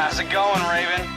How's it going, Raven?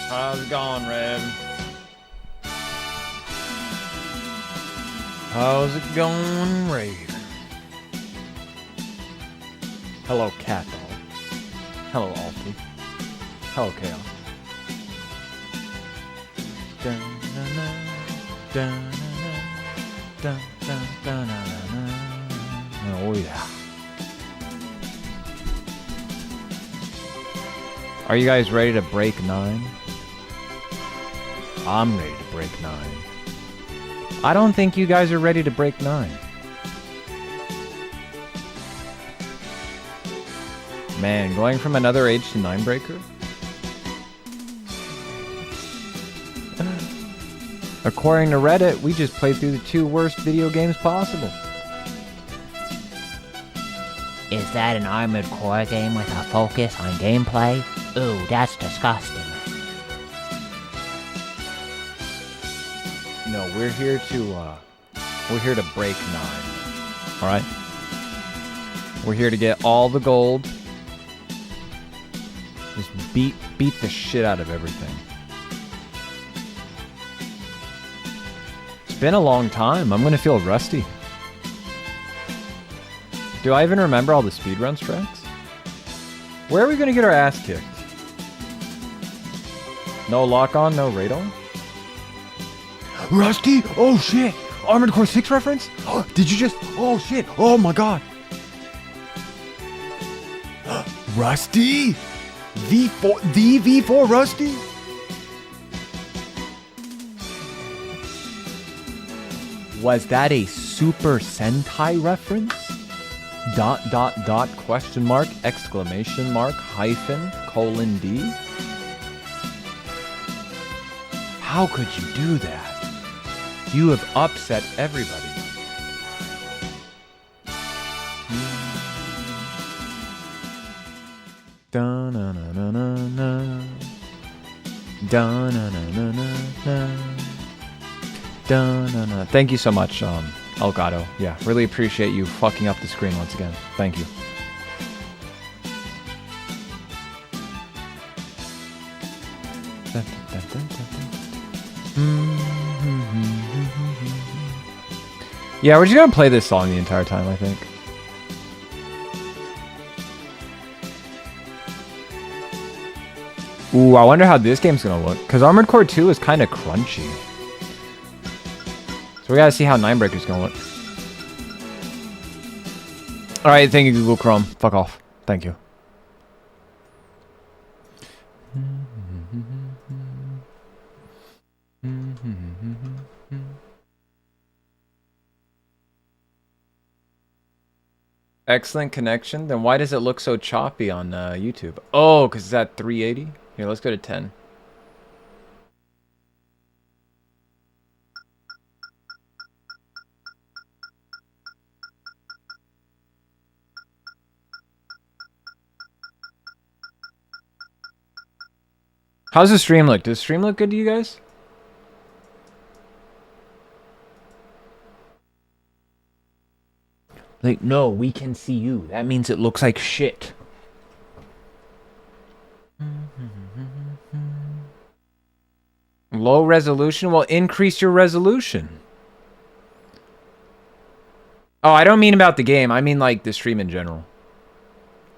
How's it going, Red? How's it going, Raven? Hello, Cat Dog. Hello, Alfie. Hello, Chaos. Oh yeah. Are you guys ready to break 9? I'm ready to break 9. I don't think you guys are ready to break 9. Man, going from another age to 9 breaker? According to Reddit, we just played through the 2 worst video games possible. Is that an Armored Core game with a focus on gameplay? Ooh, that's disgusting. No, we're here to break 9. All right? We're here to get all the gold. Just beat the shit out of everything. It's been a long time. I'm gonna feel rusty. Do I even remember all the speedrun strats? Where are we gonna get our ass kicked? No lock-on, no radon? Rusty? Oh shit! Armored Core 6 reference? Did you just... Oh shit! Oh my god! Rusty? V4... The V4 Rusty? Was that a Super Sentai reference? ... question mark, exclamation mark, hyphen, colon D? How could you do that? You have upset everybody. Da-na-na-na-na-na. Da-na-na-na-na-na. Da-na-na. Thank you so much, Elgato. Yeah, really appreciate you fucking up the screen once again. Thank you. Yeah, we're just gonna play this song the entire time, I think. Ooh, I wonder how this game's gonna look. Because Armored Core 2 is kind of crunchy. So we gotta see how Ninebreaker's gonna look. Alright, thank you, Google Chrome. Fuck off. Thank you. Excellent connection. Then why does it look so choppy on YouTube? Oh, because it's at 380? Here, let's go to 10. How's the stream look? Does the stream look good to you guys? Like, no, we can see you. That means it looks like shit. Low resolution? Well, increase your resolution. Oh, I don't mean about the game. I mean like the stream in general.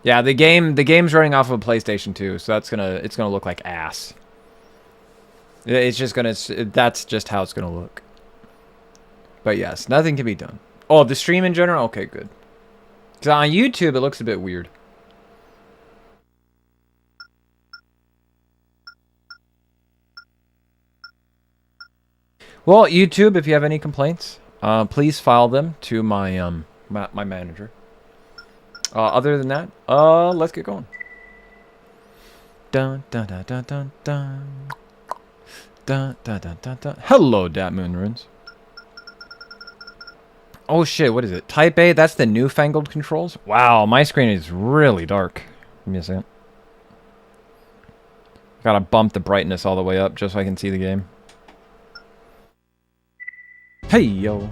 Yeah, the game's running off of a PlayStation 2, so it's gonna look like ass. It's just gonna, that's just how it's gonna look. But yes, nothing can be done. Oh, the stream in general? Okay, good. Because on YouTube, it looks a bit weird. Well, YouTube, if you have any complaints, please file them to my my manager. Other than that, let's get going. Dun dun dun dun dun dun. Dun dun dun dun dun. Hello, Dat Moon Runes. Oh shit, what is it? Type A, that's the newfangled controls? Wow, my screen is really dark. Give me a second. Gotta bump the brightness all the way up just so I can see the game. Hey, yo.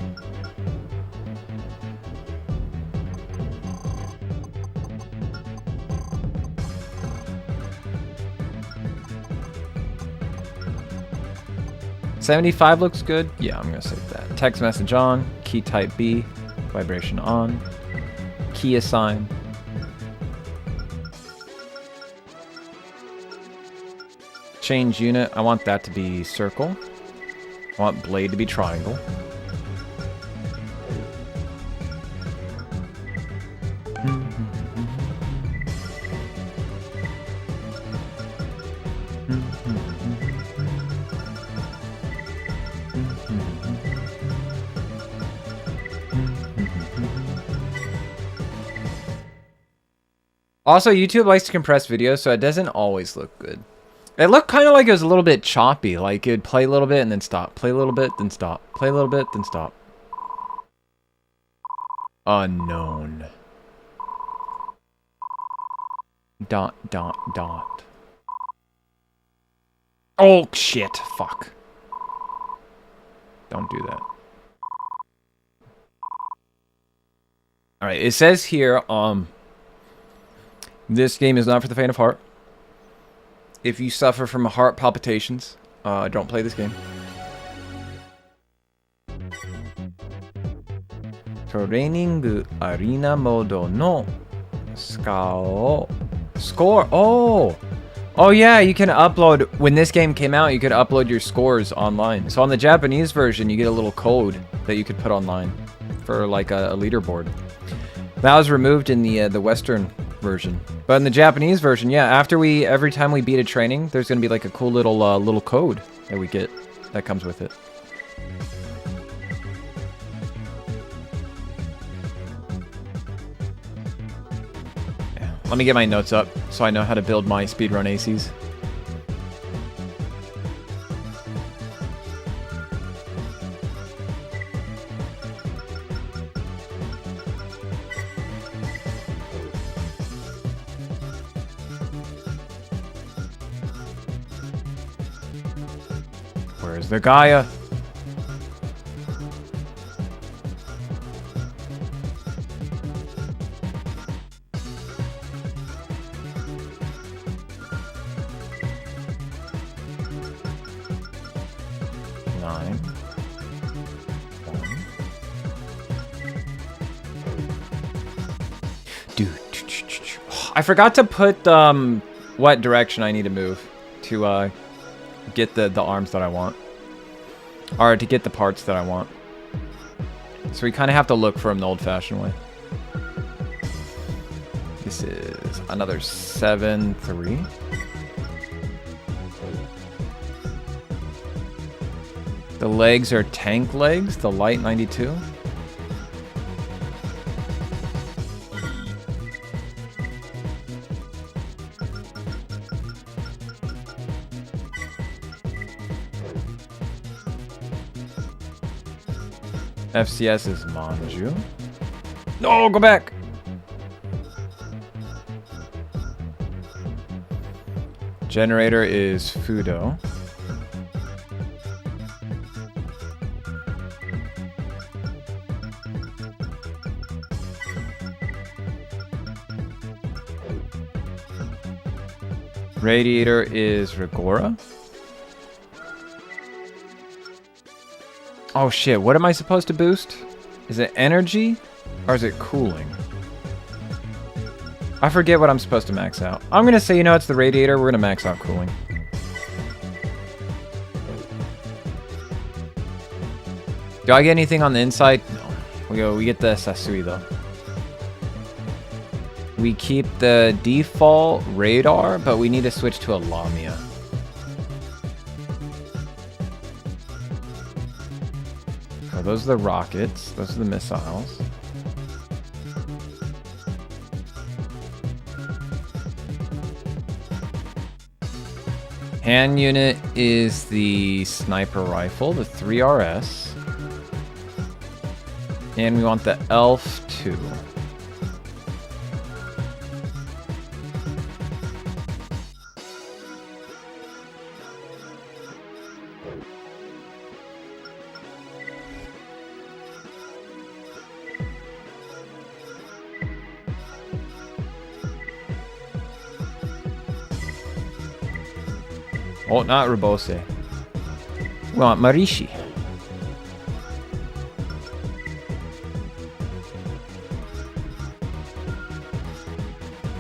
$75 looks good. Yeah, I'm gonna save that. Text message on. Key type B. Vibration on. Key assign. Change unit. I want that to be circle. I want blade to be triangle. Also, YouTube likes to compress videos, so it doesn't always look good. It looked kind of like it was a little bit choppy. Like, it'd play a little bit and then stop. Play a little bit, then stop. Play a little bit, then stop. Unknown. Dot, dot, dot. Oh, shit. Fuck. Don't do that. Alright, it says here, this game is not for the faint of heart. If you suffer from heart palpitations, don't play this game. Training Arena Modo no Score. Oh yeah, you can upload, when this game came out, you could upload your scores online. So on the Japanese version, you get a little code that you could put online for like a leaderboard. That was removed in the Western version. But in the Japanese version, yeah, every time we beat a training, there's gonna be like a cool little code that we get that comes with it. Yeah. Let me get my notes up so I know how to build my speedrun ACs. Where's the Gaia? I forgot to put what direction I need to move to get the arms that I want. Or to get the parts that I want. So we kind of have to look for them the old-fashioned way. This is another 7-3. The legs are tank legs, the light 92. FCS is Manju. No, go back! Generator is Fudo. Radiator is Rigora. Oh shit, what am I supposed to boost? Is it energy? Or is it cooling? I forget what I'm supposed to max out. I'm gonna say, you know, it's the radiator. We're gonna max out cooling. Do I get anything on the inside? No. We get the Sasui though. We keep the default radar, but we need to switch to a Lamia. So those are the rockets. Those are the missiles. Hand unit is the sniper rifle, the 3RS. And we want the Elf 2. Oh, not Rabose. We want Marishi.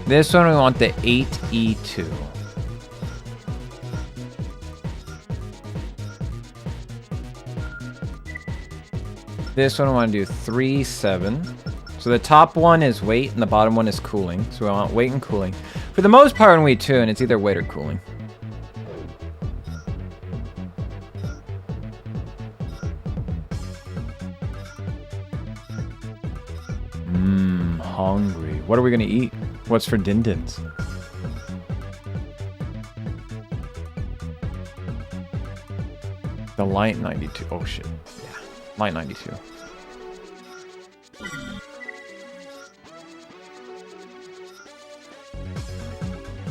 This one we want the 8E2. This one I want to do 3, 7. So the top one is weight and the bottom one is cooling. So we want weight and cooling. For the most part when we tune, it's either weight or cooling. Hungry. What are we gonna eat? What's for din-dins? The light 92. Oh shit. Yeah. Light 92.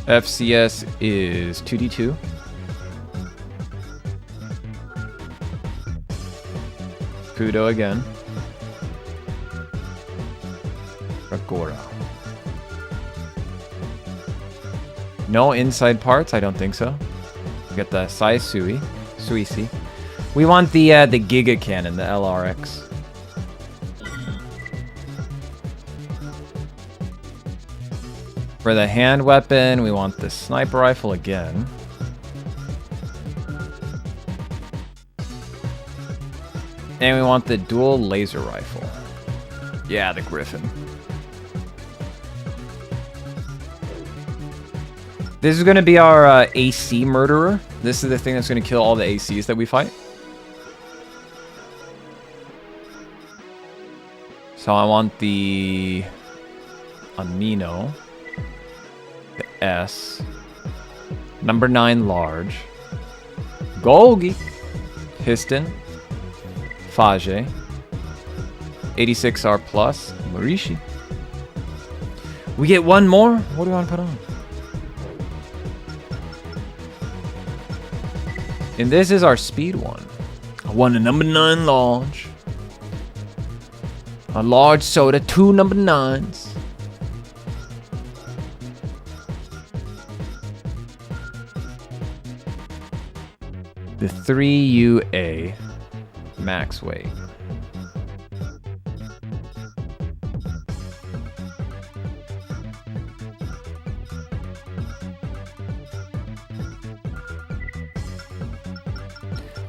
FCS is 2D2. Kudo again. Agora. No inside parts? I don't think so. We got the Sai Sui. Suisi. We want the Giga Cannon, the LRX. For the hand weapon, we want the sniper rifle again. And we want the dual laser rifle. Yeah, the Griffin. This is going to be our AC murderer. This is the thing that's going to kill all the ACs that we fight. So I want the Amino, the S, number 9 large, Golgi, Piston, Fage, 86R plus, Marishi. We get one more? What do we want to put on? And this is our speed one. I want a number 9 large. A large soda, 2 number 9s. The 3UA max weight.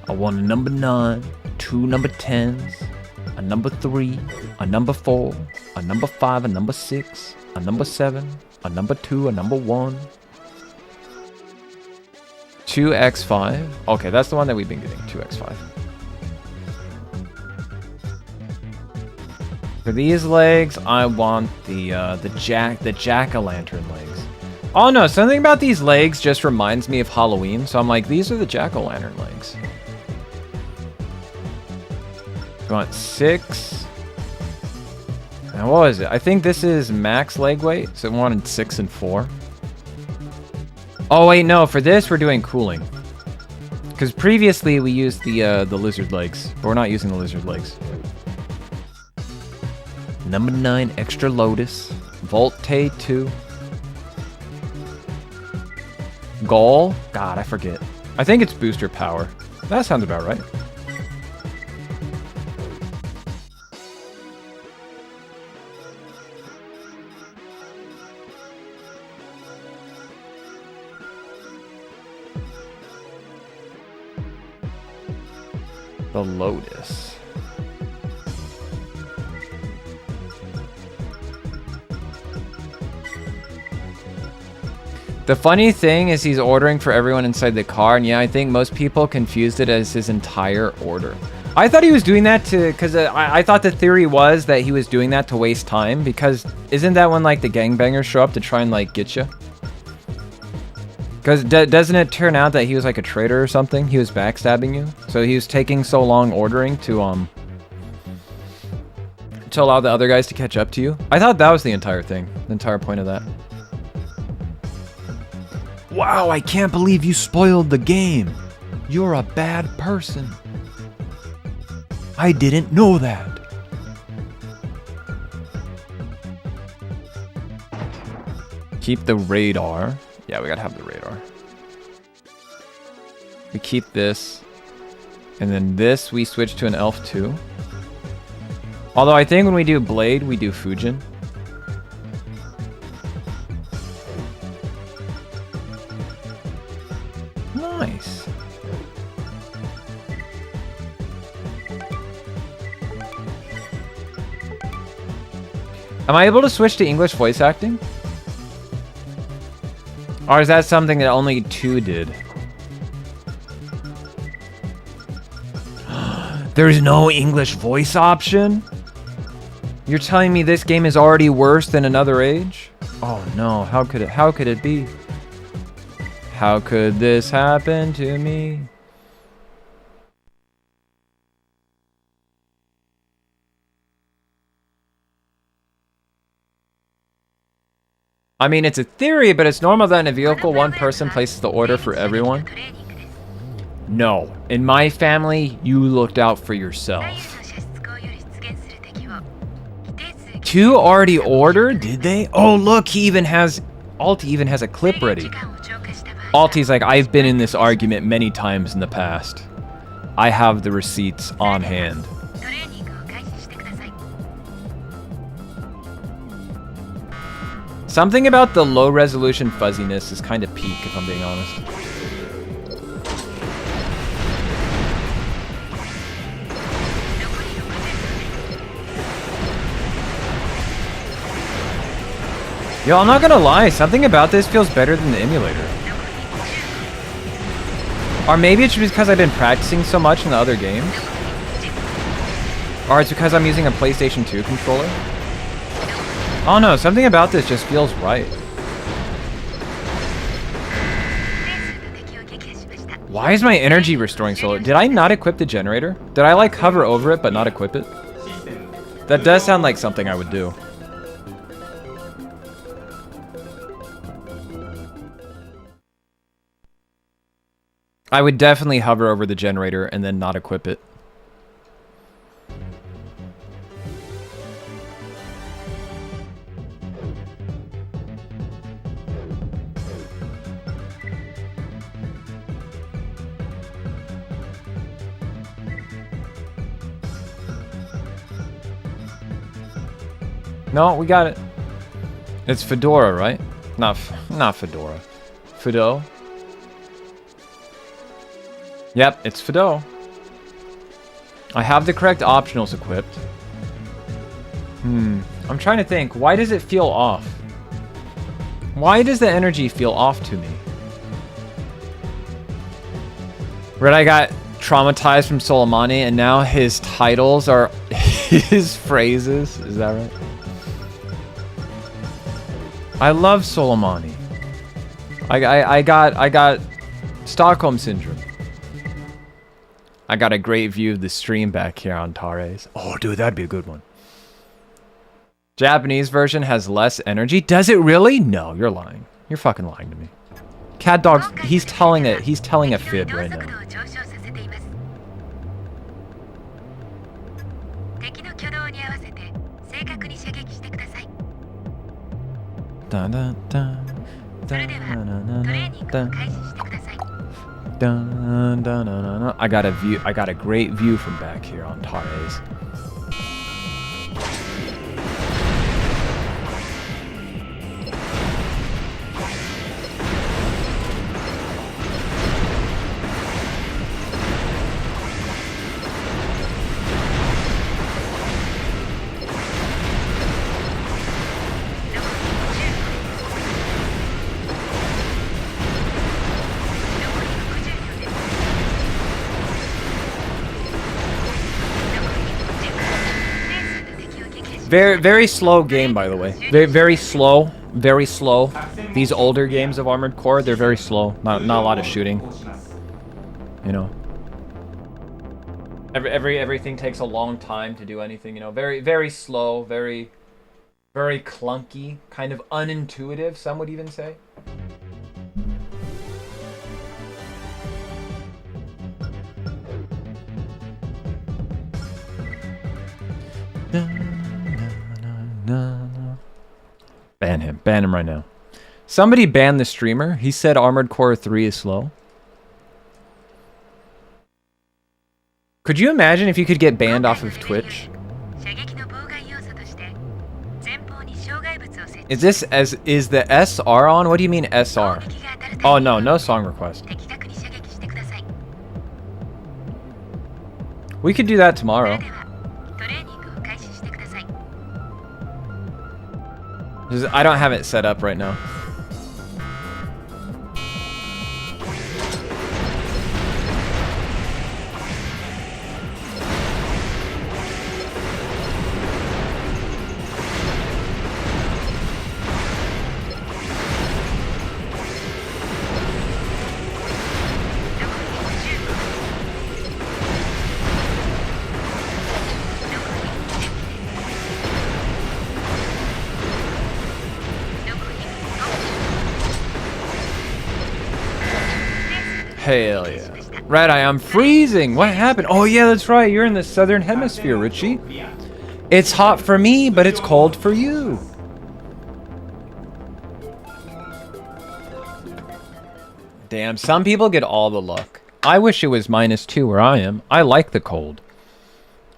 I want a number 9, 2 number 10s, a number 3, a number 4, a number 5, a number 6, a number 7, a number 2, a number 1. 2x5. Okay, that's the one that we've been getting. 2x5. For these legs, I want the jack-o'-lantern legs. Oh no, something about these legs just reminds me of Halloween, so I'm like, these are the jack-o'-lantern legs. We want 6. And what was it? I think this is max leg weight, so we wanted 6 and 4. Oh wait, no, for this we're doing cooling. Because previously we used the lizard legs, but we're not using the lizard legs. Number 9 extra Lotus, Volte 2. Goal? God, I forget. I think it's booster power. That sounds about right. The Lotus. The funny thing is he's ordering for everyone inside the car, and yeah, I think most people confused it as his entire order. I thought he was doing that because I thought the theory was that he was doing that to waste time, because isn't that when like the gangbangers show up to try and like get you? Because doesn't it turn out that he was like a traitor or something? He was backstabbing you? So he was taking so long ordering to allow the other guys to catch up to you? I thought that was the entire thing. The entire point of that. Wow, I can't believe you spoiled the game. You're a bad person. I didn't know that. Keep the radar. Yeah, we gotta have the radar. We keep this. And then this, we switch to an elf too. Although I think when we do blade, we do Fujin. Nice. Am I able to switch to English voice acting? Or is that something that only 2 did? There's no English voice option? You're telling me this game is already worse than Another Age? Oh no, how could it be? How could this happen to me? I mean, it's a theory, but it's normal that in a vehicle, one person places the order for everyone. No. In my family, you looked out for yourself. 2 already ordered? Did they? Oh, look, Alti even has a clip ready. Alti's like, I've been in this argument many times in the past. I have the receipts on hand. Something about the low resolution fuzziness is kind of peak, if I'm being honest. Yo, I'm not gonna lie, something about this feels better than the emulator. Or maybe it's because I've been practicing so much in the other games. Or it's because I'm using a PlayStation 2 controller. Oh no, something about this just feels right. Why is my energy restoring so low? Did I not equip the generator? Did I like hover over it but not equip it? That does sound like something I would do. I would definitely hover over the generator and then not equip it. No, we got it. It's Fedora, right? Not Fedora. Fido? Yep, it's Fido. I have the correct optionals equipped. I'm trying to think. Why does it feel off? Why does the energy feel off to me? RedEye got traumatized from Soleimani and now his titles are his phrases. Is that right? I love Soleimani. I got Stockholm Syndrome. I got a great view of the stream back here on Tares. Oh, dude, that'd be a good one. Japanese version has less energy. Does it really? No, you're lying. You're fucking lying to me. Cat Dog's he's telling a fib right now. Dun, dun, dun, dun, dun, dun, dun, dun, dun. I got a great view from back here on Tares. Very slow game, by the way. Very slow. Very slow. These older games of Armored Core, they're very slow. Not a lot of shooting. You know. Everything takes a long time to do anything. You know, very slow. Very clunky. Kind of unintuitive. Some would even say. Ban him. Ban him right now. Somebody ban the streamer. He said Armored Core 3 is slow. Could you imagine if you could get banned off of Twitch? Is the SR on? What do you mean SR? Oh no, no song request. We could do that tomorrow. I don't have it set up right now. Hell yeah. RedEye, I'm freezing. What happened? Oh yeah, that's right. You're in the southern hemisphere, Richie. It's hot for me, but it's cold for you. Damn, some people get all the luck. I wish it was -2 where I am. I like the cold.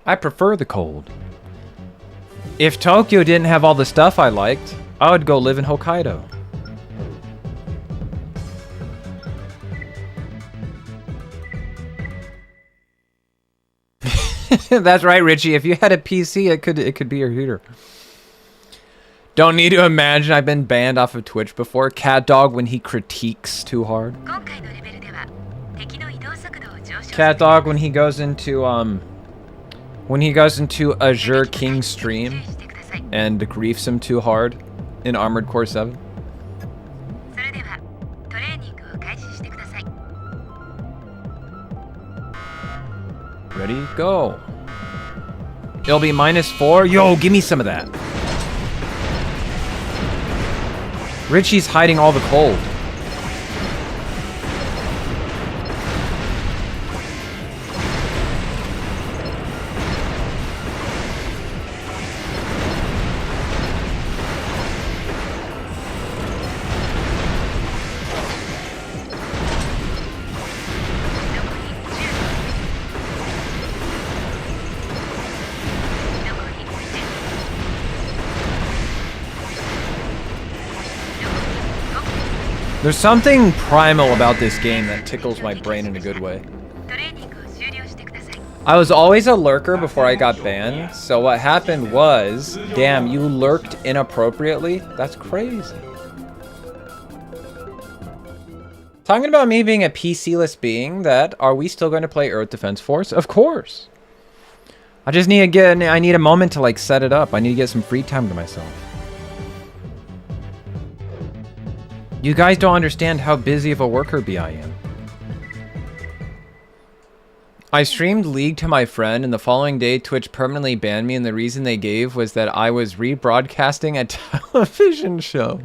I prefer the cold. If Tokyo didn't have all the stuff I liked, I would go live in Hokkaido. That's right, Richie. If you had a PC, it could be your heater. Don't need to imagine I've been banned off of Twitch before. Cat Dog when he critiques too hard. Cat Dog when he goes into Azure King's stream and griefs him too hard in Armored Core 7. Ready? Go. It'll be -4. Yo, give me some of that. Richie's hiding all the cold. There's something primal about this game that tickles my brain in a good way. I was always a lurker before I got banned, so what happened was, damn, you lurked inappropriately? That's crazy. Talking about me being a PC-less being, are we still going to play Earth Defense Force? Of course. I just need I need a moment to like set it up. I need to get some free time to myself. You guys don't understand how busy of a worker bee I am. I streamed League to my friend, and the following day Twitch permanently banned me, and the reason they gave was that I was rebroadcasting a television show.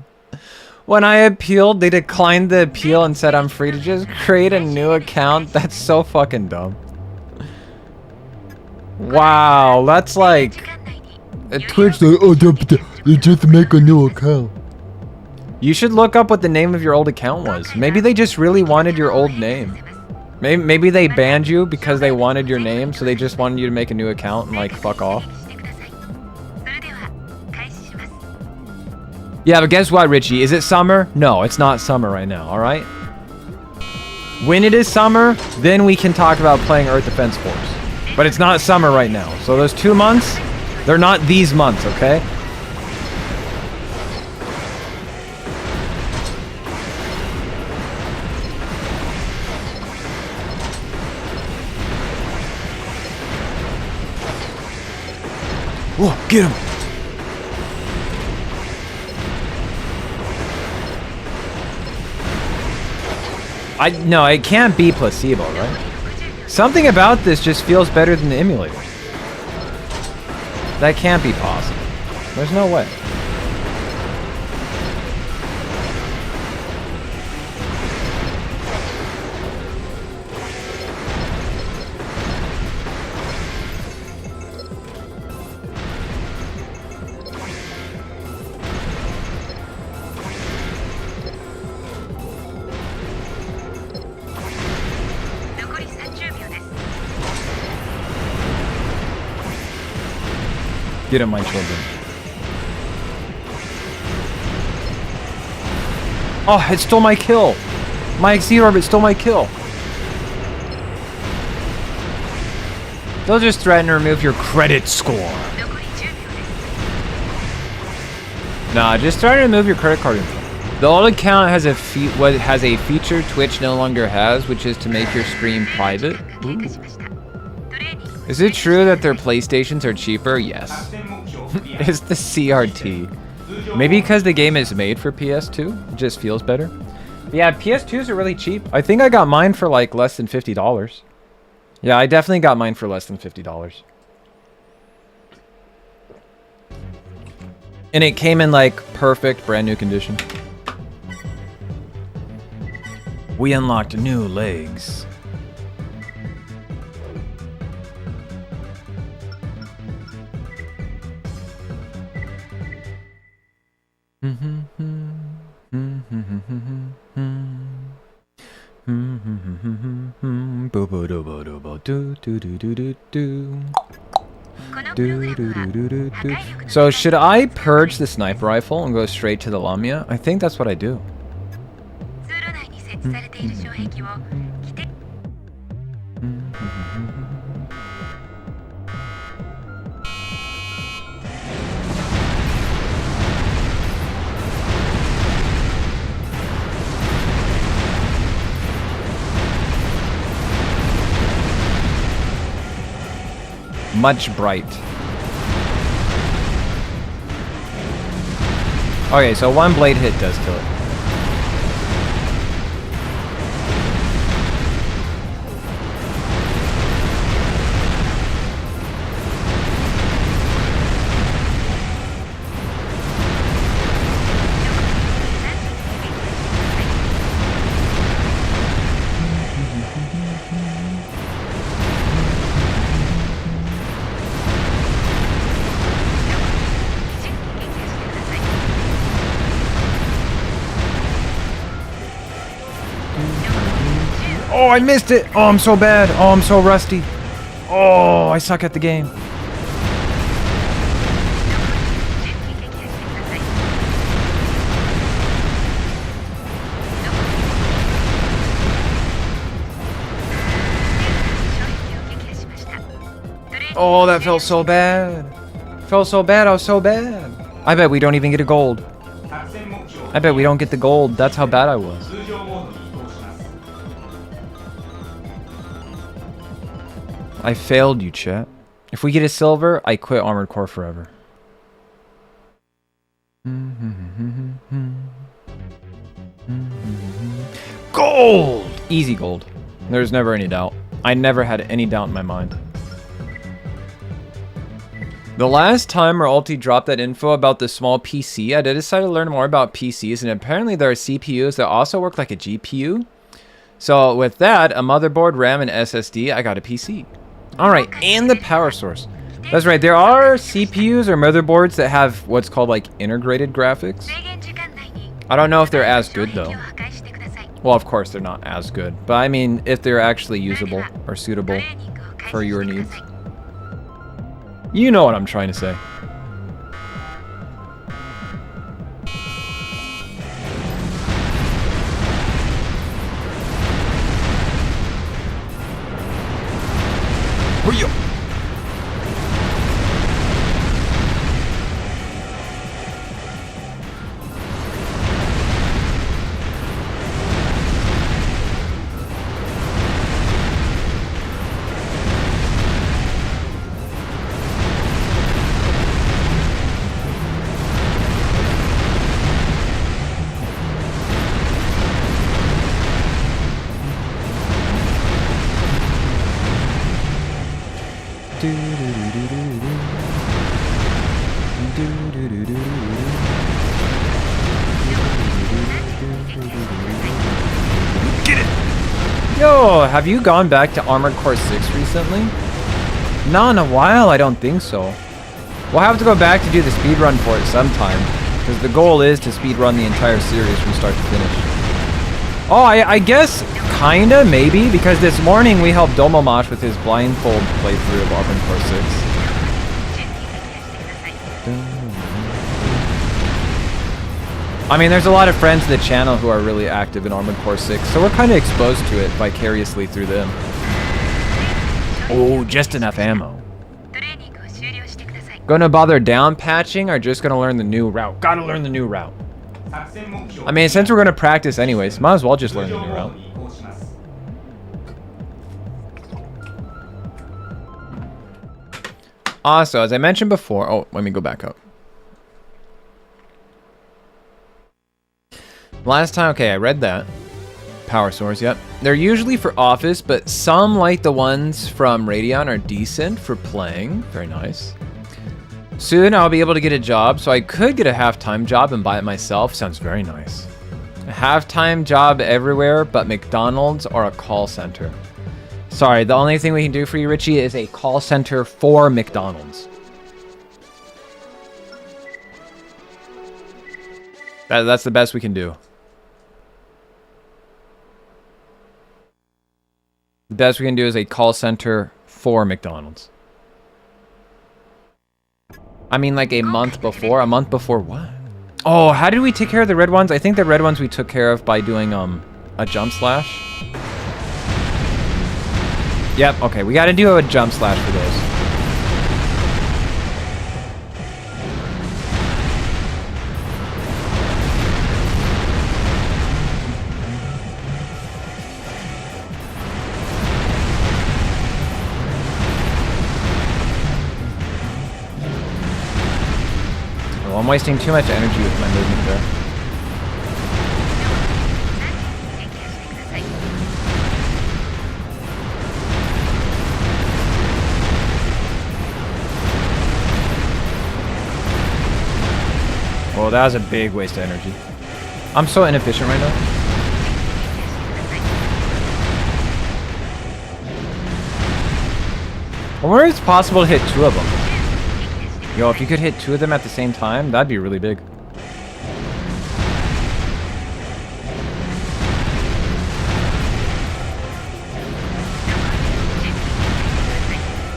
When I appealed, they declined the appeal and said I'm free to just create a new account. That's so fucking dumb. Wow, that's like... Twitch, they just make a new account. You should look up what the name of your old account was. Maybe they just really wanted your old name. Maybe they banned you because they wanted your name, so they just wanted you to make a new account and like fuck off. Yeah, but guess what, Richie? Is it summer? No, it's not summer right now, alright? When it is summer, then we can talk about playing Earth Defense Force. But it's not summer right now. So those 2 months, they're not these months, okay? Whoa, get him! No, it can't be placebo, right? Something about this just feels better than the emulator. That can't be possible. There's no way. Get him, my children. Oh, it stole my kill. My Exceed Orbit stole my kill. They'll just threaten to remove your credit score. Nah, just try to remove your credit card info. The old account has a feature Twitch no longer has, which is to make your stream private. Ooh. Is it true that their PlayStations are cheaper? Yes. It's the CRT. Maybe because the game is made for PS2, it just feels better. But yeah, PS2s are really cheap. I think I got mine for like less than $50. Yeah, I definitely got mine for less than $50. And it came in like perfect brand new condition. We unlocked new legs. So should I purge the sniper rifle and go straight to the Lamia? I think that's what I do. Much bright. Okay, so one blade hit does kill it. Oh, I missed it. Oh, I'm so bad. Oh, I'm so rusty. Oh, I suck at the game. Oh, that felt so bad. Felt so bad. I was so bad. I bet we don't even get a gold. I bet we don't get the gold. That's how bad I was. I failed you, chat. If we get a silver, I quit Armored Core forever. Gold! Easy gold. There's never any doubt. I never had any doubt in my mind. The last time Realty dropped that info about the small PC, I decided to learn more about PCs, and apparently there are CPUs that also work like a GPU. So with that, a motherboard, RAM, and SSD, I got a PC. Alright, and the power source. That's right, there are CPUs or motherboards that have what's called like integrated graphics. I don't know if they're as good though. Well, of course they're not as good, but I mean if they're actually usable or suitable for your needs. You know what I'm trying to say. Hurry up! Yo, have you gone back to Armored Core 6 recently? Not in a while, I don't think so. We'll have to go back to do the speedrun for it sometime, because the goal is to speedrun the entire series from start to finish. Oh, I guess kinda, maybe, because this morning we helped Domomash with his blindfold playthrough of Armored Core 6. I mean, there's a lot of friends of the channel who are really active in Armored Core 6, so we're kind of exposed to it vicariously through them. Oh, just enough ammo. Gonna bother down patching or just gonna learn the new route? Gotta learn the new route. I mean, since we're gonna practice anyways, might as well just learn the new route. Also, as I mentioned before, oh, let me go back up. Last time, okay, I read that. Power source, yep. They're usually for office, but some, like the ones from Radeon, are decent for playing. Very nice. Soon I'll be able to get a job, so I could get a half-time job and buy it myself. Sounds very nice. A half-time job everywhere but McDonald's or a call center. Sorry, the only thing we can do for you, Richie, is a call center for McDonald's. That's the best we can do. The best we can do is a call center for McDonald's. I mean, like a month before. A month before what? Oh, how did we take care of the red ones? I think the red ones we took care of by doing a jump slash. Yep, okay, we gotta do a jump slash for those. Oh, I'm wasting too much energy with my movement there. Oh, that was a big waste of energy. I'm so inefficient right now. I wonder if it's possible to hit 2 of them. Yo, if you could hit 2 of them at the same time, that'd be really big.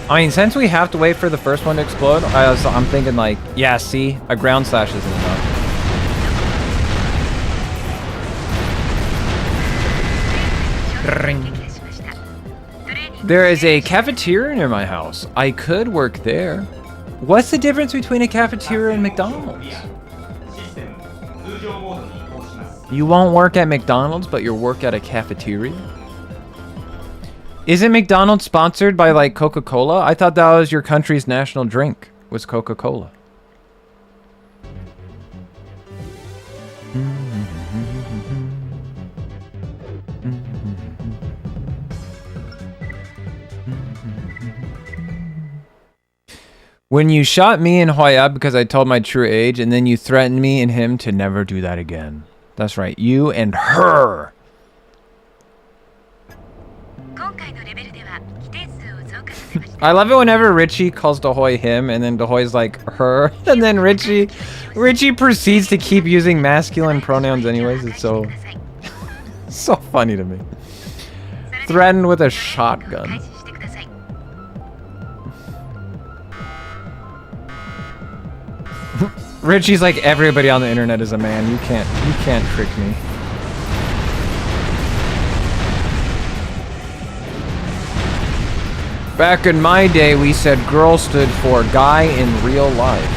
I mean, since we have to wait for the first one to explode, I'm thinking like, yeah, see, a ground slash isn't enough. There is a cafeteria near my house. I could work there. What's the difference between a cafeteria and McDonald's? You won't work at McDonald's, but you'll work at a cafeteria? Isn't McDonald's sponsored by, like, Coca-Cola? I thought that was your country's national drink, was Coca-Cola. When you shot me and Hoya because I told my true age, and then you threatened me and him to never do that again. That's right, you and her. I love it whenever Richie calls Dahoy him, and then Dahoy's like her, and then Richie proceeds to keep using masculine pronouns anyways. It's so so funny to me. Threatened with a shotgun. Richie's like, everybody on the internet is a man. You can't trick me. Back in my day, we said girl stood for guy in real life.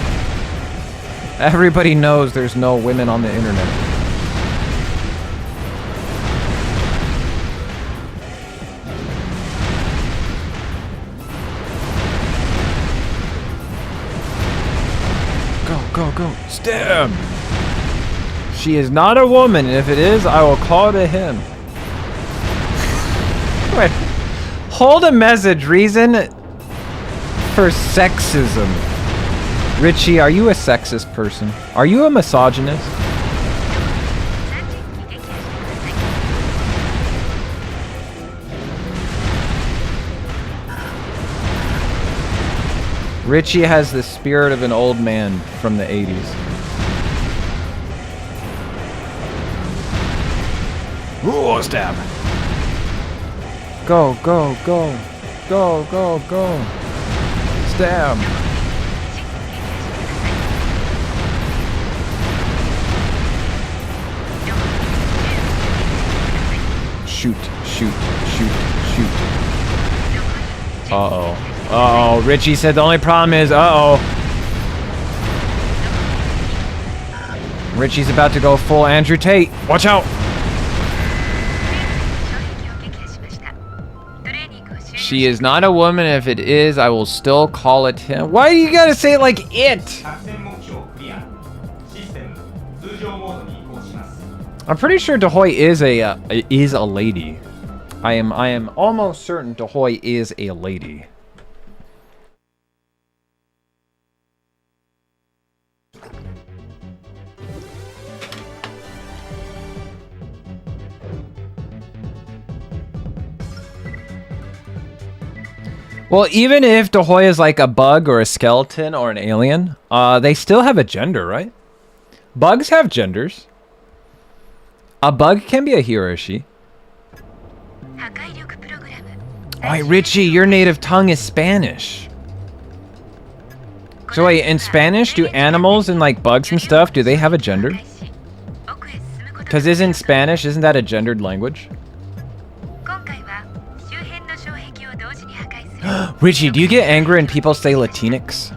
Everybody knows there's no women on the internet. Go, go. Stab! She is not a woman, and if it is, I will call to him. Wait. Hold a message. Reason for sexism. Richie, are you a sexist person? Are you a misogynist? Richie has the spirit of an old man from the 80s. Ooh, stab. Go, go, go. Go, go, go. Stab. Shoot, shoot, shoot, shoot. Uh-oh. Uh-oh. Richie said the only problem is, uh-oh. Richie's about to go full Andrew Tate. Watch out. She is not a woman. If it is, I will still call it him. Why do you gotta say it like it? I'm pretty sure Dahoy is a lady. I am almost certain Dahoy is a lady. Well, even if Dahoy is like a bug or a skeleton or an alien, they still have a gender, right? Bugs have genders. A bug can be a he or a she. Wait, Richie, your native tongue is Spanish. So wait, in Spanish, do animals and like bugs and stuff, do they have a gender? Because isn't that a gendered language? Richie, do you get angry when people say Latinx?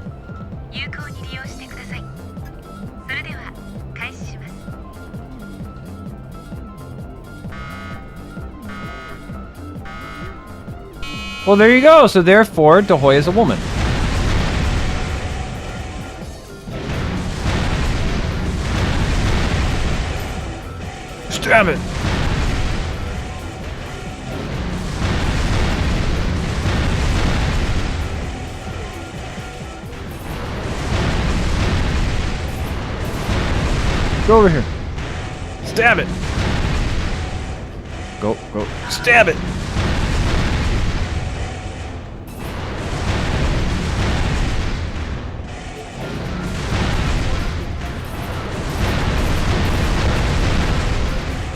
Well, there you go. So therefore, Dahoy is a woman. Stab it. Go over here. Stab it. Go. Stab it.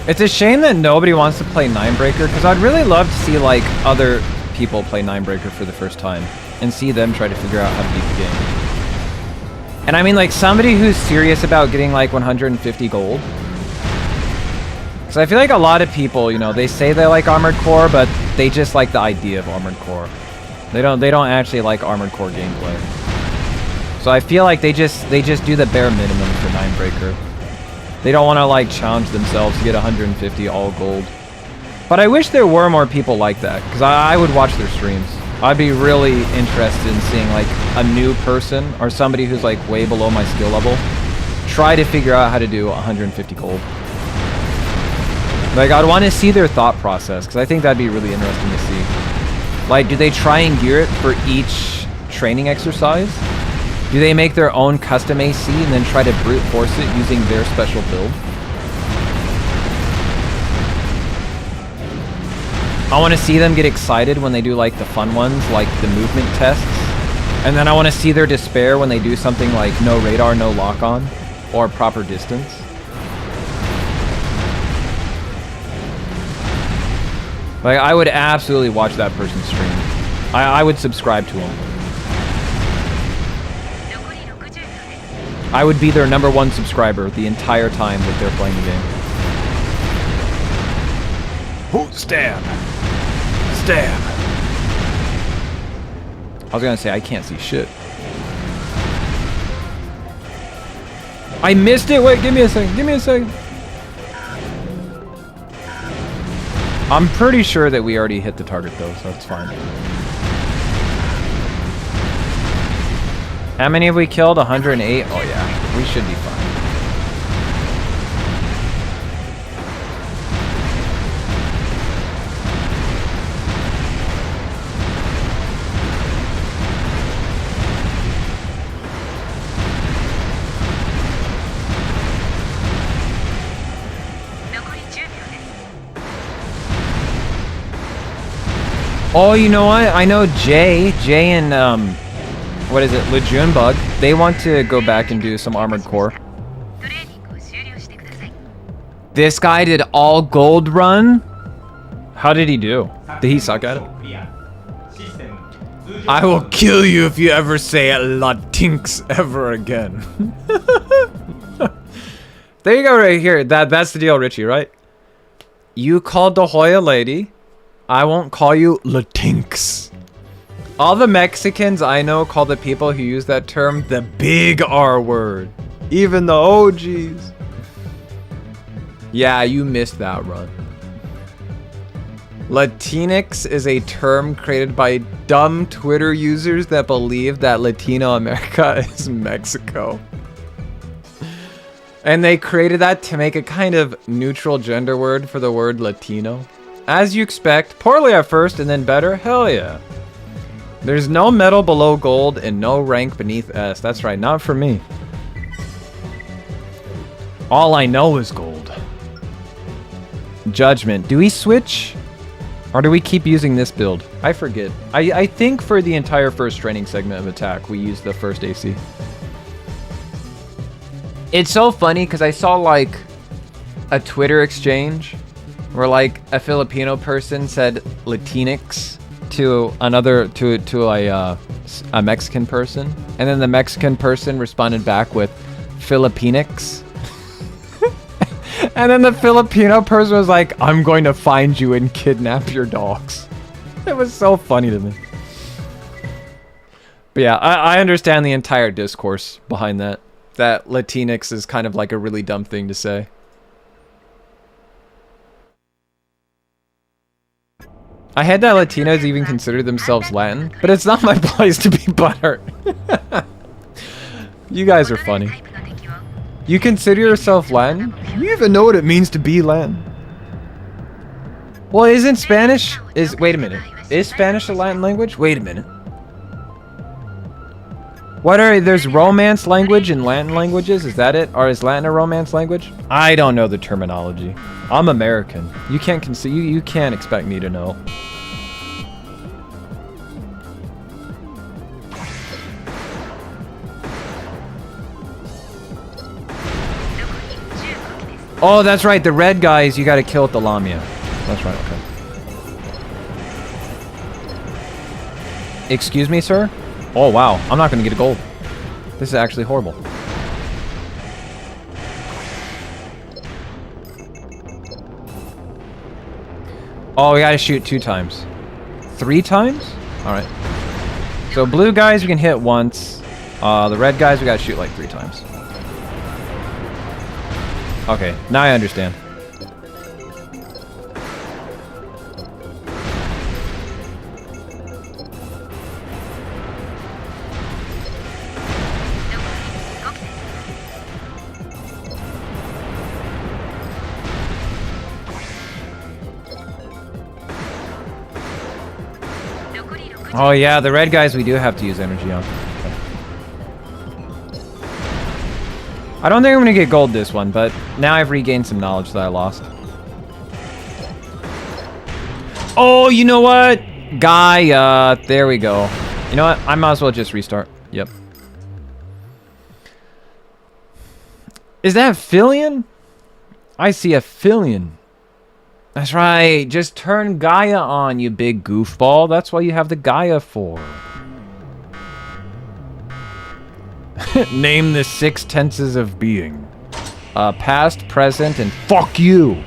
It's a shame that nobody wants to play Ninebreaker, because I'd really love to see like other people play Ninebreaker for the first time and see them try to figure out how to beat the game. And I mean, like, somebody who's serious about getting like 150 gold. Because I feel like a lot of people, you know, they say they like Armored Core, but they just like the idea of Armored Core. They don't actually like Armored Core gameplay. So I feel like they just do the bare minimum for Ninebreaker. They don't want to like challenge themselves to get 150 all gold. But I wish there were more people like that, because I would watch their streams. I'd be really interested in seeing like a new person or somebody who's like way below my skill level try to figure out how to do 150 gold. Like, I'd want to see their thought process, because I think that'd be really interesting to see. Like, do they try and gear it for each training exercise? Do they make their own custom AC and then try to brute force it using their special build? I want to see them get excited when they do like the fun ones, like the movement tests. And then I want to see their despair when they do something like no radar, no lock-on, or proper distance. Like, I would absolutely watch that person stream. I would subscribe to him. I would be their #1 subscriber the entire time that they're playing the game. Oh, stab. Stab. I was gonna say, I can't see shit. I missed it! Wait, give me a second. I'm pretty sure that we already hit the target though, so that's fine. How many have we killed? 108? Oh yeah, we should be fine. Oh, you know what? I know Jay and what is it, Lejeune Bug, they want to go back and do some Armored Core. This guy did all gold run? How did he do? Did he suck at it? I will kill you if you ever say Latinx ever again. There you go right here. That's the deal, Richie, right? You called Dahoy a lady. I won't call you Latinx. All the Mexicans I know call the people who use that term the big R word. Even the OGs. Yeah, you missed that run. Latinx is a term created by dumb Twitter users that believe that Latino America is Mexico. And they created that to make a kind of neutral gender word for the word Latino. As you expect, poorly at first and then better, hell yeah. There's no medal below gold and no rank beneath S. That's right, not for me. All I know is gold. Judgment. Do we switch? Or do we keep using this build? I forget. I think for the entire first training segment of attack, we use the first AC. It's so funny because I saw like a Twitter exchange where like a Filipino person said Latinx to another to a Mexican person, and then the Mexican person responded back with Filipinx. And then the Filipino person was like, I'm going to find you and kidnap your dogs. It was so funny to me. But yeah, I understand the entire discourse behind that. That Latinx is kind of like a really dumb thing to say. I had that Latinos even consider themselves Latin, but it's not my place to be butthurt. You guys are funny. You consider yourself Latin? You even know what it means to be Latin. Well, isn't Spanish... Wait a minute. Is Spanish a Latin language? Wait a minute. There's Romance language and Latin languages? Is that it? Or is Latin a Romance language? I don't know the terminology. I'm American. You can't you can't expect me to know. Oh, that's right. The red guys you gotta kill with the Lamia. That's right, okay. Excuse me, sir? Oh, wow. I'm not gonna get a gold. This is actually horrible. Oh, we gotta shoot 2 times. 3 times? Alright. So blue guys we can hit once. The red guys we gotta shoot like 3 times. Okay, now I understand. Oh yeah, the red guys we do have to use energy on. Okay. I don't think I'm gonna get gold this one, but now I've regained some knowledge that I lost. Oh, you know what? Gaia, there we go. You know what? I might as well just restart. Yep. Is that Fillion? I see a Fillion. That's right. Just turn Gaia on, you big goofball. That's what you have the Gaia for. Name the 6 tenses of being. Past, present, and fuck you.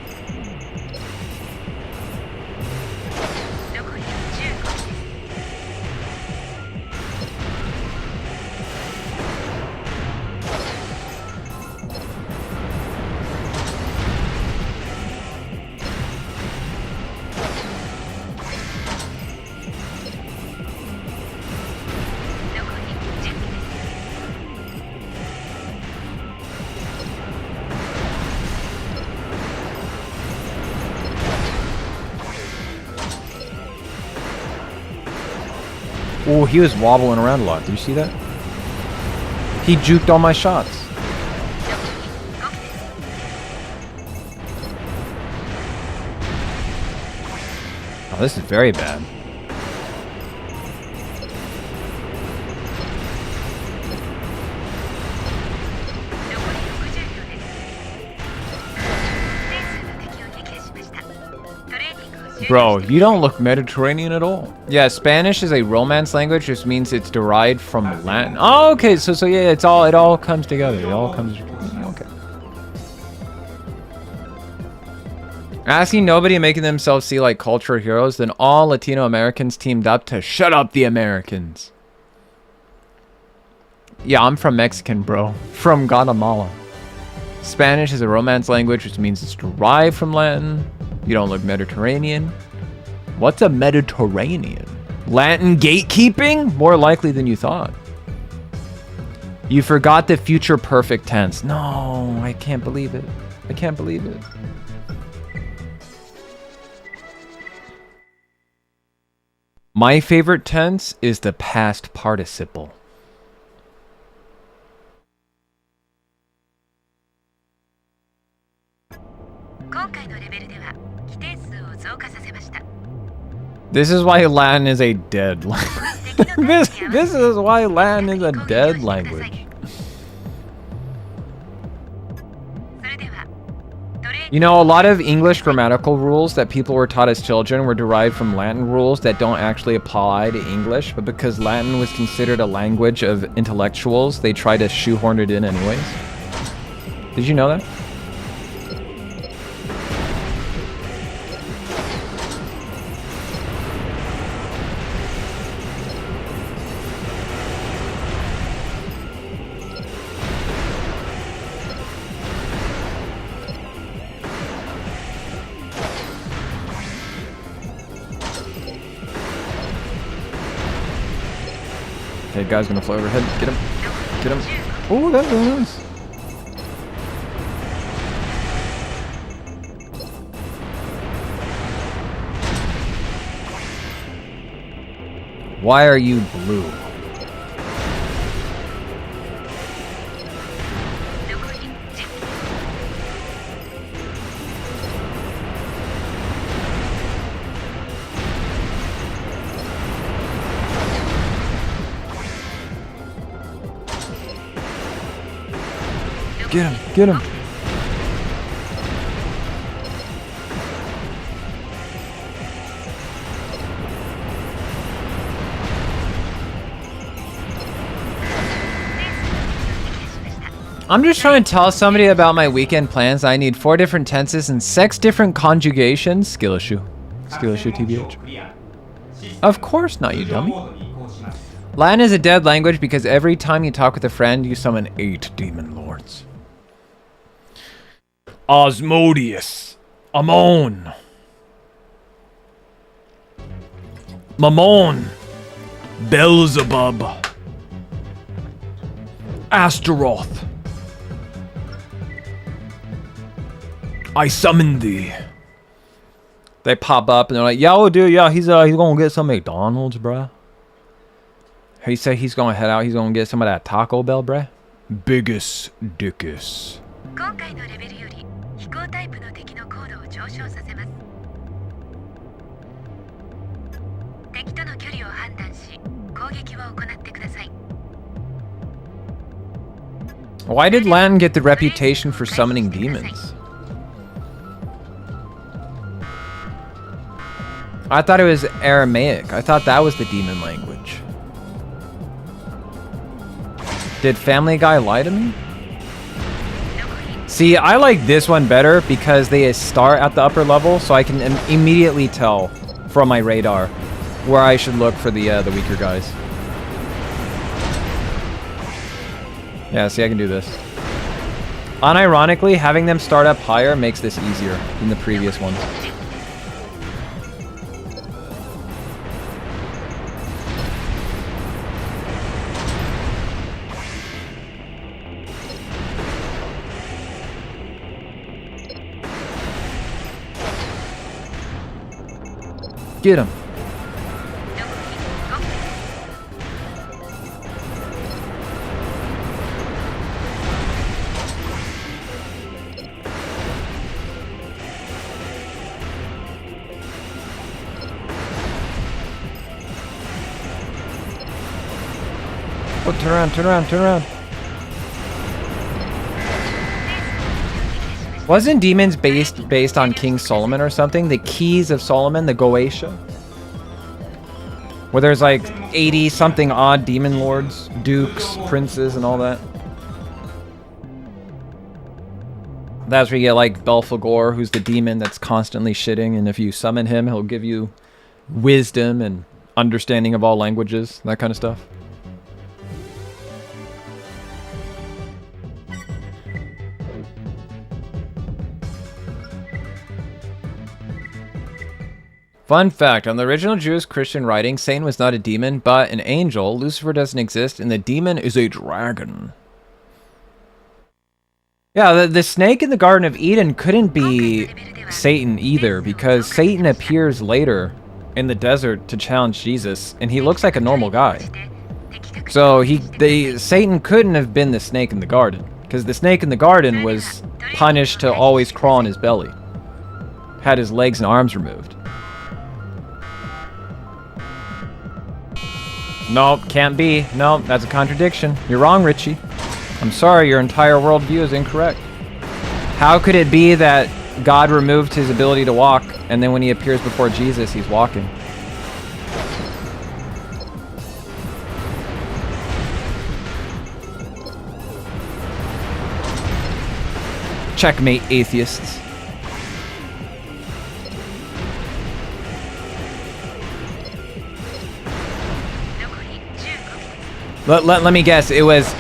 Oh, he was wobbling around a lot. Did you see that? He juked all my shots. Oh, this is very bad. Bro, you don't look Mediterranean at all. Yeah, Spanish is a Romance language, which means it's derived from Latin. Oh, okay. So yeah, it all comes together. It all comes. Okay. Asking nobody and making themselves see like cultural heroes, then all Latino Americans teamed up to shut up the Americans. Yeah, I'm from Mexican, bro. From Guatemala. Spanish is a Romance language, which means it's derived from Latin. You don't look Mediterranean. What's a Mediterranean? Latin gatekeeping? More likely than you thought. You forgot the future perfect tense. No, I can't believe it. I can't believe it. My favorite tense is the past participle. This is why Latin is a dead language. this is why Latin is a dead language. You know, a lot of English grammatical rules that people were taught as children were derived from Latin rules that don't actually apply to English, but because Latin was considered a language of intellectuals, they tried to shoehorn it in anyways. Did you know that? Okay, guy's gonna fly overhead. Get him. Get him. Oh, that's really nice. Why are you blue? Get him, get him. I'm just trying to tell somebody about my weekend plans. I need 4 different tenses and 6 different conjugations. Skill issue. Skill issue, TBH. Of course not, you dummy. Latin is a dead language because every time you talk with a friend, you summon 8 demon lords. Osmodius. Amon. Mammon. Beelzebub. Astaroth. I summon thee. They pop up and they're like, yo, dude, yeah, he's gonna get some McDonald's, bruh. He said he's gonna head out, he's gonna get some of that Taco Bell, bruh. Biggest dickus. Why did Latin get the reputation for summoning demons? I thought it was Aramaic. I thought that was the demon language. Did Family Guy lie to me? See, I like this one better because they start at the upper level, so I can immediately tell from my radar where I should look for the weaker guys. Yeah, see, I can do this. Unironically, having them start up higher makes this easier than the previous ones. Get him. Oh, turn around, turn around, turn around. Wasn't Demons based on King Solomon or something? The Keys of Solomon, the Goetia? Where there's like 80 something odd demon lords, dukes, princes, and all that. That's where you get like Belphegor, who's the demon that's constantly shitting, and if you summon him, he'll give you wisdom and understanding of all languages, that kind of stuff. Fun fact, on the original Jewish Christian writing, Satan was not a demon, but an angel. Lucifer doesn't exist, and the demon is a dragon. Yeah, the snake in the Garden of Eden couldn't be Satan either, because Satan appears later in the desert to challenge Jesus, and he looks like a normal guy. So Satan couldn't have been the snake in the garden, because the snake in the garden was punished to always crawl on his belly. Had his legs and arms removed. Nope, can't be. Nope, that's a contradiction. You're wrong, Richie. I'm sorry, your entire worldview is incorrect. How could it be that God removed his ability to walk, and then when he appears before Jesus, he's walking? Checkmate, atheists. Let me guess, it was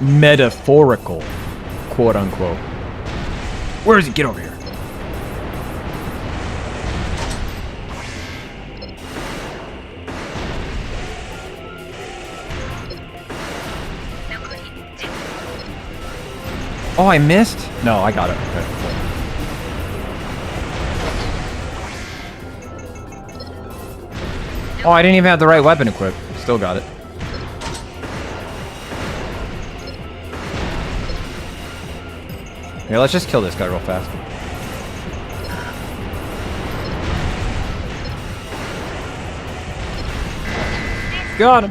metaphorical, quote unquote. Where is he? Get over here. Oh, I missed? No, I got it. Okay. Oh, I didn't even have the right weapon equipped. Still got it. Here, let's just kill this guy real fast. Got him.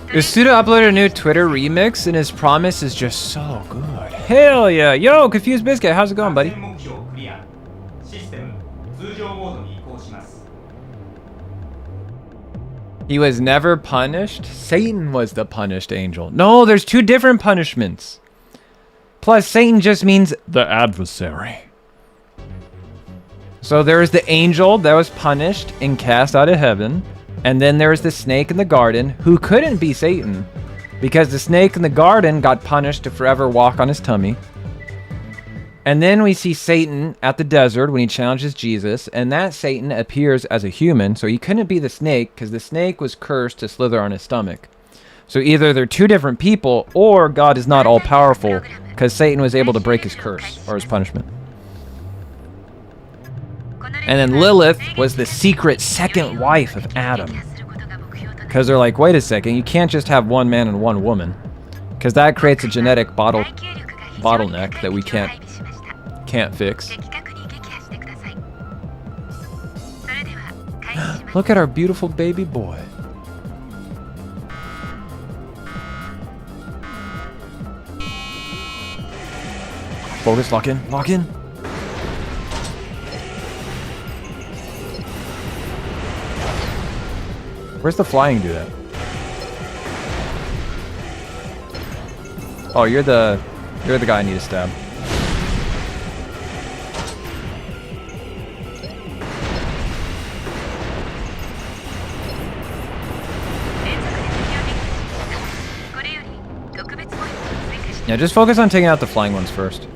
Usuda uploaded a new Twitter remix, and his promise is just so good. Hell yeah. Yo, Confused Biscuit, how's it going, buddy? He was never punished? Satan was the punished angel. No, there's two different punishments. Plus, Satan just means the adversary. So there is the angel that was punished and cast out of heaven. And then there is the snake in the garden who couldn't be Satan, because the snake in the garden got punished to forever walk on his tummy. And then we see Satan at the desert when he challenges Jesus, and that Satan appears as a human, so he couldn't be the snake because the snake was cursed to slither on his stomach. So either they're two different people, or God is not all-powerful, because Satan was able to break his curse, or his punishment. And then Lilith was the secret second wife of Adam. Because they're like, wait a second, you can't just have one man and one woman. Because that creates a genetic bottleneck that we can't fix. Look at our beautiful baby boy. Focus, lock in, lock in. Where's the flying do that? Oh, you're the guy I need to stab. Yeah, just focus on taking out the flying ones first.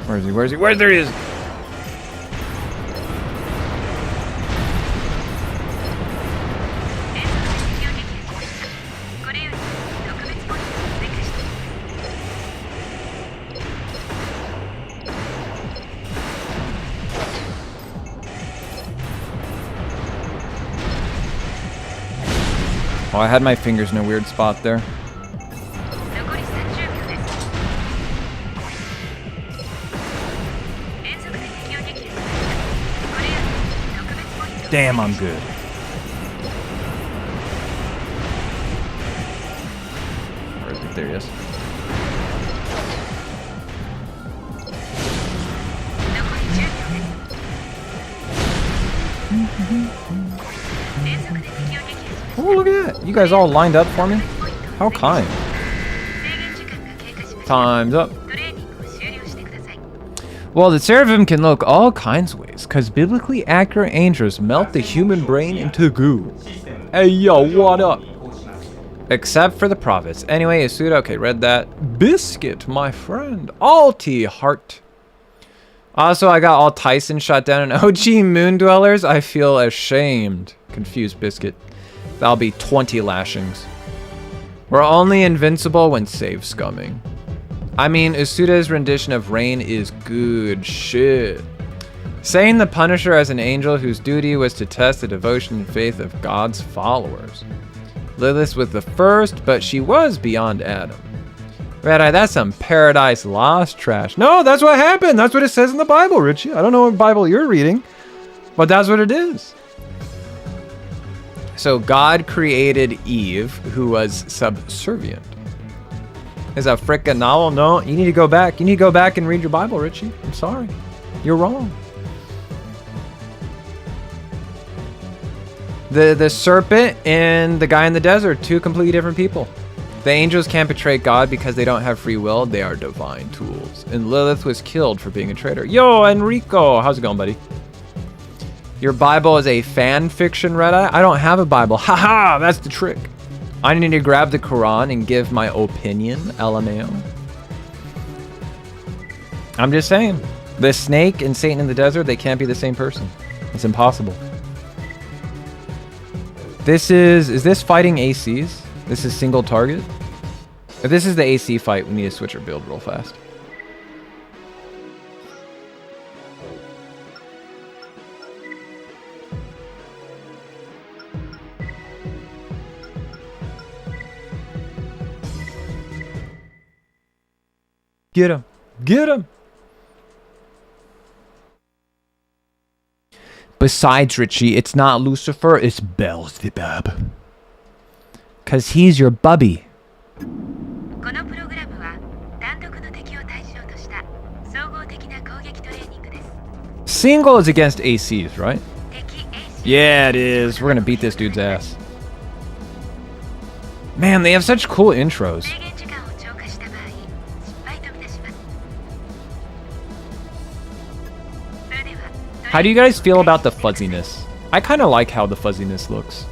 Where is he? Where is he? Where there he is? Oh, I had my fingers in a weird spot there. Damn, I'm good. Where is it? There he is. Oh, look at that. You guys all lined up for me? How kind. Time's up. Well, the seraphim can look all kinds of ways, because biblically accurate angels melt the human brain into goo. Hey, yo, what up? Except for the prophets. Anyway, Asuda, okay, read that. Biscuit, my friend. Alti, heart. Also, I got all Tyson shot down and OG Moon Dwellers. I feel ashamed. Confused Biscuit. That'll be 20 lashings. We're only invincible when save scumming. I mean, Usuda's rendition of Rain is good shit. Saying the Punisher as an angel whose duty was to test the devotion and faith of God's followers. Lilith was the first, but she was beyond Adam. RedEye, that's some Paradise Lost trash. No, that's what happened. That's what it says in the Bible, Richie. I don't know what Bible you're reading, but that's what it is. So God created Eve, who was subservient. Is a frickin' novel? No, you need to go back. You need to go back and read your Bible, Richie. I'm sorry. You're wrong. The serpent and the guy in the desert, two completely different people. The angels can't betray God because they don't have free will. They are divine tools. And Lilith was killed for being a traitor. Yo, Enrico. How's it going, buddy? Your Bible is a fan fiction, RedEye? I don't have a Bible. Haha, that's the trick. I need to grab the Quran and give my opinion, LMAO. I'm just saying. The snake and Satan in the desert, they can't be the same person. It's impossible. This is this fighting ACs? This is single target? If this is the AC fight, we need to switch our build real fast. Get him! Get him! Besides, Richie, it's not Lucifer, it's Beelzebub. Cause he's your bubby. Single is against ACs, right? Yeah, it is. We're gonna beat this dude's ass. Man, they have such cool intros. How do you guys feel about the fuzziness? I kind of like how the fuzziness looks.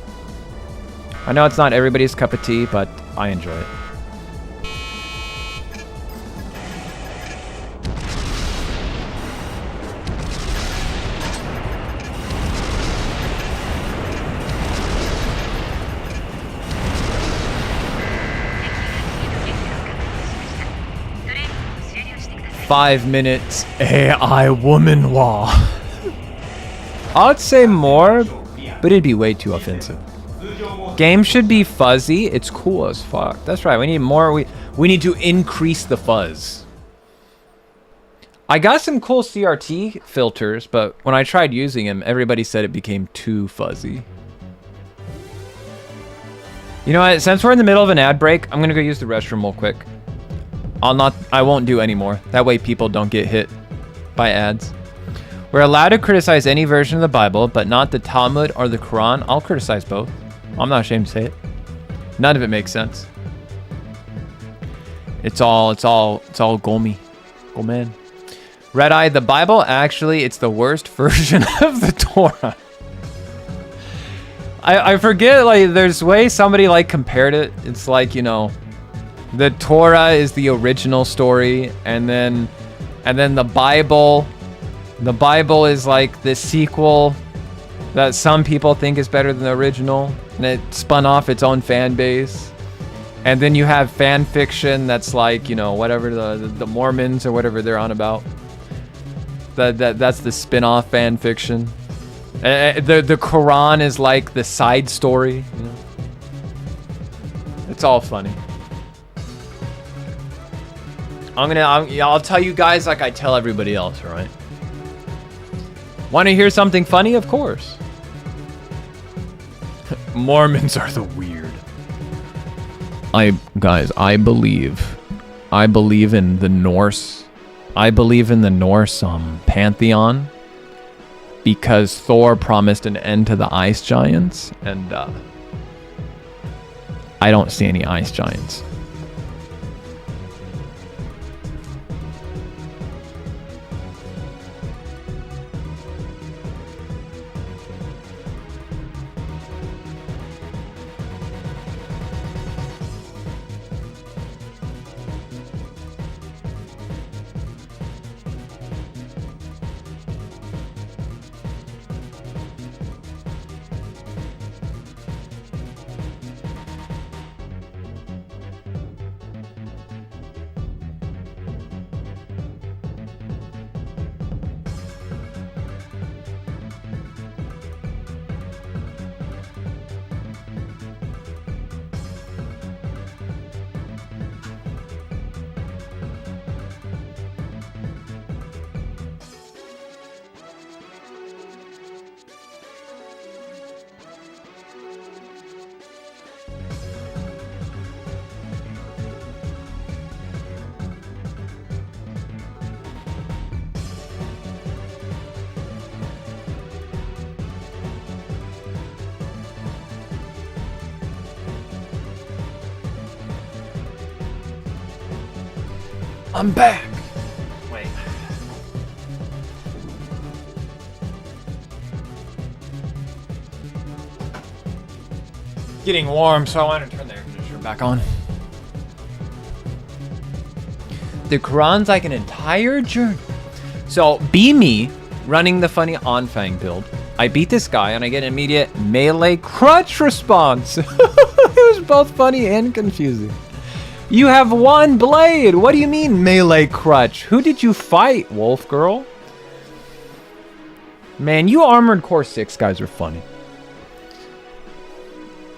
I know it's not everybody's cup of tea, but I enjoy it. "5 minutes AI woman law." I'd say more, but it'd be way too offensive. Game should be fuzzy. It's cool as fuck. That's right. We need more. We need to increase the fuzz. I got some cool CRT filters, but when I tried using them, everybody said it became too fuzzy. You know what? Since we're in the middle of an ad break, I'm gonna go use the restroom real quick. I won't do any more. That way people don't get hit by ads. We're allowed to criticize any version of the Bible, but not the Talmud or the Quran. I'll criticize both. I'm not ashamed to say it. None of it makes sense. It's all Gomi. Gomen. RedEye, the Bible, actually, it's the worst version of the Torah. I forget, like, there's way somebody, like, compared it. It's like, you know, the Torah is the original story, and then the Bible is like the sequel that some people think is better than the original, and it spun off its own fan base. And then you have fan fiction that's like, you know, whatever the Mormons or whatever they're on about. That's the spin-off fan fiction. The Quran is like the side story, you know. It's all funny. I'll tell you guys like I tell everybody else, all right? Want to hear something funny? Of course. Mormons are the weird. I believe in the Norse. I believe in the Norse pantheon because Thor promised an end to the ice giants, and I don't see any ice giants. I'm back. Wait. Getting warm, so I want to turn the air conditioner back on. The Quran's like an entire journey. So, be me running the funny Onfang build. I beat this guy and I get an immediate melee crutch response. It was both funny and confusing. You have one blade. What do you mean melee crutch? Who did you fight, Wolf Girl? Man, you Armored Core 6 guys are funny.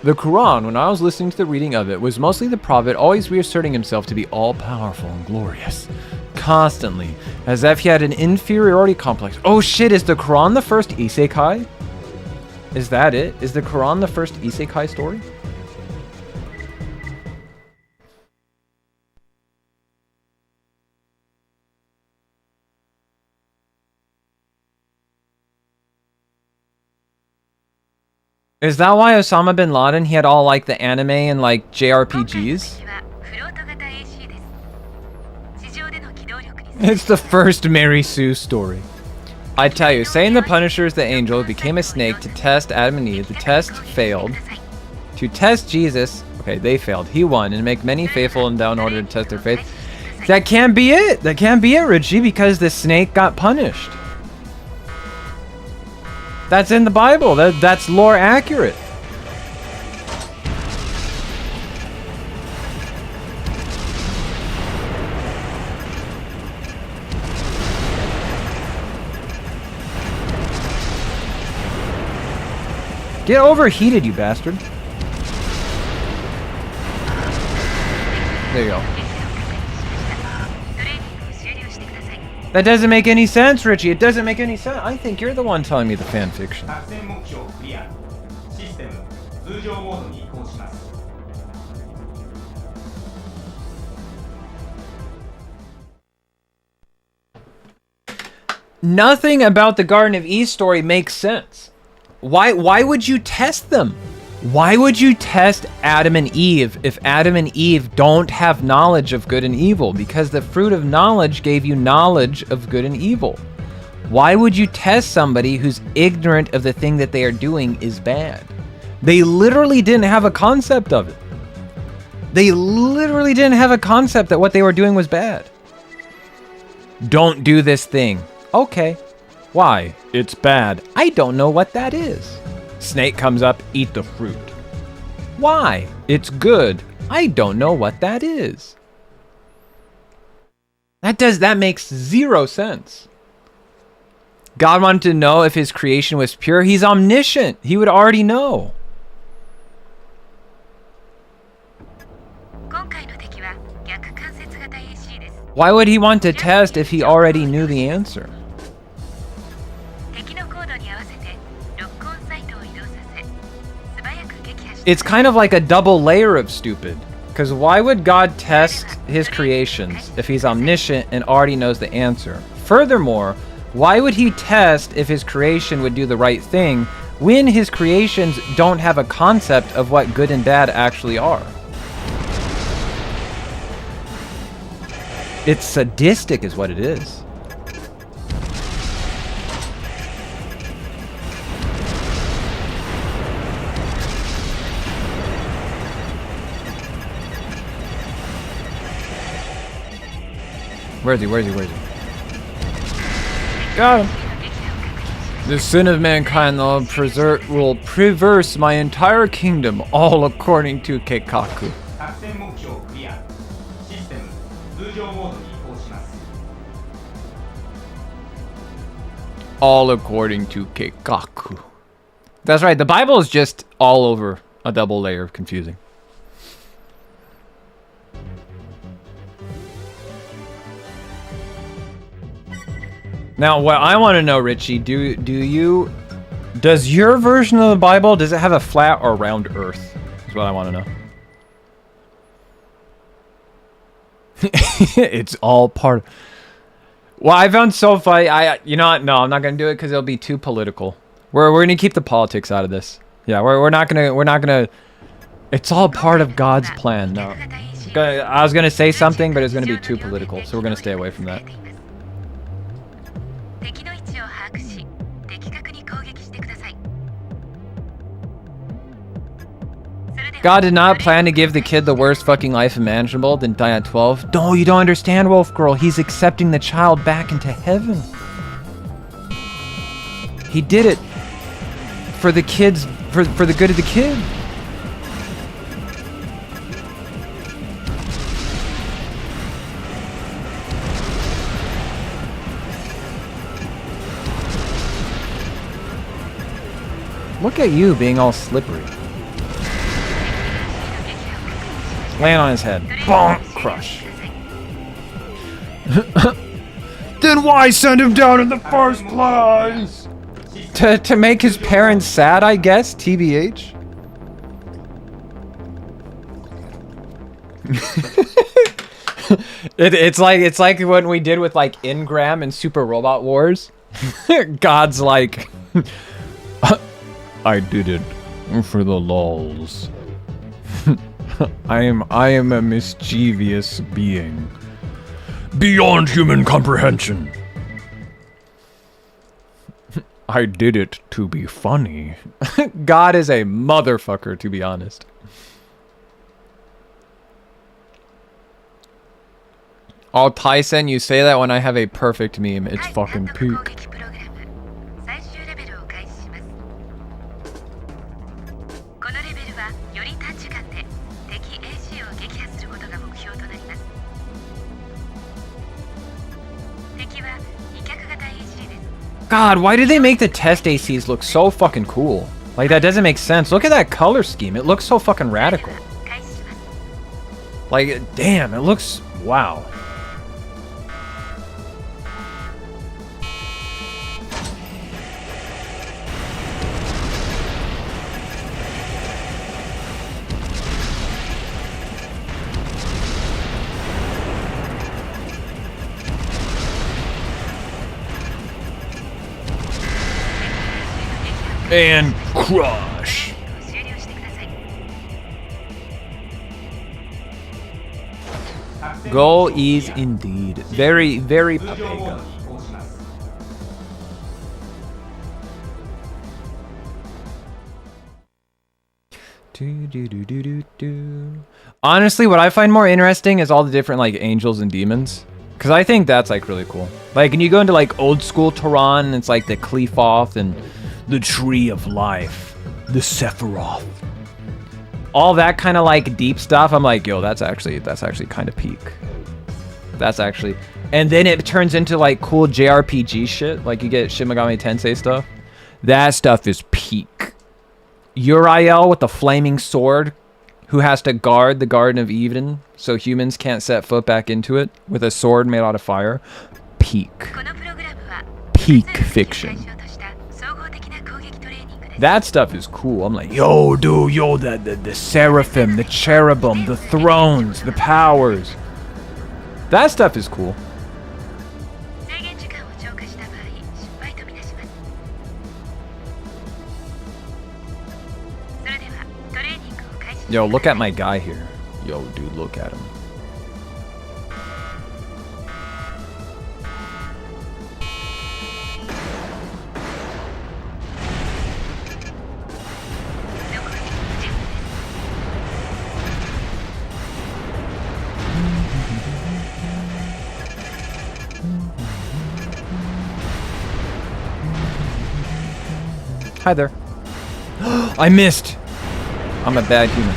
The Quran, when I was listening to the reading of it, was mostly the Prophet always reasserting himself to be all-powerful and glorious. Constantly. As if he had an inferiority complex. Oh shit, is the Quran the first isekai? Is that it? Is the Quran the first isekai story? Is that why Osama bin Laden, he had all like the anime and like JRPGs? It's the first Mary Sue story. I tell you, saying the Punisher is the angel became a snake to test Adam and Eve. The test failed. To test Jesus, okay, they failed. He won and make many faithful and down in order to test their faith. That can't be it. That can't be it, Richie, because the snake got punished. That's in the Bible. That's lore accurate. Get overheated, you bastard. There you go. That doesn't make any sense, Richie. It doesn't make any sense. I think you're the one telling me the fan fiction. Nothing about the Garden of Eve story makes sense. Why would you test them? Why would you test Adam and Eve if Adam and Eve don't have knowledge of good and evil? Because the fruit of knowledge gave you knowledge of good and evil. Why would you test somebody who's ignorant of the thing that they are doing is bad? They literally didn't have a concept of it. They literally didn't have a concept that what they were doing was bad. Don't do this thing. Okay. Why? It's bad. I don't know what that is. Snake comes up, eat the fruit. Why? It's good. I don't know what that is. That makes zero sense. God wanted to know if his creation was pure. He's omniscient. He would already know. Why would he want to test if he already knew the answer? It's kind of like a double layer of stupid. Because why would God test his creations if he's omniscient and already knows the answer? Furthermore, Why would he test if his creation would do the right thing when his creations don't have a concept of what good and bad actually are? It's sadistic is what it is. Where is he? Where is he? Where is he? Got him. The sin of mankind will preverse my entire kingdom, all according to Keikaku. All according to Keikaku. That's right, the Bible is just all over a double layer of confusing. Now, what I want to know, Richie, does your version of the Bible, does it have a flat or round earth? Is what I want to know. It's all part. Well, I found so funny. You know what? No, I'm not gonna do it because it'll be too political. We're gonna keep the politics out of this. Yeah, we're not gonna. It's all part of God's plan. No, I was gonna say something, but it's gonna be too political, so we're gonna stay away from that. God did not plan to give the kid the worst fucking life imaginable, then die at 12. No, you don't understand, Wolf Girl. He's accepting the child back into heaven. He did it for the kids, for the good of the kid. Look at you being all slippery. Land on his head. Bonk! Crush. Then why send him down in the first place? To make his parents sad, I guess, TBH. It's like what we did with like Ingram and Super Robot Wars. God's like, I did it for the lols. I am a mischievous being beyond human comprehension. I did it to be funny. God is a motherfucker, to be honest. Oh, Tyson, you say that when I have a perfect meme. It's fucking peak. God, why did they make the test ACs look so fucking cool? Like, that doesn't make sense. Look at that color scheme. It looks so fucking radical. Like, damn, it looks... Wow. And crush. Goal is indeed very, very Papega. Honestly, what I find more interesting is all the different like angels and demons. Cause I think that's like really cool. Like, when you go into like old school Tehran, it's like the Qlifoth and the Tree of Life, the Sephiroth, all that kind of like deep stuff. I'm like, yo, that's actually kind of peak. That's actually, and then it turns into like cool JRPG shit. Like you get Shin Megami Tensei stuff. That stuff is peak. Uriel with the flaming sword, who has to guard the Garden of Eden so humans can't set foot back into it with a sword made out of fire. Peak. Peak fiction. That stuff is cool. I'm like, yo, dude, yo, the seraphim, the cherubim, the thrones, the powers. That stuff is cool. Yo, look at my guy here. Yo, dude, look at him. Hi there. I missed. I'm a bad human.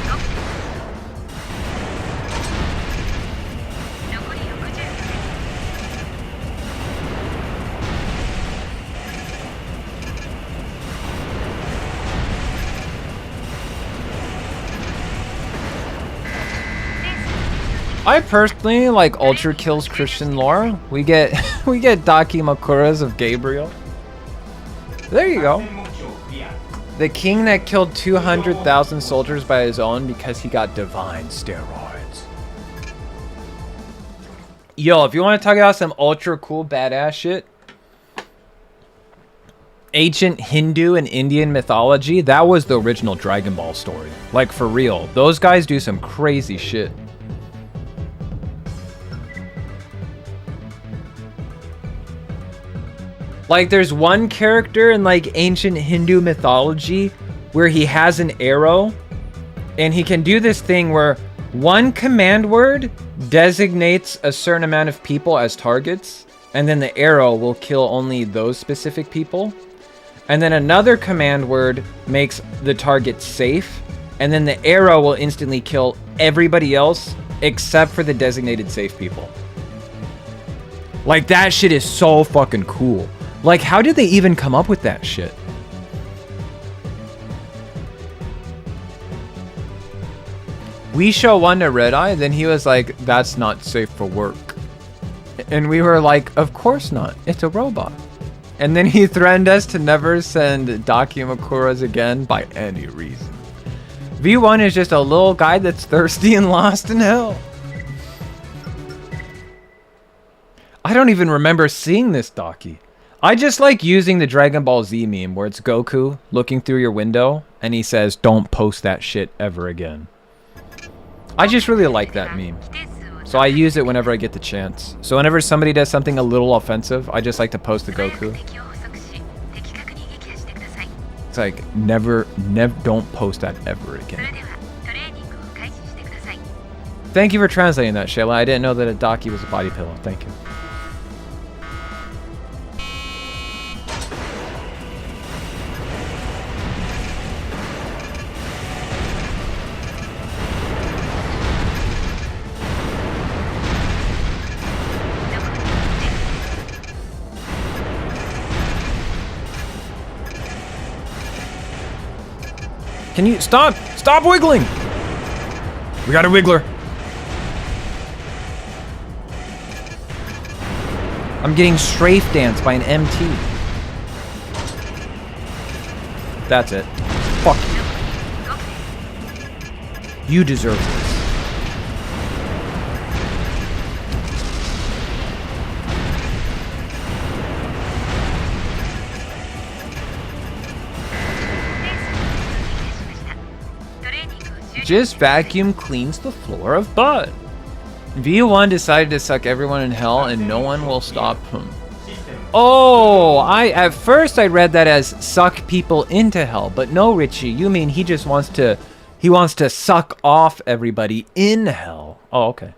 I personally like Ultra Kill's Christian lore. We get Daki Makuras of Gabriel. There you go. The king that killed 200,000 soldiers by his own because he got divine steroids. Yo, if you want to talk about some ultra cool badass shit, ancient Hindu and Indian mythology, that was the original Dragon Ball story. Like, for real. Those guys do some crazy shit. Like, there's one character in, like, ancient Hindu mythology where he has an arrow, and he can do this thing where one command word designates a certain amount of people as targets, and then the arrow will kill only those specific people. And then another command word makes the target safe, and then the arrow will instantly kill everybody else except for the designated safe people. Like, that shit is so fucking cool. Like, how did they even come up with that shit? We show one to Red-Eye, then he was like, that's not safe for work. And we were like, of course not. It's a robot. And then he threatened us to never send Dakimakuras again by any reason. V1 is just a little guy that's thirsty and lost in hell. I don't even remember seeing this Daki. I just like using the Dragon Ball Z meme where it's Goku looking through your window and he says, don't post that shit ever again. I just really like that meme. So I use it whenever I get the chance. So whenever somebody does something a little offensive, I just like to post the Goku. It's like, never, don't post that ever again. Thank you for translating that, Shayla. I didn't know that a Daki was a body pillow. Thank you. Can you stop wiggling? We got a wiggler. I'm getting strafe danced by an MT. That's it. Fuck you. You deserve this. Just vacuum cleans the floor of Bud. V1 decided to suck everyone in hell and no one will stop him. Oh, at first I read that as suck people into hell, but no, Richie, you mean he just wants to suck off everybody in hell. Oh, okay.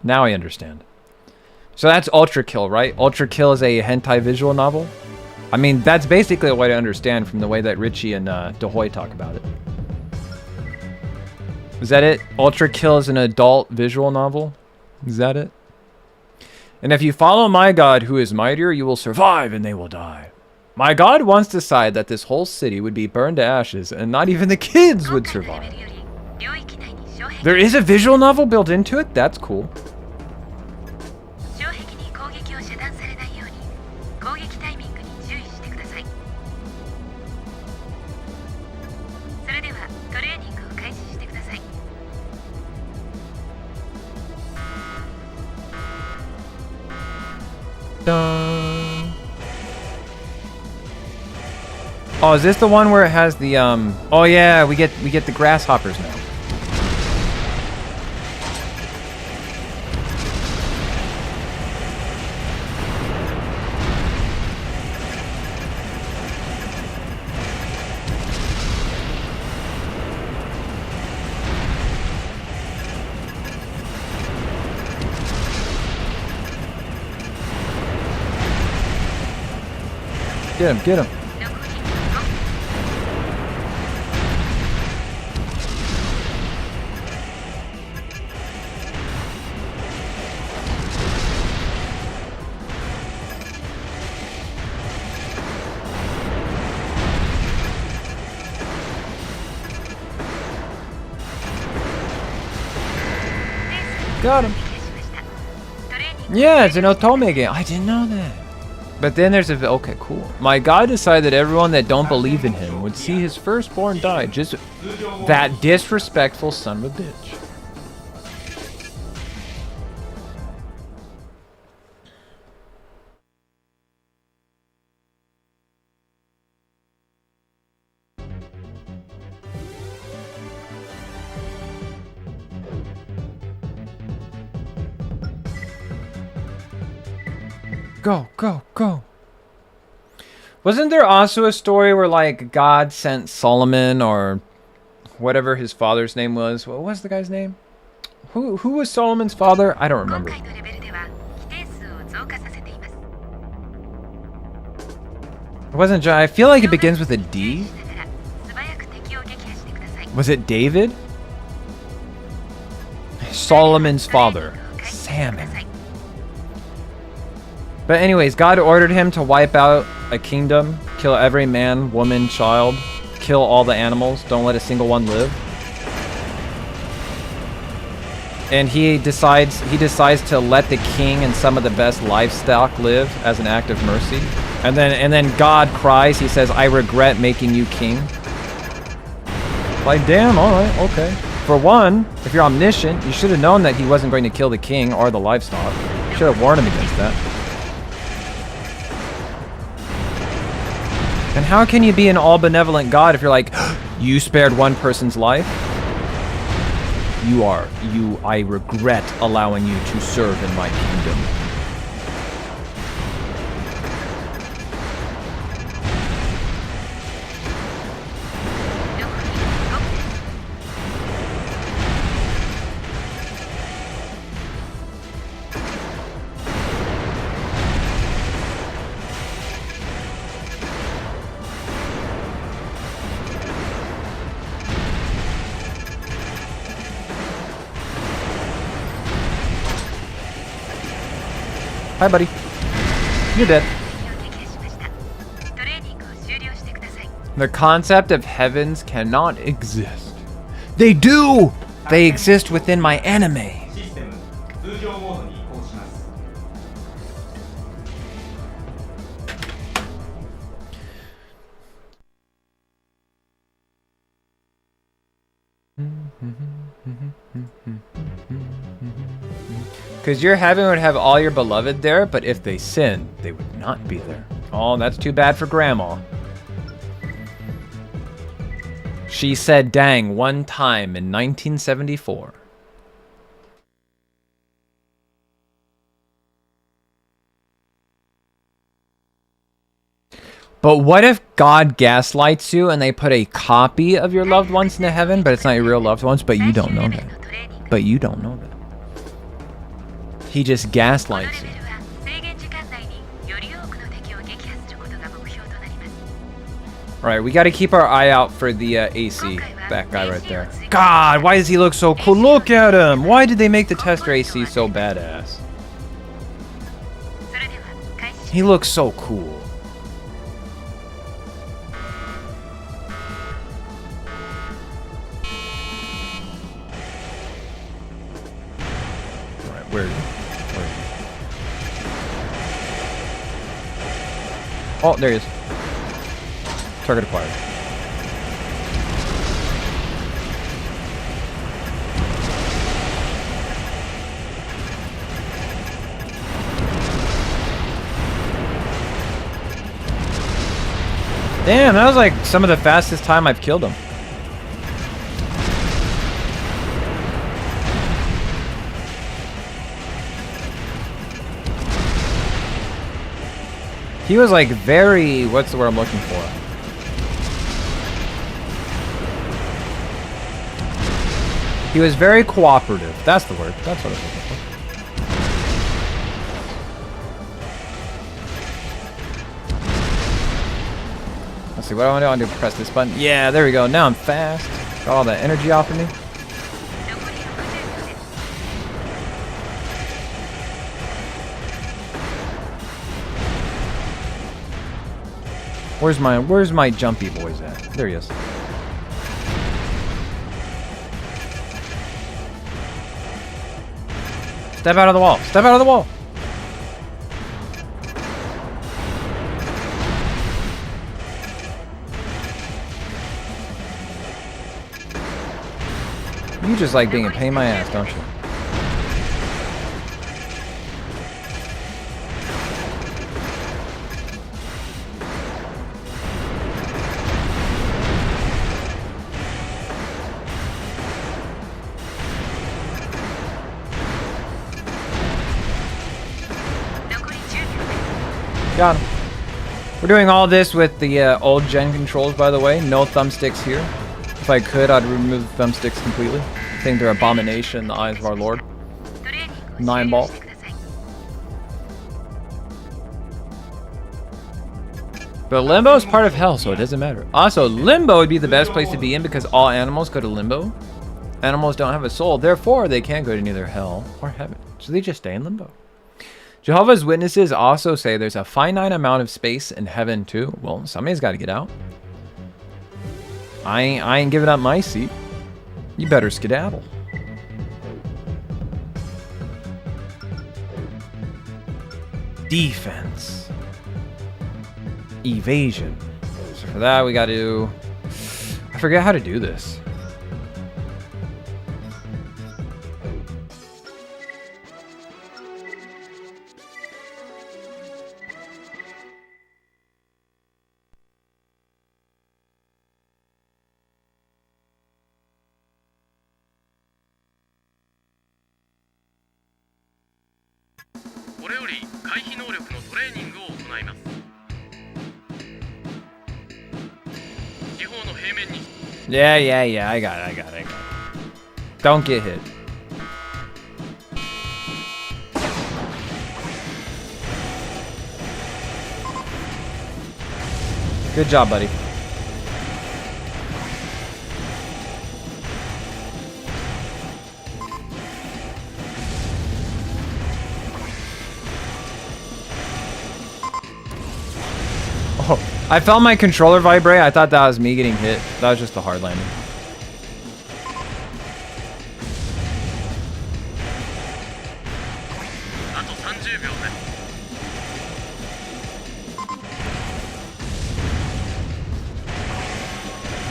Now I understand. So that's Ultra Kill, right? Ultra Kill is a hentai visual novel? I mean, that's basically what I understand from the way that Richie and DeHoy talk about it. Is that it? Ultra Kill is an adult visual novel? Is that it? And if you follow my god who is mightier, you will survive and they will die. My god once decided that this whole city would be burned to ashes and not even the kids would survive. There is a visual novel built into it? That's cool. Dun. Oh, is this the one where it has the oh yeah, we get the grasshoppers now. Get him, get him. Got him. Yeah, it's an Otome game. I didn't know that. But then there's a... Okay, cool. My guy decided that everyone that don't believe in him would see his firstborn die. Just that disrespectful son of a bitch. Go, go, go. Wasn't there also a story where, like, God sent Solomon or whatever his father's name was? What was the guy's name? Who was Solomon's father? I don't remember. It wasn't John. I feel like it begins with a D. Was it David? Solomon's father. Salmon. But anyways, God ordered him to wipe out a kingdom, kill every man, woman, child, kill all the animals, don't let a single one live. And he decides to let the king and some of the best livestock live as an act of mercy. And then God cries, he says, "I regret making you king." Like, damn, alright, okay. For one, if you're omniscient, you should have known that he wasn't going to kill the king or the livestock. You should have warned him against that. And how can you be an all-benevolent God if you're like, you spared one person's life? I regret allowing you to serve in my kingdom. Hi, buddy. You're dead. The concept of heavens cannot exist. They do! They exist within my anime. Because your heaven would have all your beloved there, but if they sin, they would not be there. Oh, that's too bad for Grandma. She said dang one time in 1974. But what if God gaslights you and they put a copy of your loved ones into heaven, but it's not your real loved ones, but you don't know that. But you don't know that. He just gaslights you. Alright, we gotta keep our eye out for the AC. That guy right there. God, why does he look so cool? Look at him! Why did they make the tester AC so badass? He looks so cool. Alright, where are you? Oh, there he is. Target acquired. Damn, that was like some of the fastest time I've killed him. He was like very, what's the word I'm looking for? He was very cooperative. That's the word. That's what I was looking for. see. What do I want to do? I want to press this button. Yeah, there we go. Now I'm fast. Got all that energy off of me. Where's my jumpy boys at? There he is. Step out of the wall. Step out of the wall. You just like being a pain in my ass, don't you? Got him. We're doing all this with the old gen controls, by the way. No thumbsticks here. If I could, I'd remove the thumbsticks completely. I think they're abomination in the eyes of our Lord. 9-ball. But Limbo is part of hell, so it doesn't matter. Also, Limbo would be the best place to be in because all animals go to Limbo. Animals don't have a soul, therefore they can't go to neither hell or heaven. So they just stay in Limbo. Jehovah's Witnesses also say there's a finite amount of space in heaven too. Well, somebody's got to get out. I ain't giving up my seat. You better skedaddle. Defense. Evasion. So for that we got to... I forget how to do this. Yeah, I got it. Don't get hit. Good job, buddy. Oh, I felt my controller vibrate. I thought that was me getting hit. That was just a hard landing.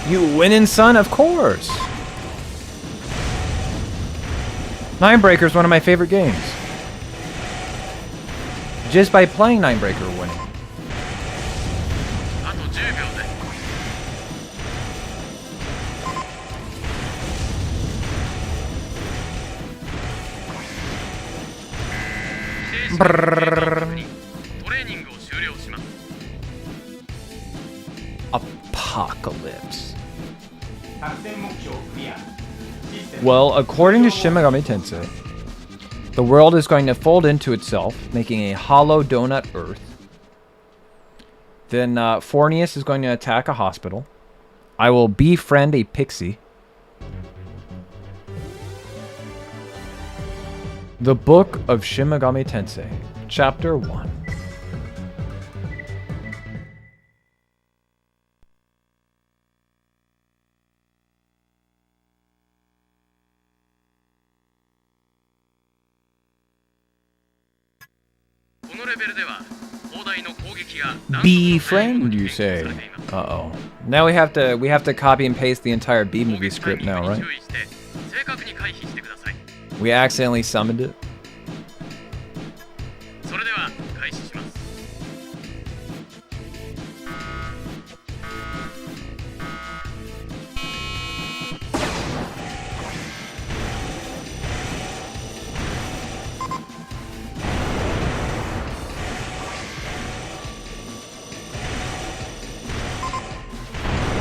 You winning, son? Of course. Ninebreaker is one of my favorite games. Just by playing Ninebreaker, we're winning. Apocalypse. Well, according to Shin Megami Tensei, the world is going to fold into itself, making a hollow donut Earth. Then Fornius is going to attack a hospital. I will befriend a pixie. The Book of Shin Megami Tensei, Chapter 1. Befriend, you say? Uh-oh. Now we have to copy and paste the entire B-movie script now, right? We accidentally summoned it.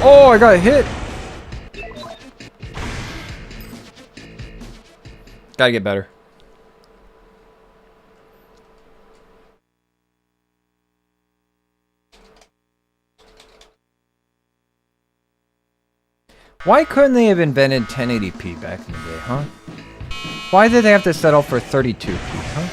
Oh, I got hit. Gotta get better. Why couldn't they have invented 1080p back in the day, huh? Why did they have to settle for 32p, huh?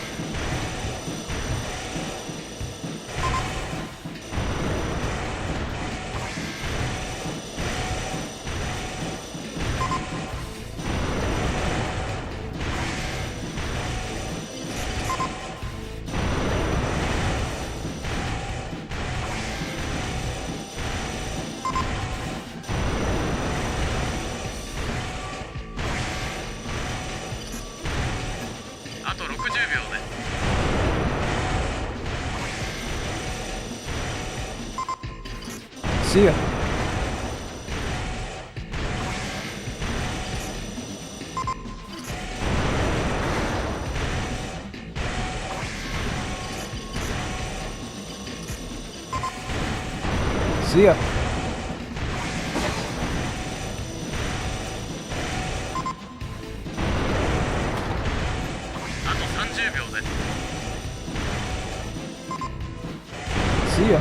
See ya. See ya. See ya.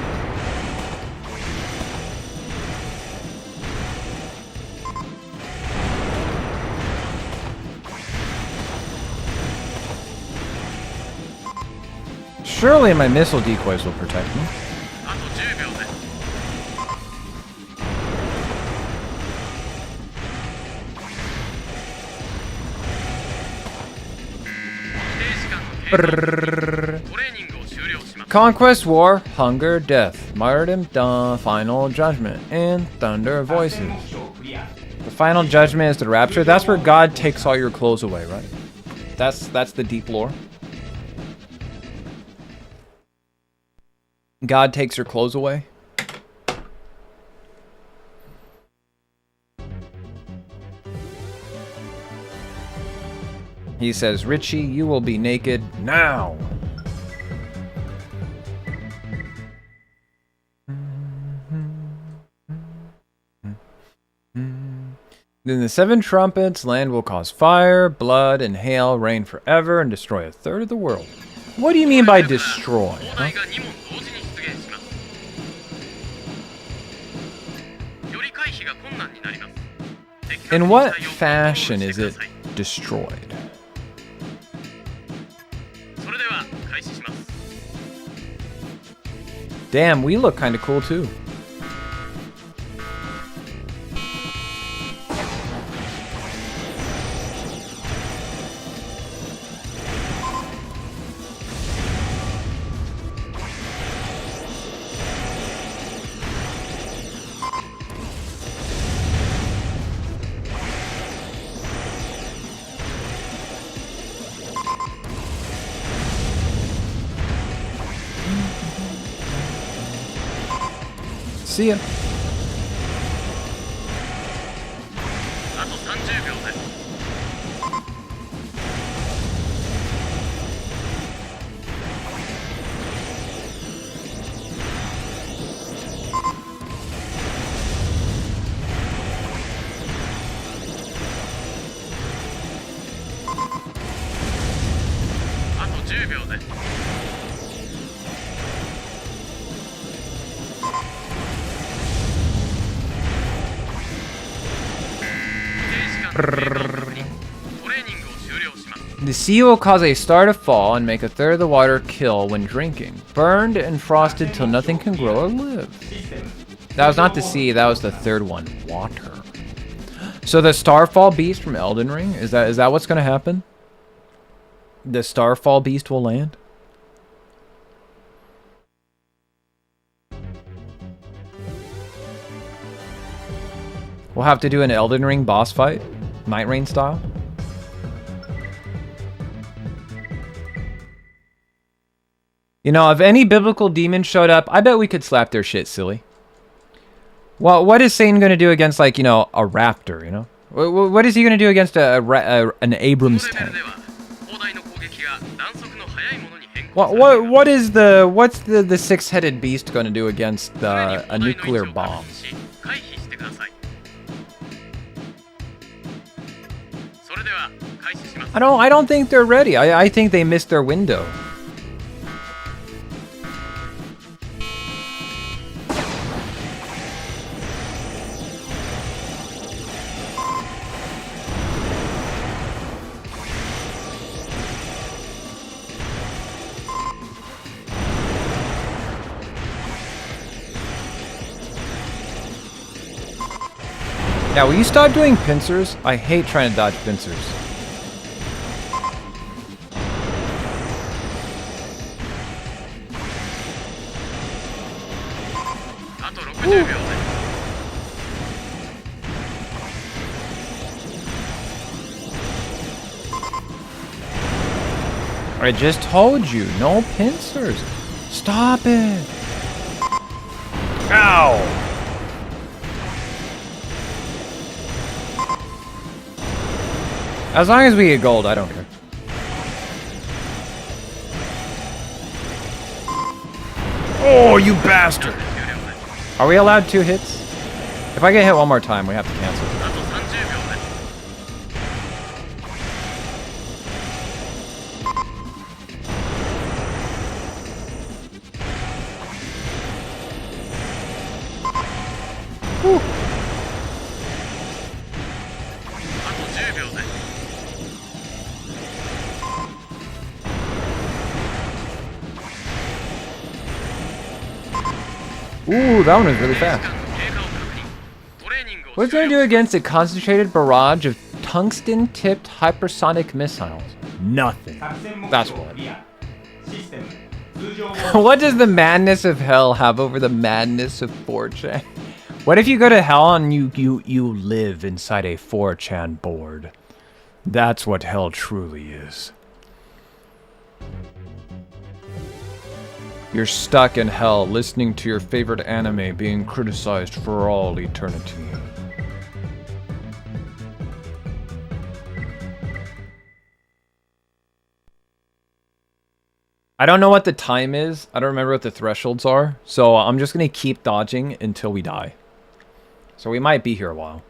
Surely my missile decoys will protect me. Conquest, War, Hunger, Death, Martyrdom, Final Judgment, and Thunder Voices. The Final Judgment is the Rapture. That's where God takes all your clothes away, right? That's the deep lore. God takes your clothes away. He says, Richie, you will be naked now. Then the 7 trumpets, land will cause fire, blood, and hail, rain forever, and destroy a third of the world. What do you mean by destroy? Huh? In what fashion is it destroyed? Damn, we look kind of cool too. See ya. The sea will cause a star to fall and make a third of the water kill when drinking. Burned and frosted till nothing can grow or live. That was not the sea, that was the third one. Water. So the Starfall Beast from Elden Ring, is that what's gonna happen? The Starfall Beast will land? We'll have to do an Elden Ring boss fight, Night Rain style. You know, if any biblical demon showed up, I bet we could slap their shit silly. Well, what is Satan going to do against, like, you know, a raptor, you know? What is he going to do against an Abrams tank? What's the six-headed beast going to do against a nuclear bomb? I don't think they're ready. I think they missed their window. Yeah, will you stop doing pincers? I hate trying to dodge pincers. I just told you, no pincers. Stop it. Ow. As long as we get gold, I don't care. Oh, you bastard. Are we allowed 2 hits? If I get hit one more time, we have to cancel. Whew. Ooh, that one was really fast. What's it going to do against a concentrated barrage of tungsten-tipped hypersonic missiles? Nothing. That's what. What does the madness of hell have over the madness of 4chan? What if you go to hell and you live inside a 4chan board? That's what hell truly is. You're stuck in hell listening to your favorite anime being criticized for all eternity. I don't know what the time is. I don't remember what the thresholds are. So I'm just going to keep dodging until we die. So we might be here a while.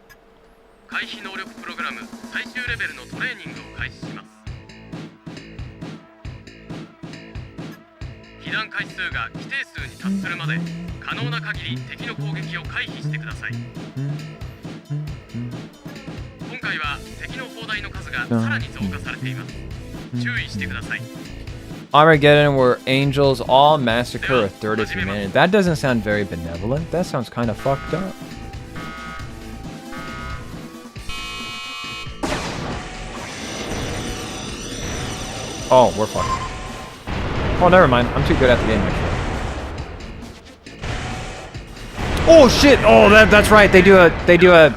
Armageddon, where angels all massacre a third of humanity. That doesn't sound very benevolent. That sounds kind of fucked up. Oh, we're fucked. Oh, never mind. I'm too good at the game, actually. Oh, shit! Oh, that's right. They do a...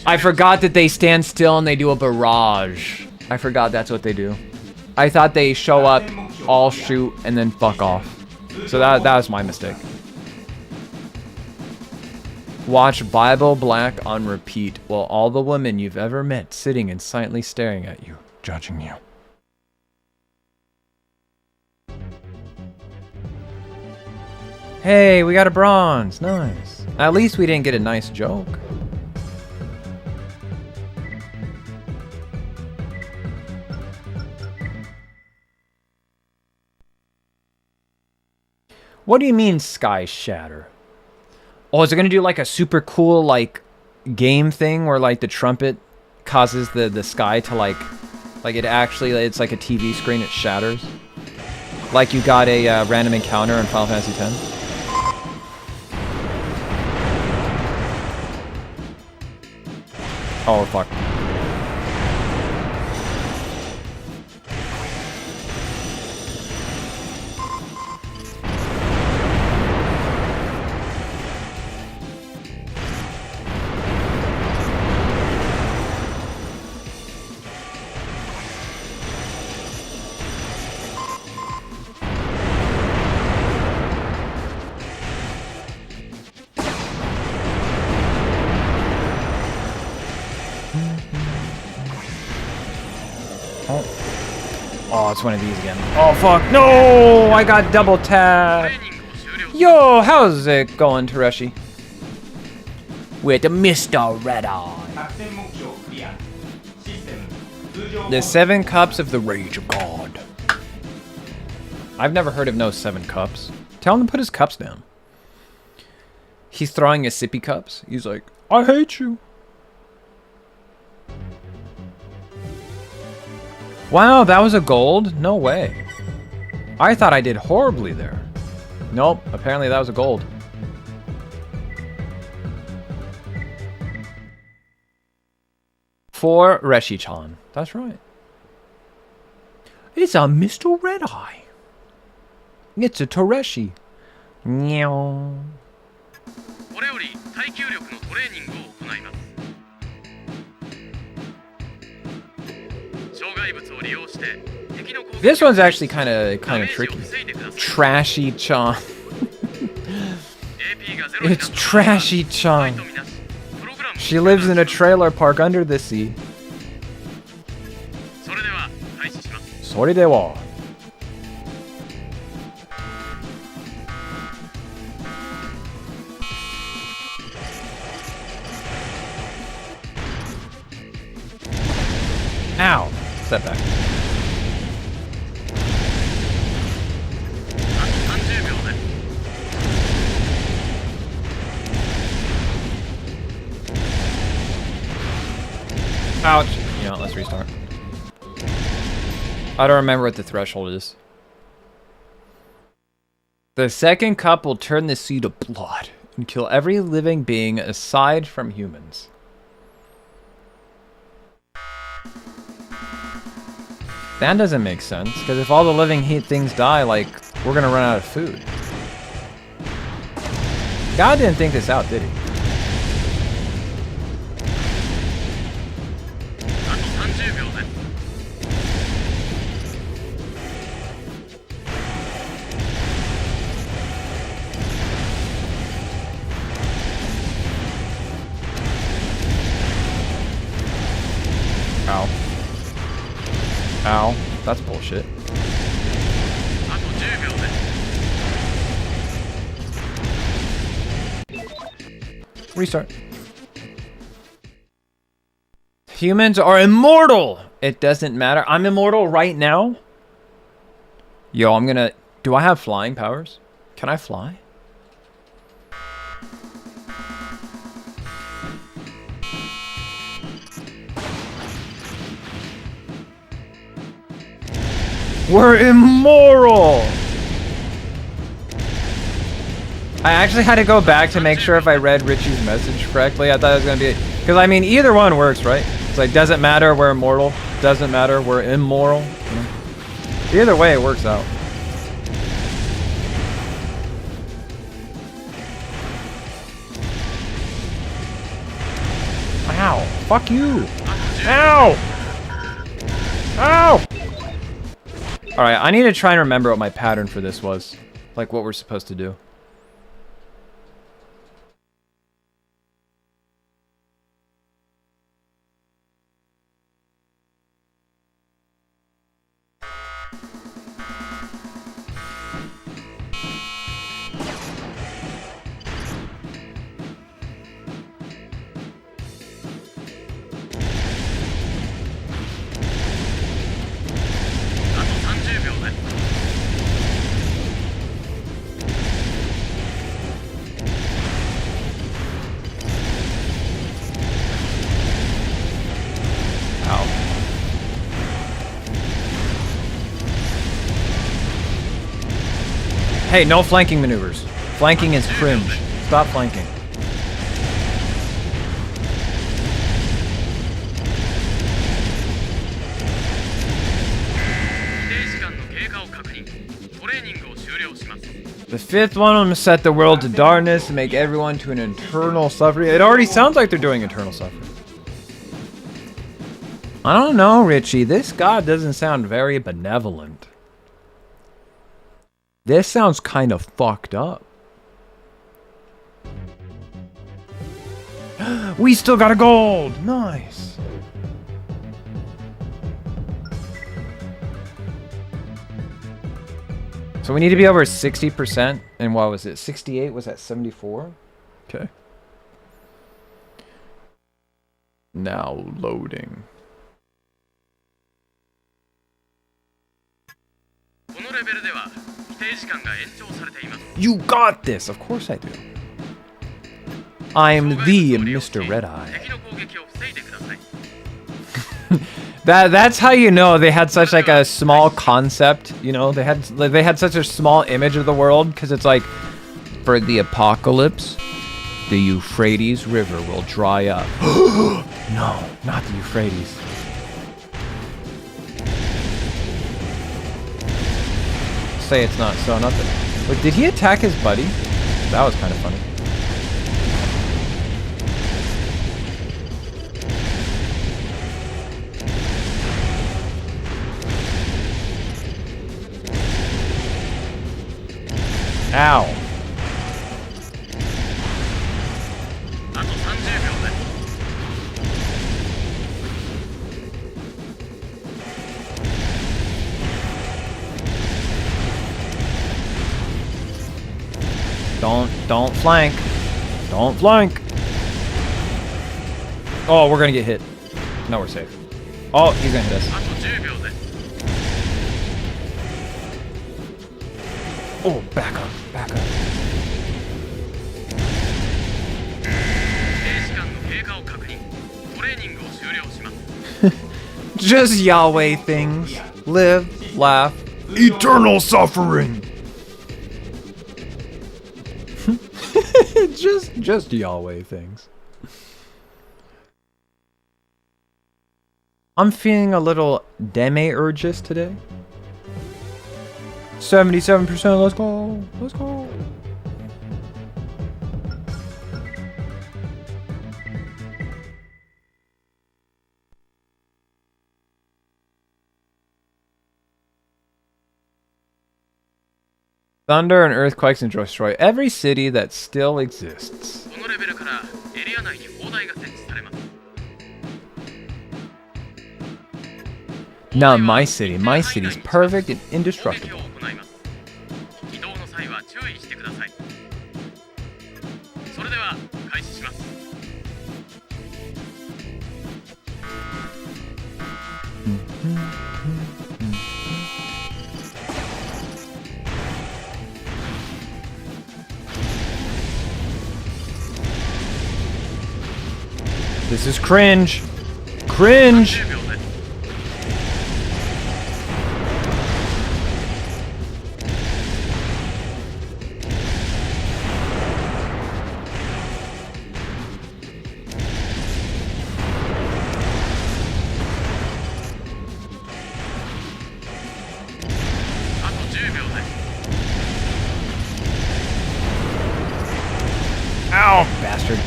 I forgot that they stand still and they do a barrage. I forgot that's what they do. I thought they show up, all shoot, and then fuck off. So that was my mistake. Watch Bible Black on repeat while all the women you've ever met sitting and silently staring at you, judging you. Hey, we got a bronze. Nice. At least we didn't get a nice joke. What do you mean sky shatter? Oh, is it gonna do like a super cool like game thing where like the trumpet causes the sky to like it actually, it's like a TV screen, it shatters? Like you got a random encounter in Final Fantasy X? Oh, fuck. Oh, it's one of these again. Oh, fuck. No! I got double tapped. Yo, how's it going, Tereshi? With Mr.RedEye. The 7 cups of the rage of God. I've never heard of no 7 cups. Tell him to put his cups down. He's throwing his sippy cups. He's like, I hate you. Wow, that was a gold? No way. I thought I did horribly there. Nope, apparently that was a gold. For Reshi-chan. That's right. It's a Mr. Red-Eye. It's a Toreshi. Meow. This one's actually kind of tricky. Trashy-chan. It's Trashy-chan. She lives in a trailer park under the sea. それでは Ow! Step back. Ouch. You know, let's restart. I don't remember what the threshold is. The second cup will turn the sea to blood and kill every living being aside from humans. That doesn't make sense, because if all the living things die, like, we're gonna run out of food. God didn't think this out, did he? Ow. Ow. That's bullshit. Restart. Humans are immortal! It doesn't matter. I'm immortal right now? Yo, I'm gonna... Do I have flying powers? Can I fly? We're immoral! I actually had to go back to make sure if I read Richie's message correctly. I thought it was going to be... Because, I mean, either one works, right? It's like, doesn't matter, we're immortal. Doesn't matter, we're immoral. You know? Either way, it works out. Ow! Fuck you! Ow! Ow! Alright, I need to try and remember what my pattern for this was. Like, what we're supposed to do. Hey, no flanking maneuvers. Flanking is cringe. Stop flanking. The fifth one will set the world to darkness and make everyone to an eternal suffering. It already sounds like they're doing eternal suffering. I don't know, Richie. This god doesn't sound very benevolent. This sounds kind of fucked up. We still got a gold! Nice! So we need to be over 60%. And what was it? 68? Was that 74? Okay. Now loading. You got this! Of course I do. I'm the Mr. Red-Eye. That's how you know they had such like a small concept, you know? They had such a small image of the world because it's like for the apocalypse. The Euphrates River will dry up. No, not the Euphrates. Say it's not so nothing. Wait, did he attack his buddy? That was kind of funny. Ow. Don't flank. Don't flank. Oh, we're gonna get hit. No, we're safe. Oh, he's gonna hit us. Oh, back up, back up. Just Yahweh things. Live, laugh, eternal suffering. just Yahweh things. I'm feeling a little demiurgist today. 77%, let's go. Let's go. Thunder and earthquakes and destroy every city that still exists. Not my city. My city's perfect and indestructible. This is cringe. Cringe. Ow, bastard.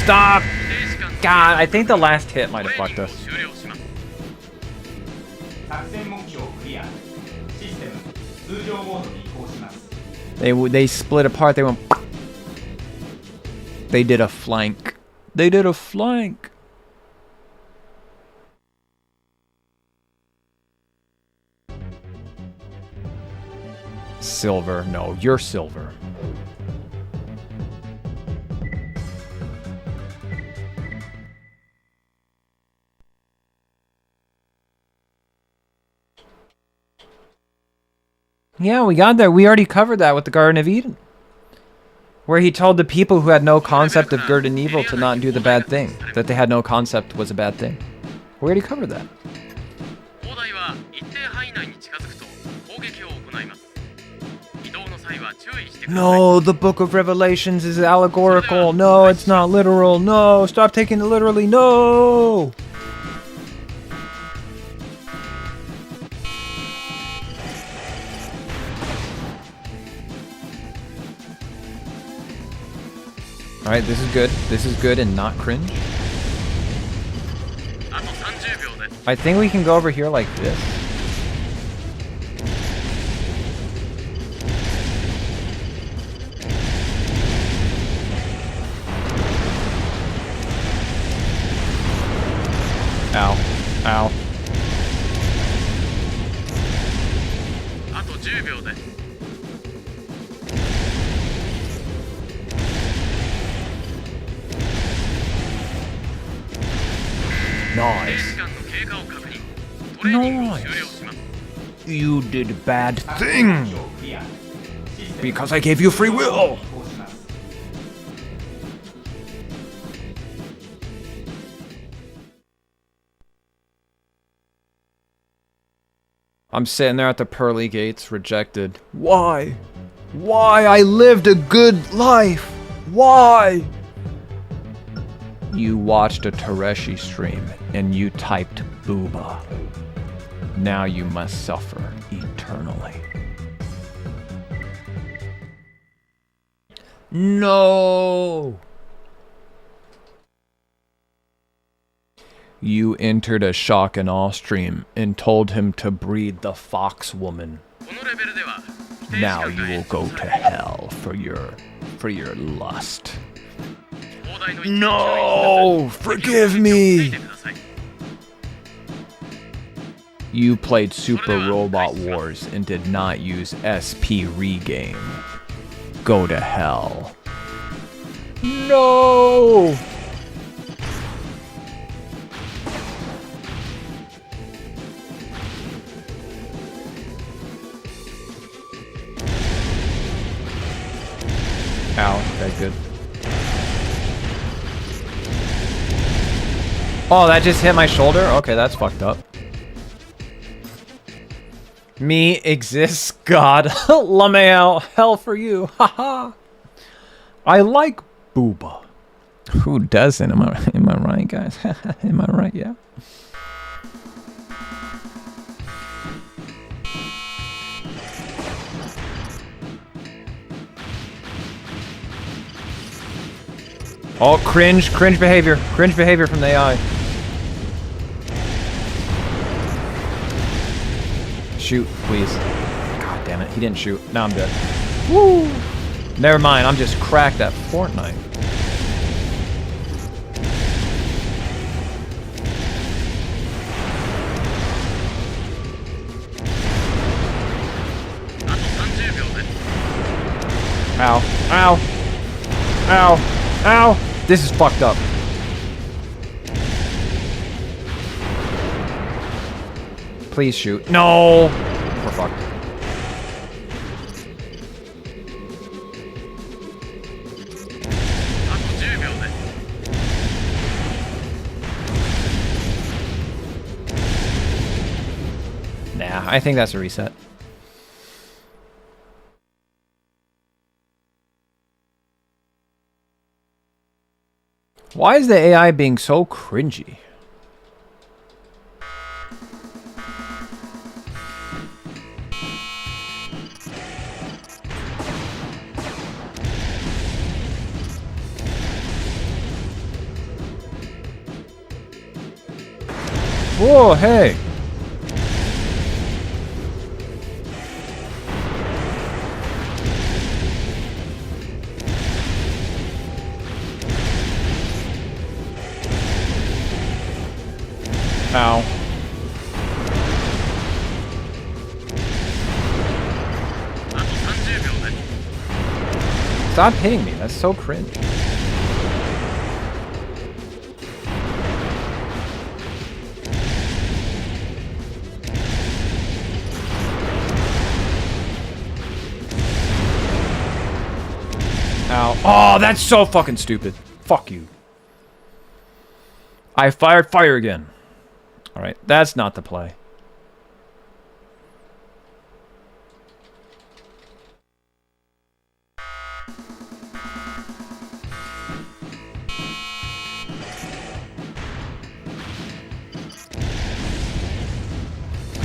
Stop! God, I think the last hit might have fucked us. They split apart, they went... They did a flank. They did a flank. Silver. No, you're silver. Yeah, we got there. We already covered that with the Garden of Eden. Where he told the people who had no concept of good and evil to not do the bad thing. That they had no concept was a bad thing. We already covered that. No, the Book of Revelations is allegorical. No, it's not literal. No, stop taking it literally. No! Alright, this is good. This is good and not cringe. I think we can go over here like this. Ow. Ow. Nice. Nice. You did a bad thing. Because I gave you free will. I'm sitting there at the pearly gates, rejected. Why? Why? I lived a good life. Why? You watched a Tereshi stream and you typed booba. Now you must suffer eternally. No! You entered a shock and awe stream and told him to breed the fox woman. Now you will go to hell for your lust. No! Forgive me! You played Super Robot Wars and did not use SP Regame. Go to hell. No! Ow, that's good. Oh, that just hit my shoulder? Okay, that's fucked up. Me exists, God. Lameo, hell for you. Haha. I like booba. Who doesn't? Am I right, guys? Am I right? Yeah. Oh, cringe behavior from the AI. Shoot, please. God damn it, he didn't shoot. Now I'm dead. Woo! Never mind, I'm just cracked at Fortnite. Ow, ow, ow, ow! This is fucked up. Please shoot. No! We're fucked. Nah, I think that's a reset. Why is the AI being so cringy? Whoa, hey! Ow. Stop hitting me, that's so cringe. Ow. Oh, that's so fucking stupid. Fuck you. I fired fire again. Alright, that's not the play.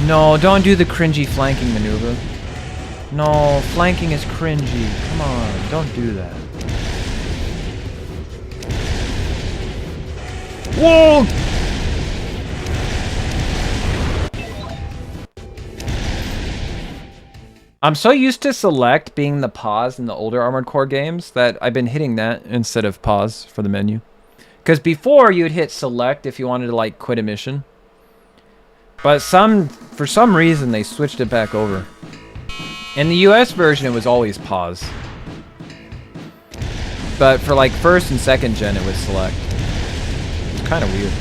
No, don't do the cringy flanking maneuver. No, flanking is cringy. Come on, don't do that. Whoa! I'm so used to select being the pause in the older Armored Core games that I've been hitting that instead of pause for the menu. Because before you'd hit select if you wanted to like quit a mission. But for some reason they switched it back over. In the US version it was always pause. But for like first and second gen it was select. It's kind of weird.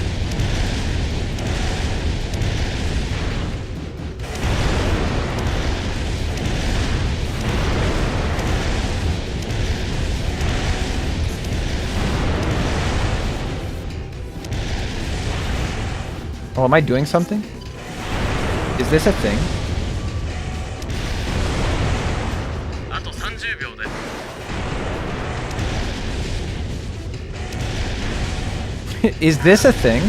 Oh, am I doing something? Is this a thing? Is this a thing?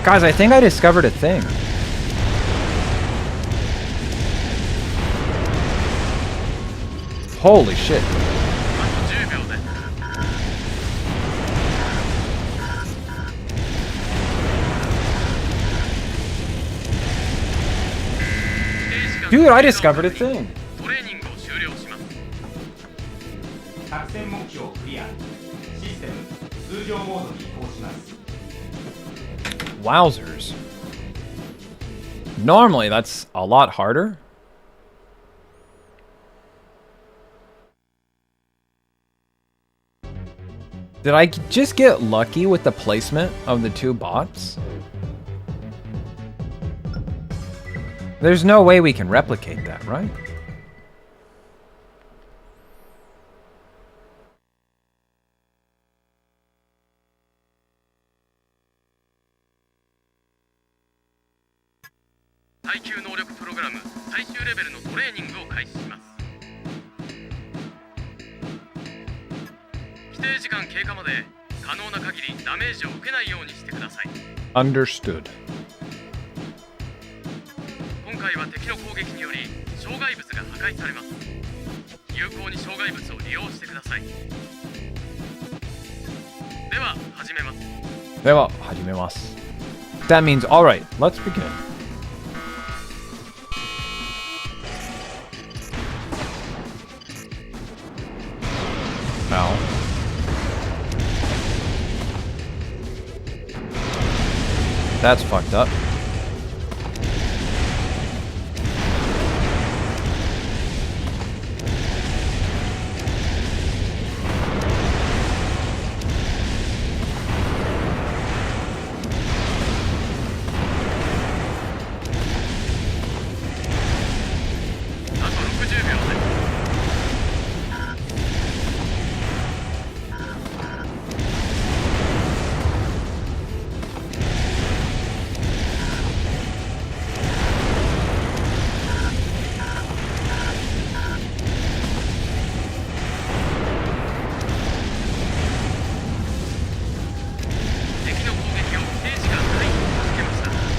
Guys, I think I discovered a thing. Holy shit. Dude, I discovered a thing. Wowzers. Normally, that's a lot harder. Did I just get lucky with the placement of the two bots? There's no way we can replicate that, right? Understood. That means, alright, let's begin. Ow. That's fucked up.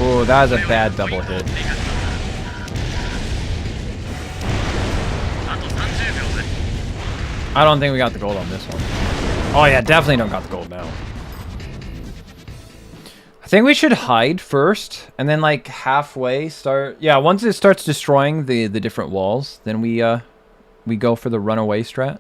Oh, that was a bad double hit. I don't think we got the gold on this one. Oh yeah, definitely don't got the gold now. I think we should hide first, and then like halfway start. Yeah, once it starts destroying the different walls, then we go for the runaway strat.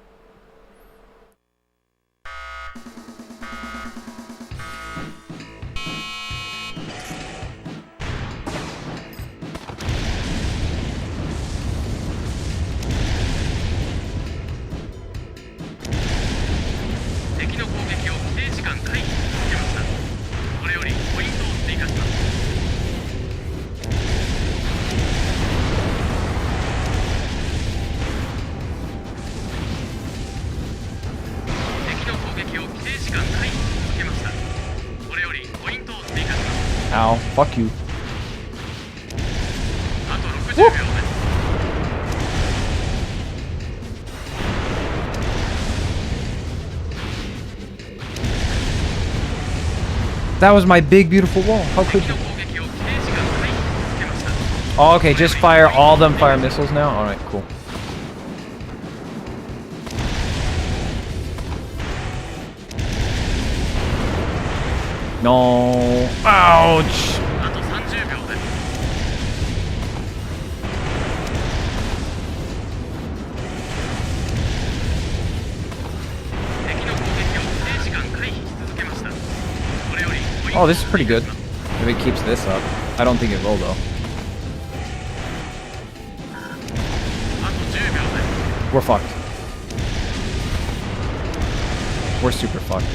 Ow, fuck you. Woo. That was my big beautiful wall. How could you? Oh, okay, just fire all them fire missiles now? Alright, cool. No. Ouch. Oh, this is pretty good. If it keeps this up. I don't think it will, though. We're fucked. We're super fucked.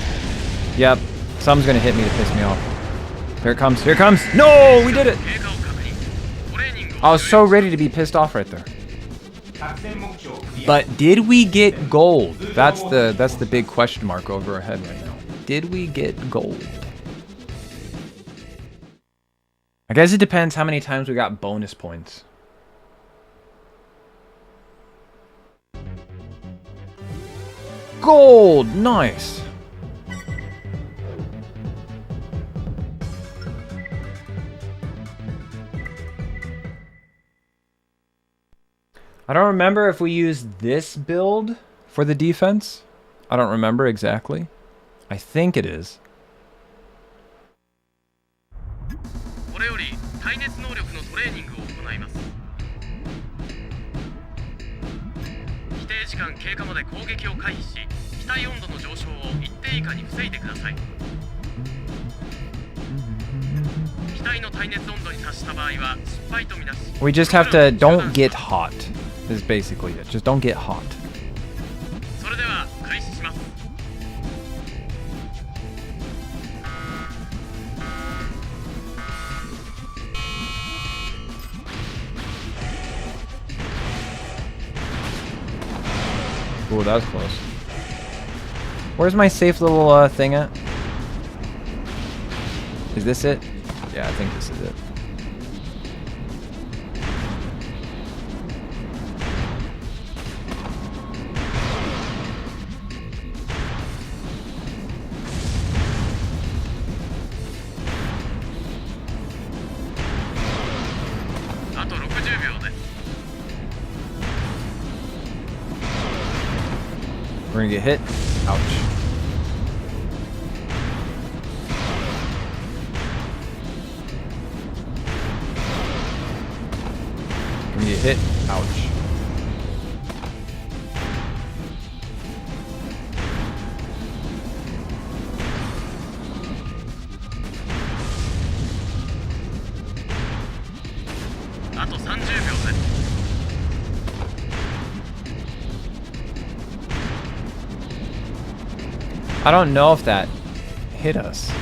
Yep. Something's gonna hit me to piss me off. Here it comes. Here it comes. No! We did it! I was so ready to be pissed off right there. But did we get gold? That's the big question mark over our head right now. Did we get gold? I guess it depends how many times we got bonus points. gold! Nice. I don't remember if we used this build for the defense. I don't remember exactly. I think it is. We just have to don't get hot. Is basically it. Just don't get hot. Ooh, that was close. Where's my safe little thing at? Is this it? Yeah, I think this is it. We're gonna get hit. Ouch. We're gonna get hit. Ouch. I don't know if that hit us.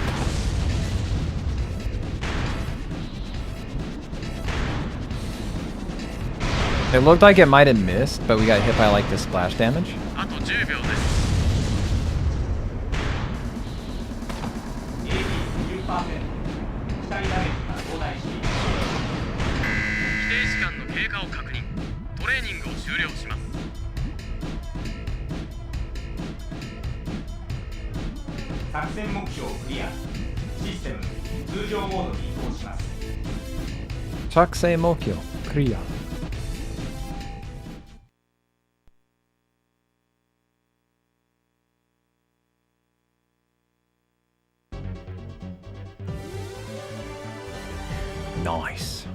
It looked like it might have missed, but we got hit by like the splash damage. Saksei Mokyo, clear. Nice.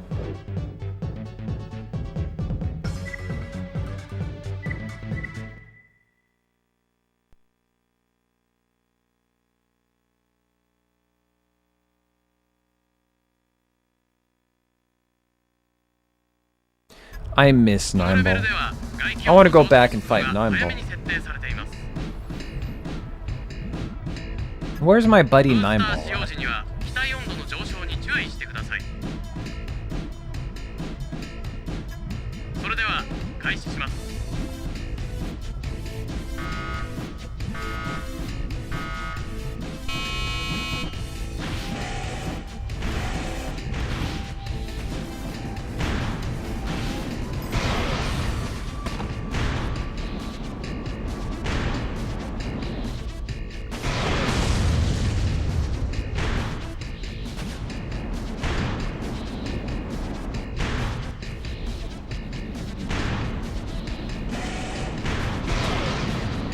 I miss 9-ball. I want to go back and fight 9-ball. Where's my buddy 9-ball?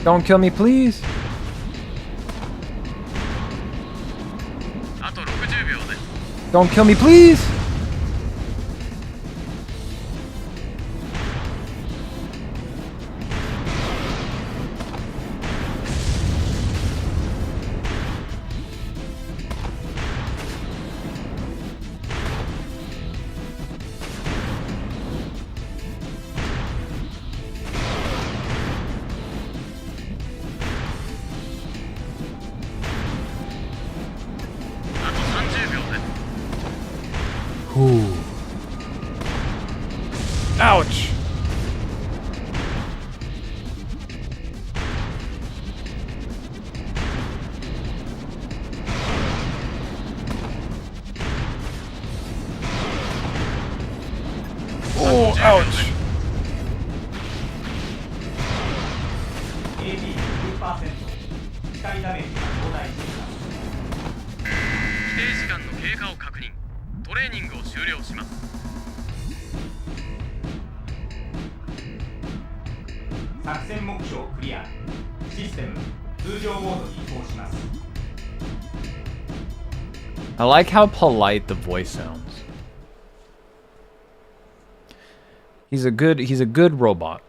Don't kill me, please. Don't kill me, please. Ooh. Ouch. Oh, ouch. トレーニングを終了します。作戦目標クリア。システム通常モードに移行します。 I like how polite the voice sounds. He's a good robot.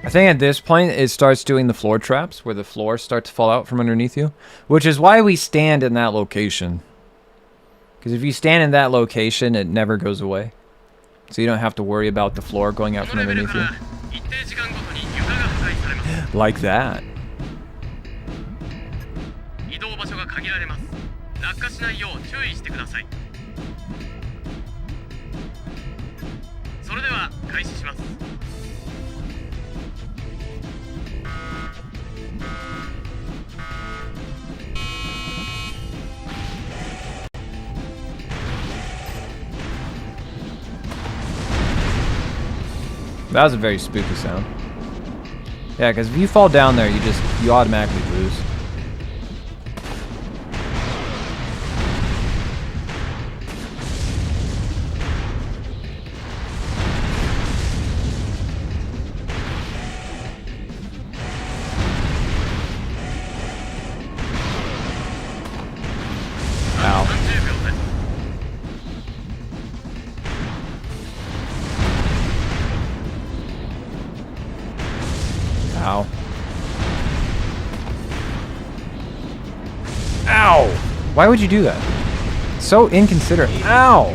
I think at this point it starts doing the floor traps where the floors start to fall out from underneath you, which is why we stand in that location. Because if you stand in that location, it never goes away. So you don't have to worry about the floor going out from underneath you. Like that. That was a very spooky sound. Yeah, because if you fall down there, you automatically lose. Ow. Ow! Why would you do that? So inconsiderate. Ow!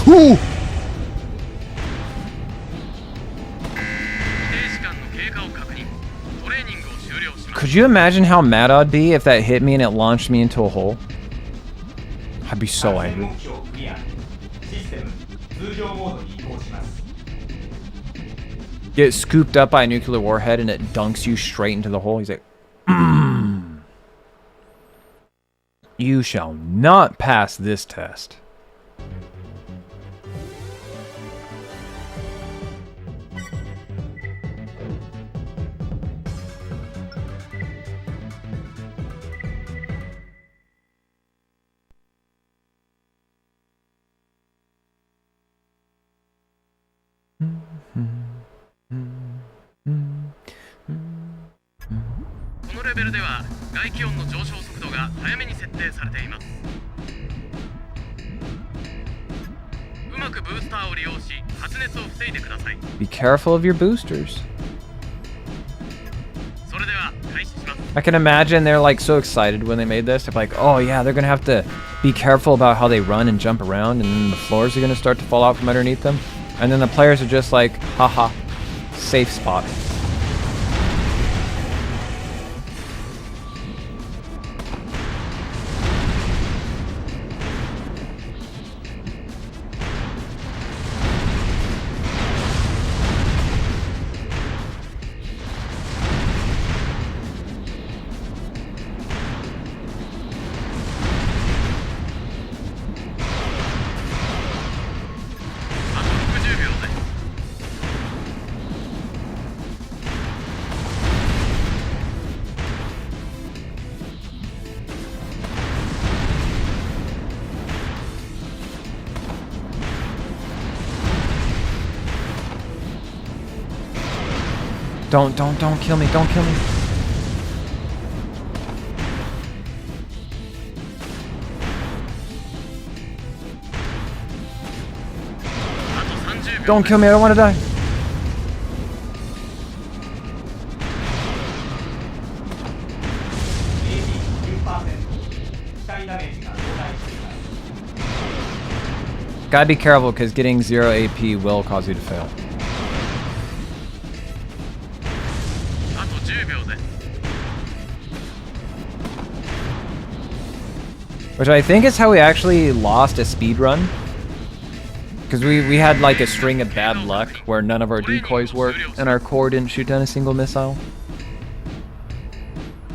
Ooh! Could you imagine how mad I'd be if that hit me and it launched me into a hole? I'd be so angry. Get scooped up by a nuclear warhead and it dunks you straight into the hole. He's like, you shall not pass this test. Be careful of your boosters. I can imagine they're like so excited when they made this. They're like, oh yeah, they're gonna have to be careful about how they run and jump around, and then the floors are gonna start to fall out from underneath them. And then the players are just like, haha, safe spot. Don't kill me, don't kill me. Don't kill me, I don't want to die. Gotta be careful because getting 0 AP will cause you to fail. Which I think is how we actually lost a speed run. Because we had like a string of bad luck where none of our decoys worked and our core didn't shoot down a single missile.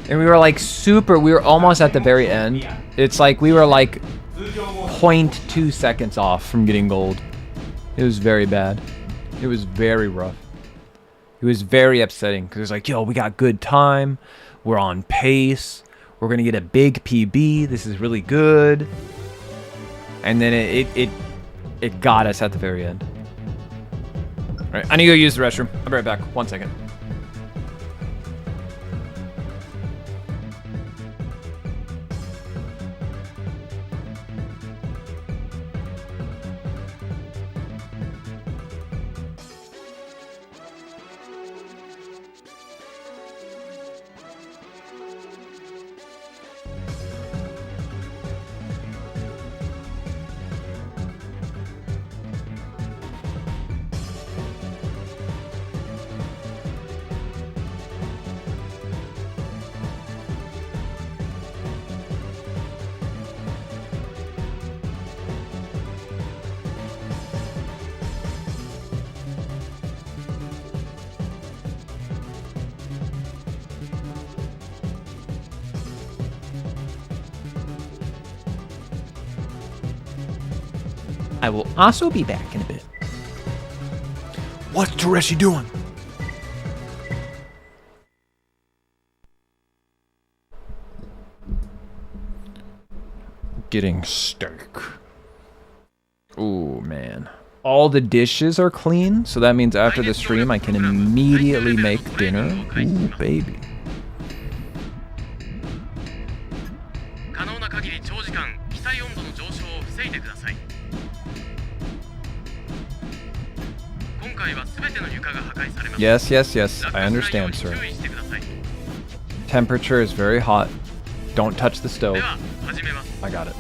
And we were like we were almost at the very end. It's like we were like 0.2 seconds off from getting gold. It was very bad. It was very rough. It was very upsetting because it was like, yo, we got good time. We're on pace. We're going to get a big PB. This is really good. And then it got us at the very end. All right, I need to go use the restroom. I'll be right back. 1 second. I will also be back in a bit. What's Tereshi doing? Getting steak. Ooh, man. All the dishes are clean, so that means after the stream I can immediately make dinner. Ooh, baby. Yes, yes, yes. I understand, sir. Temperature is very hot. Don't touch the stove. I got it.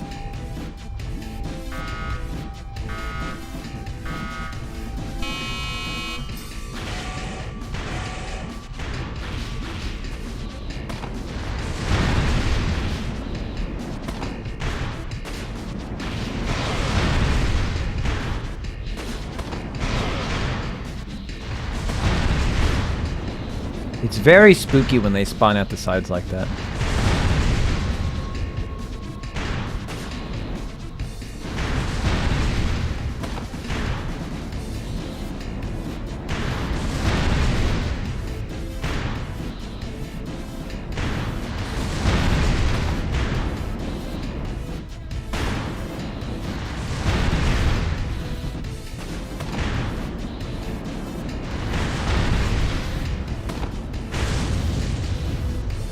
It's very spooky when they spawn at the sides like that.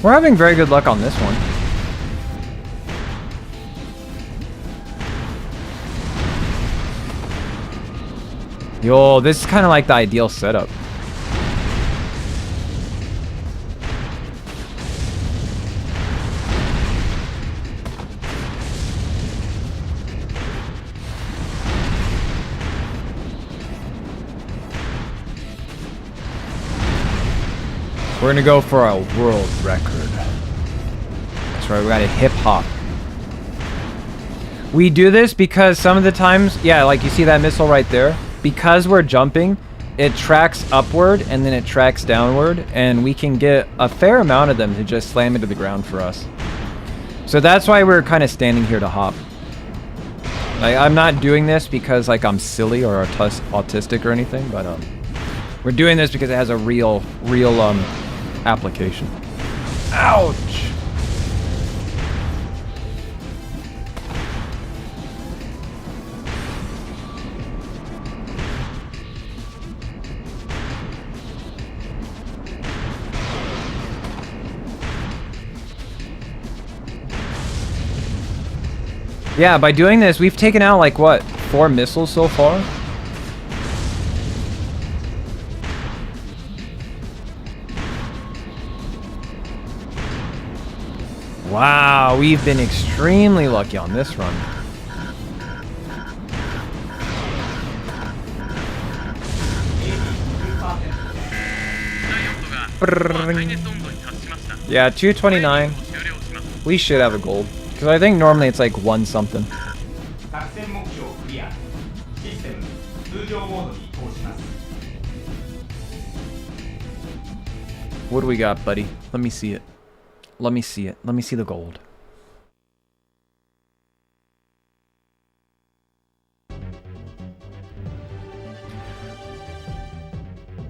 We're having very good luck on this one. Yo, this is kind of like the ideal setup. We're gonna go for a world record. That's right, we gotta hip hop. We do this because some of the times, yeah, like you see that missile right there, because we're jumping, it tracks upward and then it tracks downward, and we can get a fair amount of them to just slam into the ground for us. So that's why we're kind of standing here to hop. Like, I'm not doing this because like I'm silly or autistic or anything, but we're doing this because it has a real application. Ouch! Yeah, by doing this, we've taken out like what, 4 missiles so far? Wow, we've been extremely lucky on this run. Yeah, 229. We should have a gold. Because I think normally it's like 1 something. What do we got, buddy? Let me see it. Let me see it. Let me see the gold.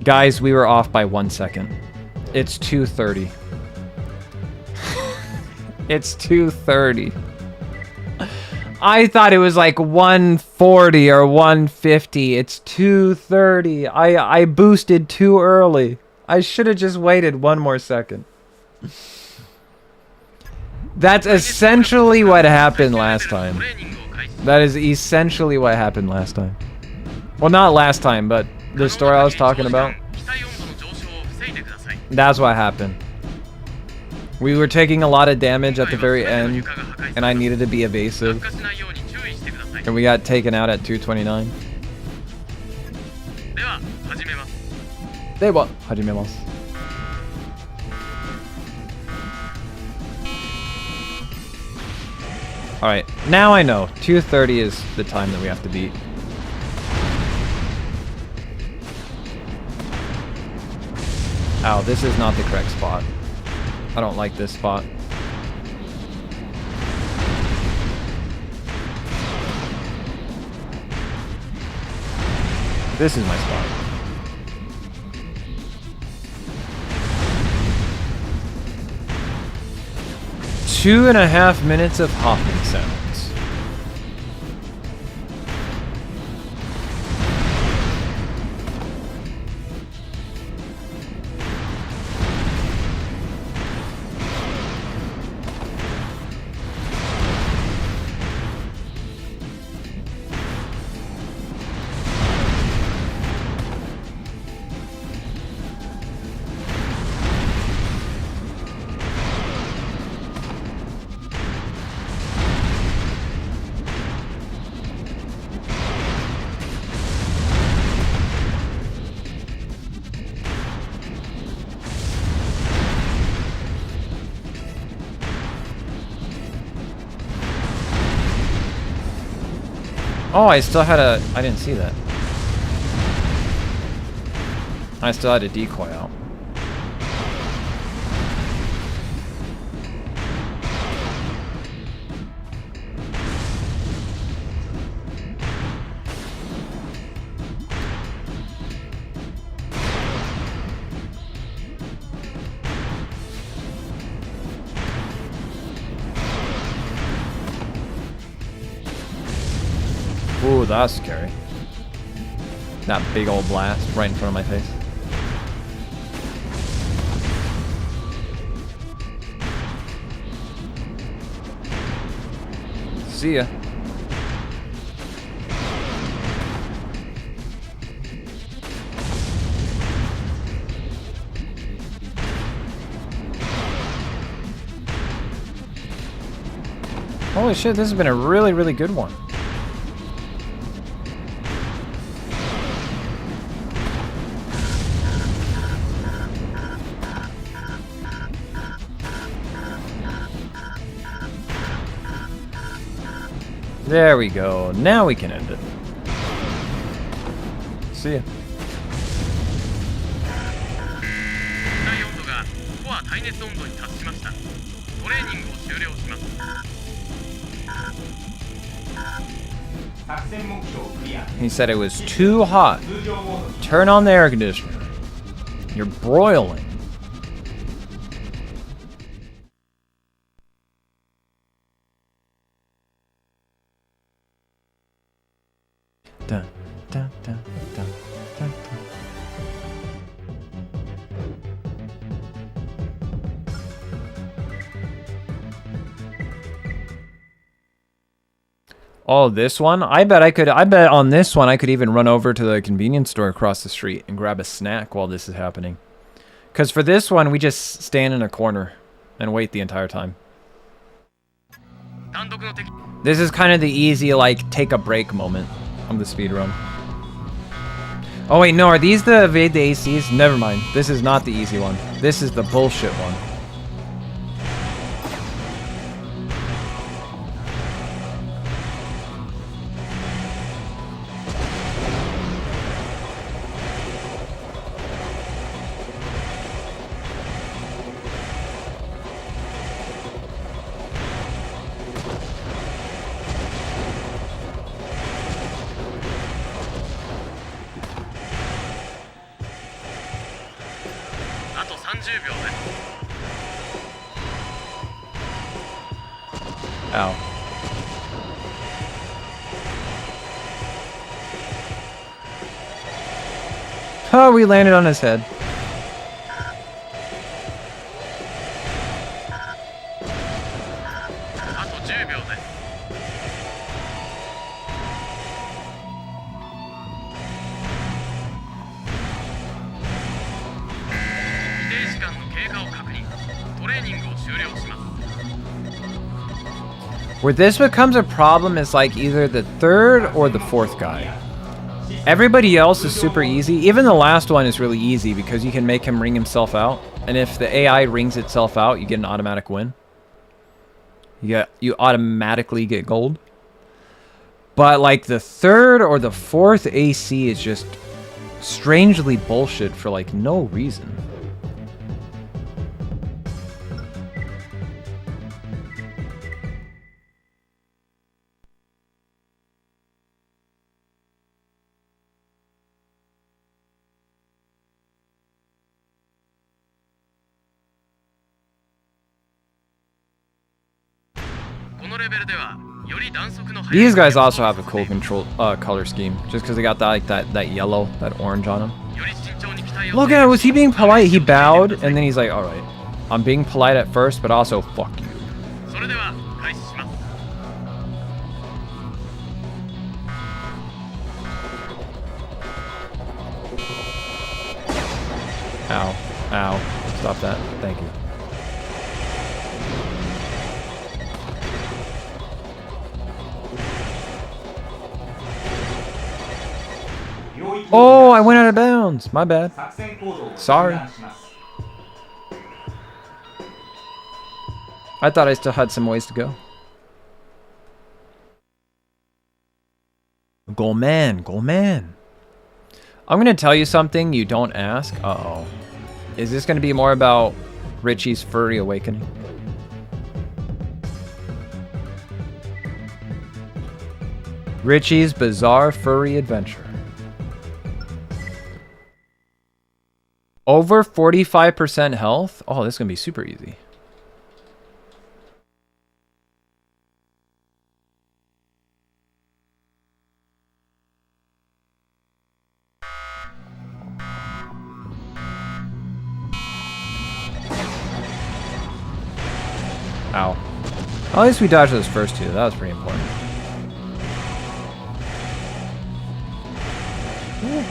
Guys, we were off by 1 second. It's 2:30. It's 2:30. I thought it was like 140 or 150. It's 2:30. I boosted too early. I should have just waited 1 more second. That's essentially what happened last time. That is essentially what happened last time. Well, not last time, but the story I was talking about. That's what happened. We were taking a lot of damage at the very end, and I needed to be evasive. And we got taken out at 229. では始めます. Alright, now I know. 2:30 is the time that we have to beat. Ow, this is not the correct spot. I don't like this spot. This is my spot. Two and a half minutes of hopping sounds. Oh, I still had a... I didn't see that. I still had a decoy out. Ooh, that's scary. That big old blast right in front of my face. See ya. Holy shit, this has been a really, really good one. There we go. Now we can end it. See ya. He said it was too hot. Turn on the air conditioner. You're broiling. Dun, dun, dun, dun, dun, dun. Oh, this one? I bet on this one I could even run over to the convenience store across the street and grab a snack while this is happening. Because for this one, we just stand in a corner and wait the entire time. This is kind of the easy, like, take a break moment of the speedrun. Oh wait, no, are these the evade the ACs? Never mind. This is not the easy one. This is the bullshit one. Ow. Oh, we landed on his head. Where this becomes a problem is like either the third or the fourth guy. Everybody else is super easy. Even the last one is really easy because you can make him ring himself out. And if the AI rings itself out, you get an automatic win. You automatically get gold. But like the third or the fourth AC is just strangely bullshit for like no reason. These guys also have a cool color scheme, just because they got that yellow, that orange on them. Look at it, was he being polite? He bowed, and then he's like, alright, I'm being polite at first, but also, fuck you. Ow, ow, stop that, thank you. Oh, I went out of bounds. My bad. Sorry. I thought I still had some ways to go. Goal man, goal man. I'm going to tell you something you don't ask. Uh-oh. Is this going to be more about Richie's furry awakening? Richie's bizarre furry adventure. Over 45% health? Oh, this is going to be super easy. Ow. At least we dodged those first two. That was pretty important. Ooh.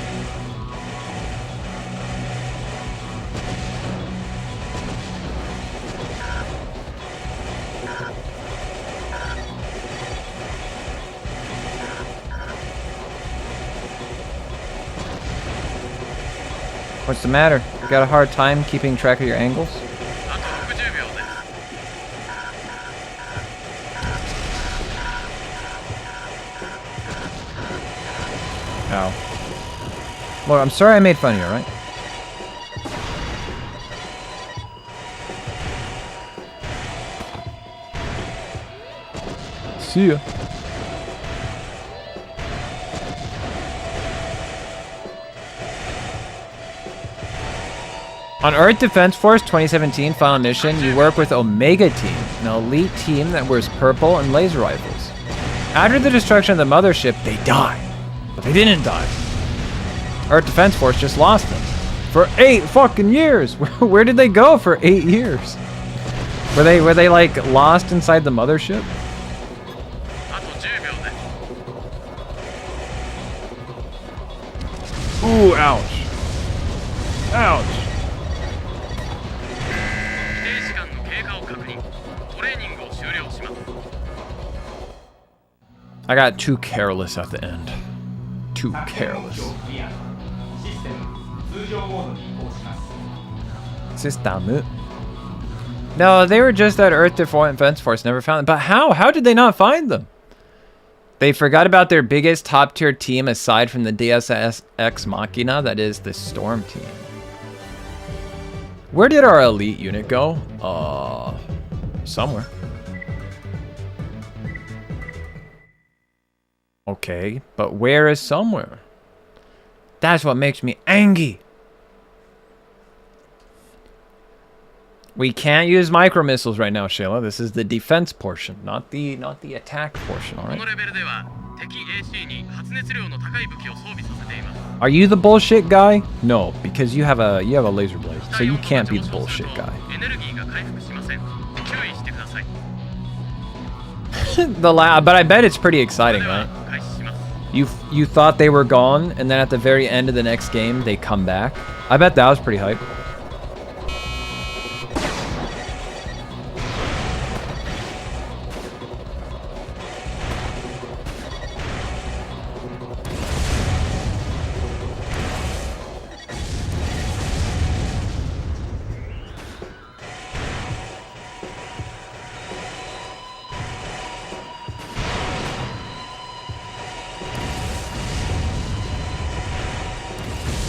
What's the matter? You got a hard time keeping track of your angles? Ow. Look, I'm sorry I made fun of you, alright? See ya. On Earth Defense Force 2017 Final Mission, you work with Omega Team, an elite team that wears purple and laser rifles. After the destruction of the mothership, they die. But they didn't die. Earth Defense Force just lost them. For 8 fucking years! Where did they go for 8 years? Were they like lost inside the mothership? Ooh, ouch. Ouch. I got too careless at the end. Too careless. System. No, they were just at Earth Defense Force, never found them. But how? How did they not find them? They forgot about their biggest top-tier team aside from the DSS Ex Machina, that is the Storm Team. Where did our elite unit go? Somewhere. Okay, but where is somewhere? That's what makes me angry. We can't use micro missiles right now, Shayla. This is the defense portion, not the attack portion, all right? Are you the bullshit guy? No, because you have a laser blade, so you can't be the bullshit guy. But I bet it's pretty exciting, right? You thought they were gone, and then at the very end of the next game, they come back. I bet that was pretty hype.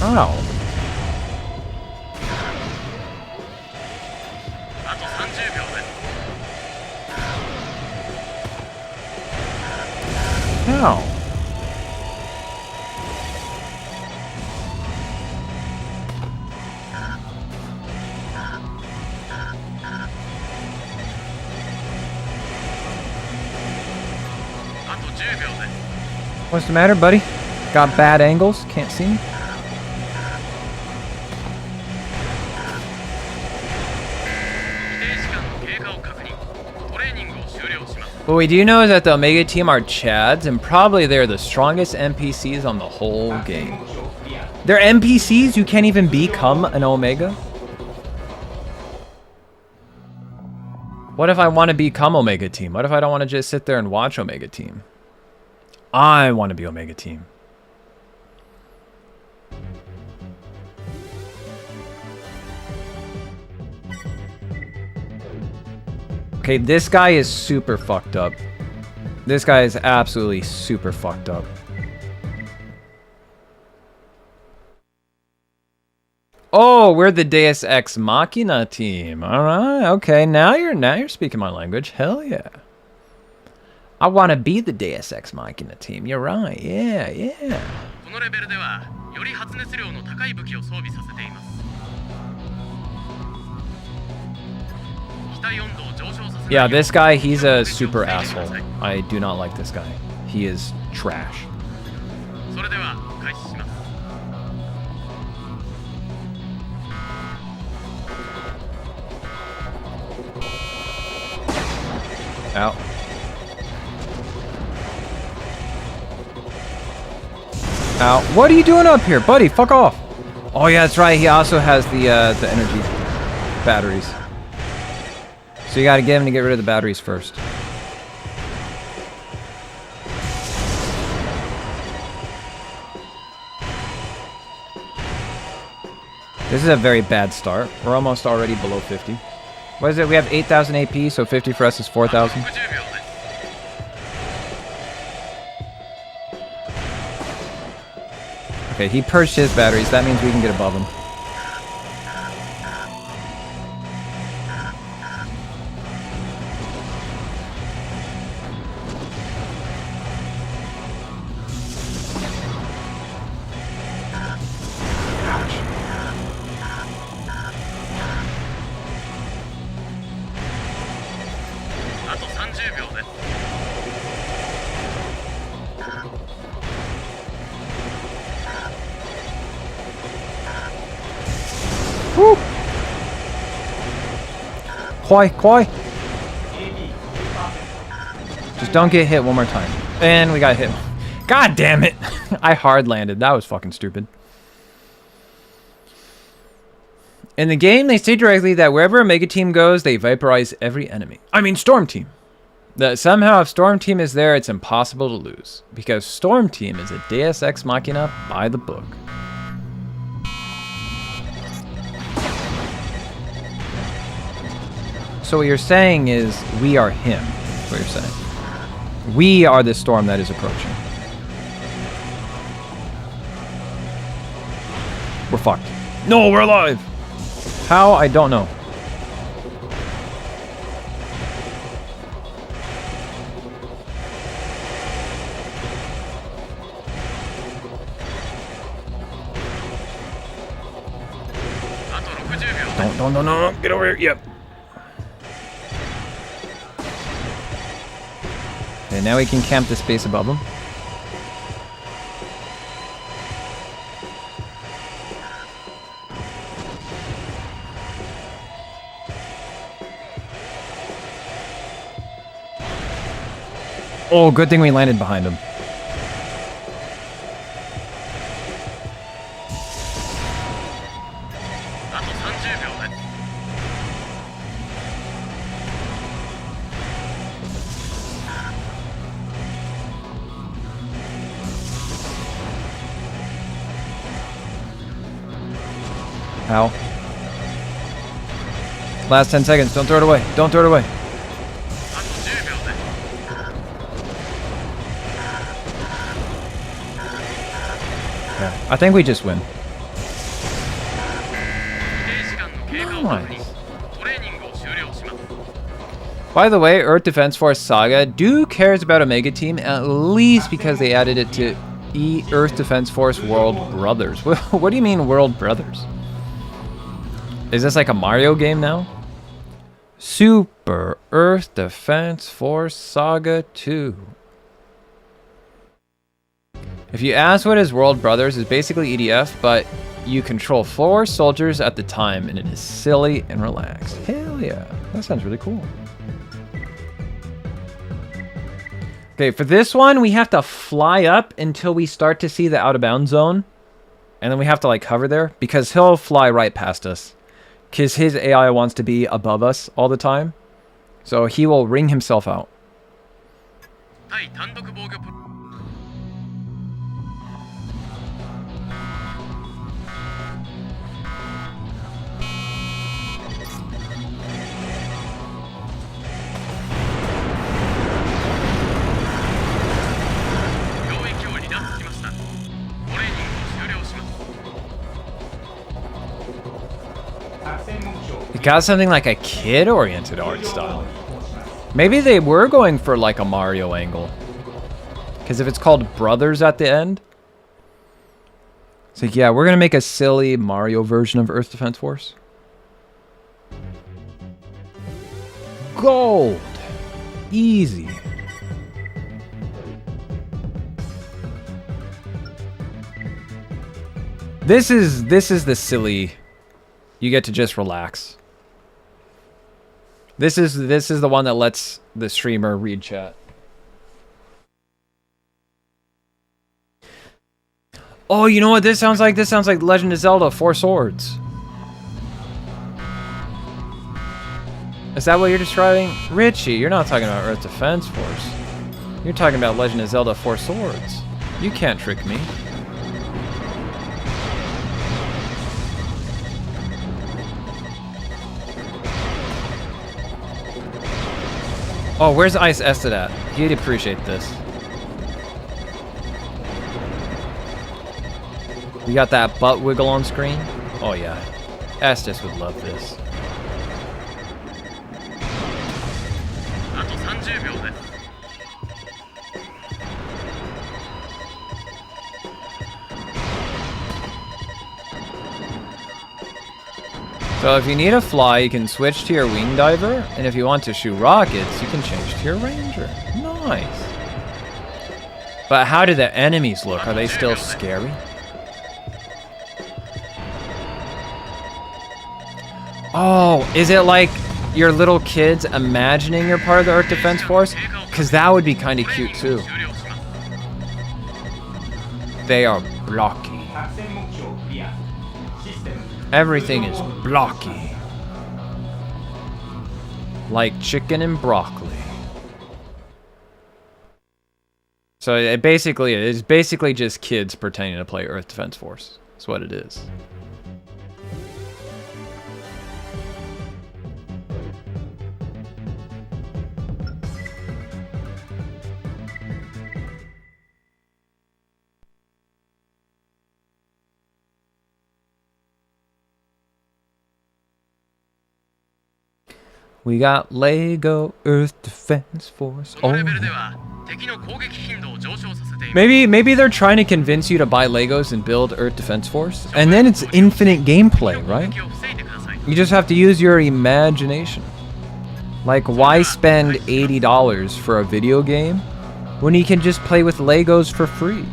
Ow. Ow. What's the matter, buddy? Got bad angles? Can't see me? What we do know is that the Omega team are Chads, and probably they're the strongest NPCs on the whole game. They're NPCs? You can't even become an Omega? What if I want to become Omega team? What if I don't want to just sit there and watch Omega team? I want to be Omega team. Okay, this guy is super fucked up. This guy is absolutely super fucked up. Oh, we're the Deus Ex Machina team. All right, okay. Now you're speaking my language. Hell yeah. I want to be the Deus Ex Machina team. You're right. Yeah, yeah. Yeah, this guy, he's a super asshole. I do not like this guy. He is trash. Out. Out. What are you doing up here, buddy? Fuck off. Oh yeah, that's right. He also has the energy batteries. So you gotta get him to get rid of the batteries first. This is a very bad start. We're almost already below 50. What is it? We have 8,000 AP, so 50 for us is 4,000. Okay, he purged his batteries. That means we can get above him. Woo! Koi. Just don't get hit one more time. And we got hit. God damn it! I hard landed. That was fucking stupid. In the game, they state directly that wherever a Mega Team goes, they vaporize every enemy. I mean, Storm Team. That somehow, if Storm Team is there, it's impossible to lose. Because Storm Team is a Deus Ex Machina by the book. So what you're saying is, we are him. That's what you're saying. We are the storm that is approaching. We're fucked. No, we're alive! How? I don't know. Don't. Get over here. Yep. Okay, now we can camp the space above them. Oh, good thing we landed behind him. Ow. Last 10 seconds. Don't throw it away. Don't throw it away. Okay. I think we just win. Nice. By the way, Earth Defense Force Saga cares about Omega Team, at least because they added it to Earth Defense Force World Brothers. What do you mean World Brothers? Is this like a Mario game now? Super Earth Defense Force Saga 2. If you ask what is World Brothers, it's basically EDF, but you control 4 soldiers at the time, and it is silly and relaxed. Hell yeah. That sounds really cool. Okay, for this one, we have to fly up until we start to see the out-of-bounds zone. And then we have to, like, hover there, because he'll fly right past us. Because his AI wants to be above us all the time. So he will ring himself out. It got something like a kid-oriented art style. Maybe they were going for like a Mario angle. Because if it's called Brothers at the end. It's like, yeah, we're going to make a silly Mario version of Earth Defense Force. Gold! Easy. This is the silly... You get to just relax. This is the one that lets the streamer read chat. Oh, you know what this sounds like? This sounds like Legend of Zelda 4 Swords. Is that what you're describing? Richie, you're not talking about Earth Defense Force. You're talking about Legend of Zelda 4 Swords. You can't trick me. Oh, where's Ice Ested at? He'd appreciate this. We got that butt wiggle on screen? Oh yeah. Estes would love this. So if you need to fly, you can switch to your wing diver, and if you want to shoot rockets, you can change to your ranger. Nice. But how do the enemies look? Are they still scary? Oh, is it like your little kids imagining you're part of the Earth Defense Force? Because that would be kind of cute too. They are blocky. Everything is blocky. Like chicken and broccoli. So it is basically just kids pretending to play Earth Defense Force. That's what it is. We got Lego Earth Defense Force. Oh. Maybe they're trying to convince you to buy Legos and build Earth Defense Force. And then it's infinite gameplay, right? You just have to use your imagination. Like, why spend $80 for a video game when he can just play with Legos for free?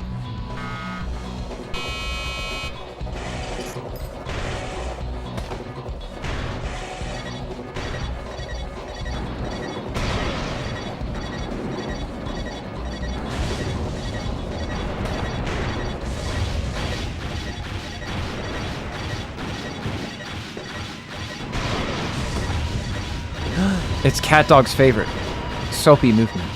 It's Cat Dog's favorite. Soapy movement.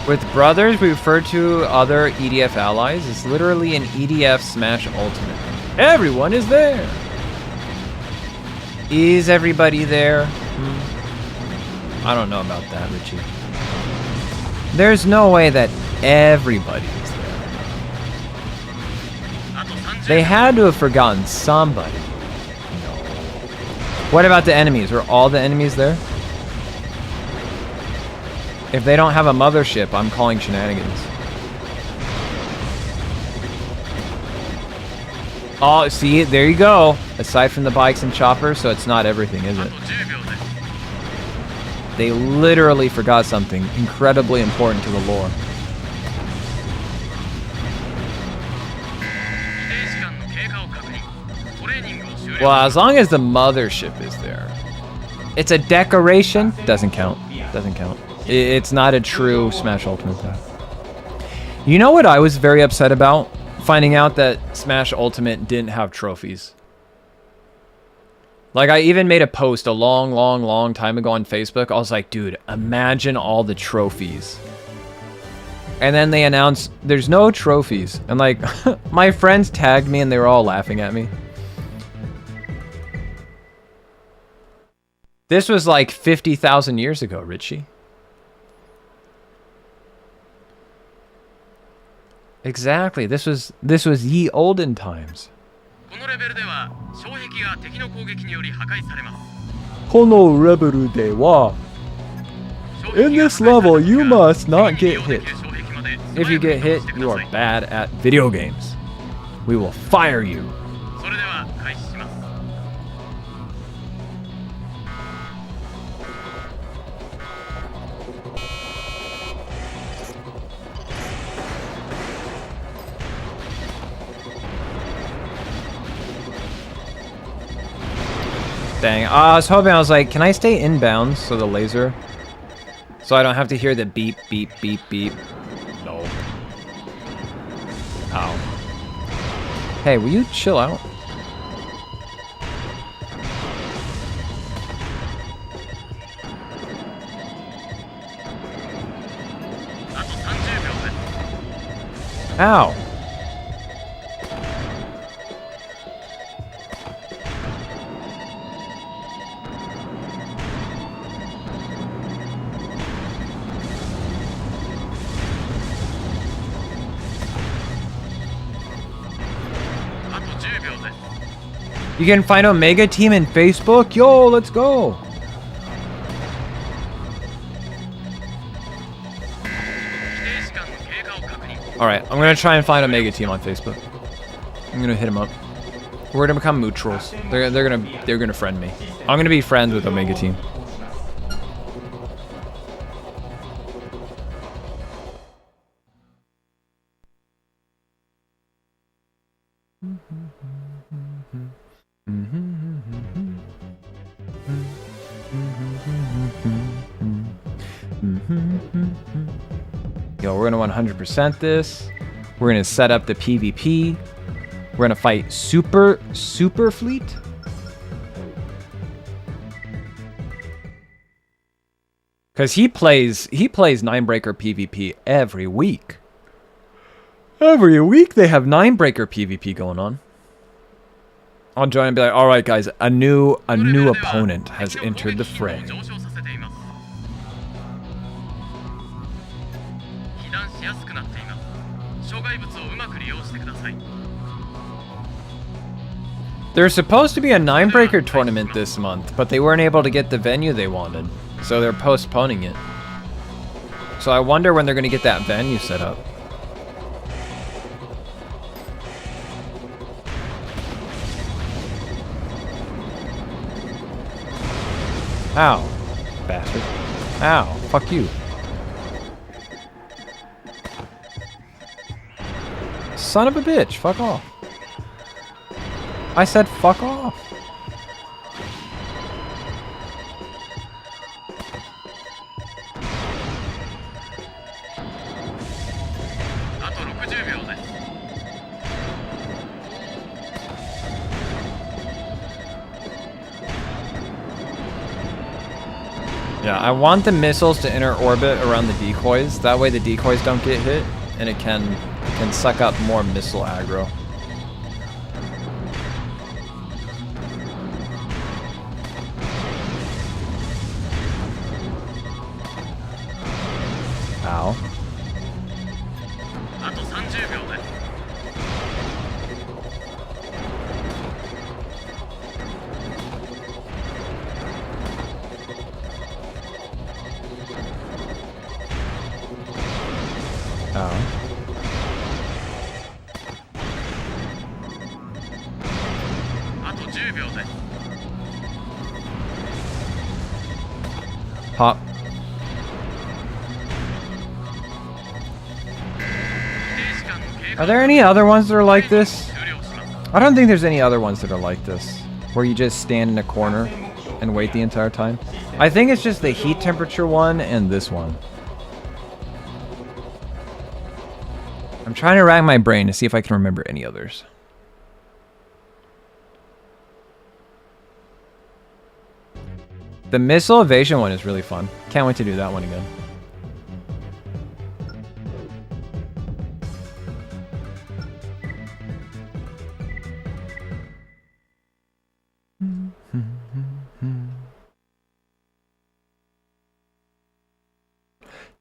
With brothers, we refer to other EDF allies. It's literally an EDF Smash Ultimate. Everyone is there! Is everybody there? I don't know about that, Richie. There's no way that everybody is there. They had to have forgotten somebody. No. What about the enemies? Are all the enemies there? If they don't have a mothership, I'm calling shenanigans. Oh, see, there you go. Aside from the bikes and choppers, so it's not everything, is it? They literally forgot something incredibly important to the lore. Well, as long as the mothership is there. It's a decoration. Doesn't count. Doesn't count. It's not a true Smash Ultimate though. You know what I was very upset about? Finding out that Smash Ultimate didn't have trophies. Like, I even made a post a long time ago on Facebook. I was like, dude, imagine all the trophies. And then they announced there's no trophies. And like, my friends tagged me and they were all laughing at me. This was like 50,000 years ago, Richie. Exactly. This was ye olden times. In this level, you must not get hit. If you get hit, you are bad at video games. We will fire you. Dang, I was hoping, I was like, can I stay inbounds so the laser? So I don't have to hear the beep, beep, beep, beep. No. Ow. Hey, will you chill out? Ow. You can find Omega Team in Facebook? Yo, let's go! Alright, I'm gonna try and find Omega Team on Facebook. I'm gonna hit them up. We're gonna become neutrals. They're gonna friend me. I'm gonna be friends with Omega Team. Yo, we're gonna 100% this. We're gonna set up the PvP. We're gonna fight Super Fleet. Cause he plays Ninebreaker PvP every week. Every week they have Ninebreaker PvP going on. I'll join and be like, all right, guys, a new opponent has entered the fray. There's supposed to be a Ninebreaker tournament this month, but they weren't able to get the venue they wanted, so they're postponing it. So I wonder when they're gonna get that venue set up. Ow, bastard. Ow, fuck you. Son of a bitch, fuck off. I said fuck off. Yeah, I want the missiles to enter orbit around the decoys. That way the decoys don't get hit, and it can suck up more missile aggro. Ow. Pop. Are there any other ones that are like this? I don't think there's any other ones that are like this, where you just stand in a corner and wait the entire time. I think it's just the heat temperature one and this one. I'm trying to rack my brain to see if I can remember any others. The missile evasion one is really fun. Can't wait to do that one again.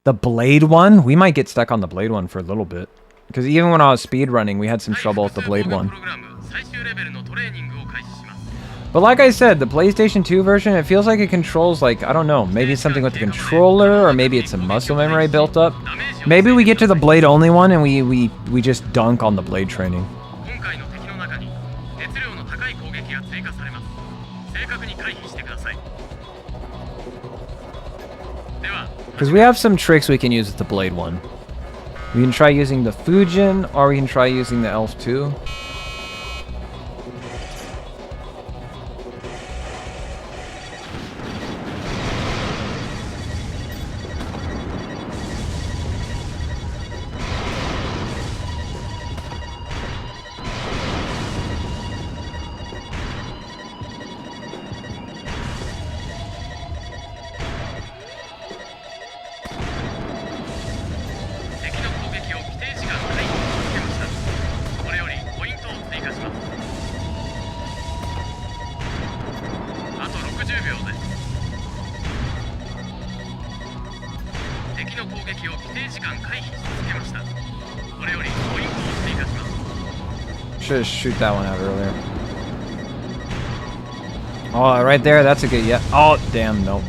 The blade one? We might get stuck on the blade one for a little bit. Because even when I was speedrunning, we had some trouble with the blade one. But like I said, the PlayStation 2 version, it feels like it controls, like, I don't know, maybe it's something with the controller, or maybe it's a muscle memory built up. Maybe we get to the blade only one and we just dunk on the blade training. Because we have some tricks we can use with the blade one. We can try using the Fujin, or we can try using the Elf 2. Should shoot that one out earlier. Oh, right there, that's a good, yeah. Oh, damn, nope.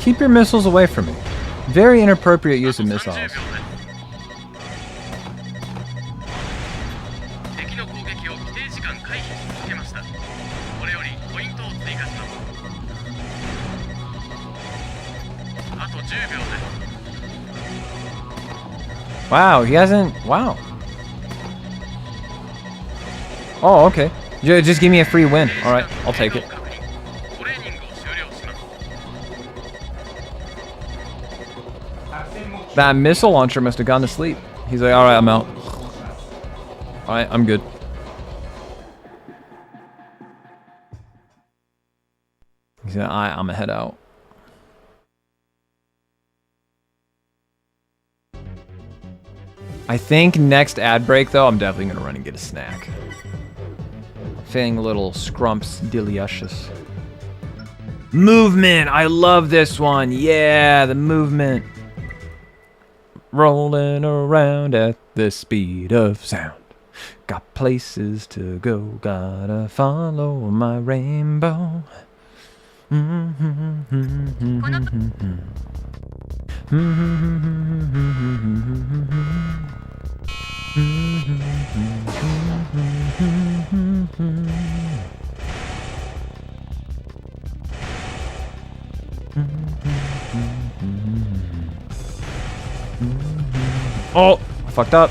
Keep your missiles away from me. Very inappropriate use of missiles. Wow, he hasn't... Wow. Oh, okay. Just give me a free win. Alright, I'll take it. That missile launcher must have gone to sleep. He's like, alright, I'm out. Alright, I'm good. He's like, alright, I'm gonna head out. I think next ad break, though, I'm definitely gonna run and get a snack. Feeling a little scrumptious. Movement! I love this one! Yeah, the movement. rolling around at the speed of sound. Got places to go, gotta follow my rainbow. Oh, I fucked up.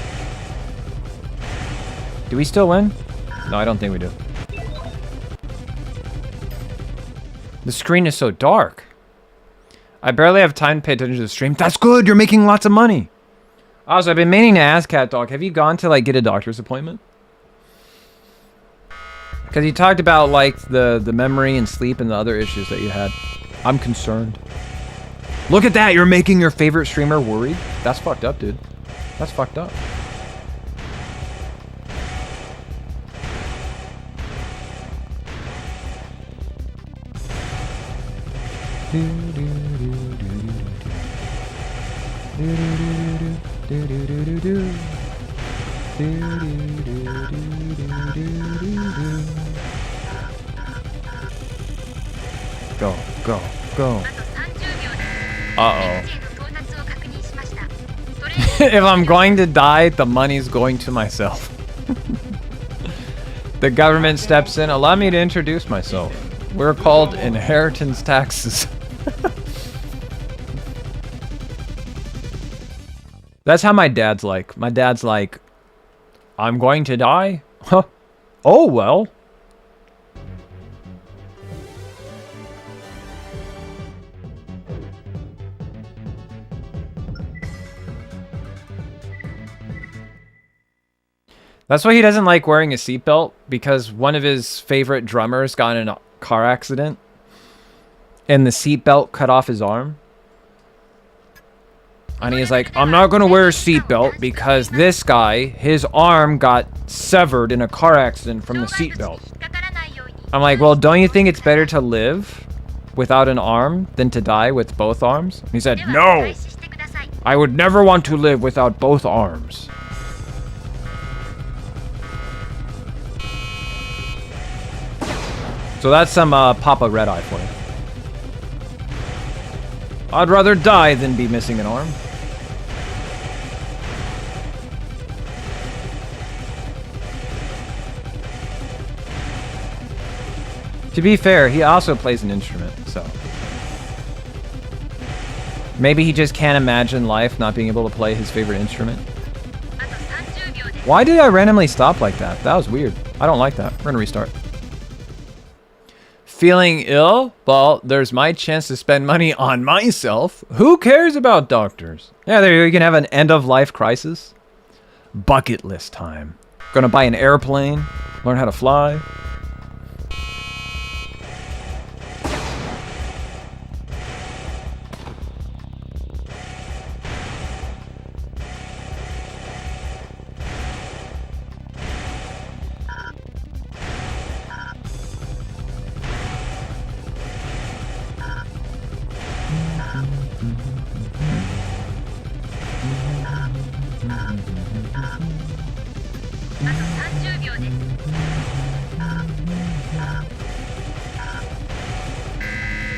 Do we still win? No, I don't think we do. The screen is so dark. I barely have time to pay attention to the stream. That's good. You're making lots of money. Also, I've been meaning to ask Cat Dog, have you gone to like get a doctor's appointment? Because you talked about like the memory and sleep and the other issues that you had. I'm concerned. Look at that. You're making your favorite streamer worried. That's fucked up, dude. That's fucked up. Go, go, go. Uh-oh. If I'm going to die, the money's going to myself. The government steps in. Allow me to introduce myself. We're called inheritance taxes. That's how my dad's like. My dad's like, I'm going to die? Huh? Oh, well. That's why he doesn't like wearing a seatbelt, because one of his favorite drummers got in a car accident and the seatbelt cut off his arm. And he's like, I'm not going to wear a seatbelt because this guy, his arm got severed in a car accident from the seatbelt. I'm like, well, don't you think it's better to live without an arm than to die with both arms? And he said, no, I would never want to live without both arms. So that's some Papa Red-Eye for you. I'd rather die than be missing an arm. To be fair, he also plays an instrument, so... Maybe he just can't imagine life not being able to play his favorite instrument. Why did I randomly stop like that? That was weird. I don't like that. We're gonna restart. Feeling ill? Well, there's my chance to spend money on myself. Who cares about doctors? Yeah, there you go. You can have an end-of-life crisis. Bucket list time. Gonna buy an airplane. Learn how to fly.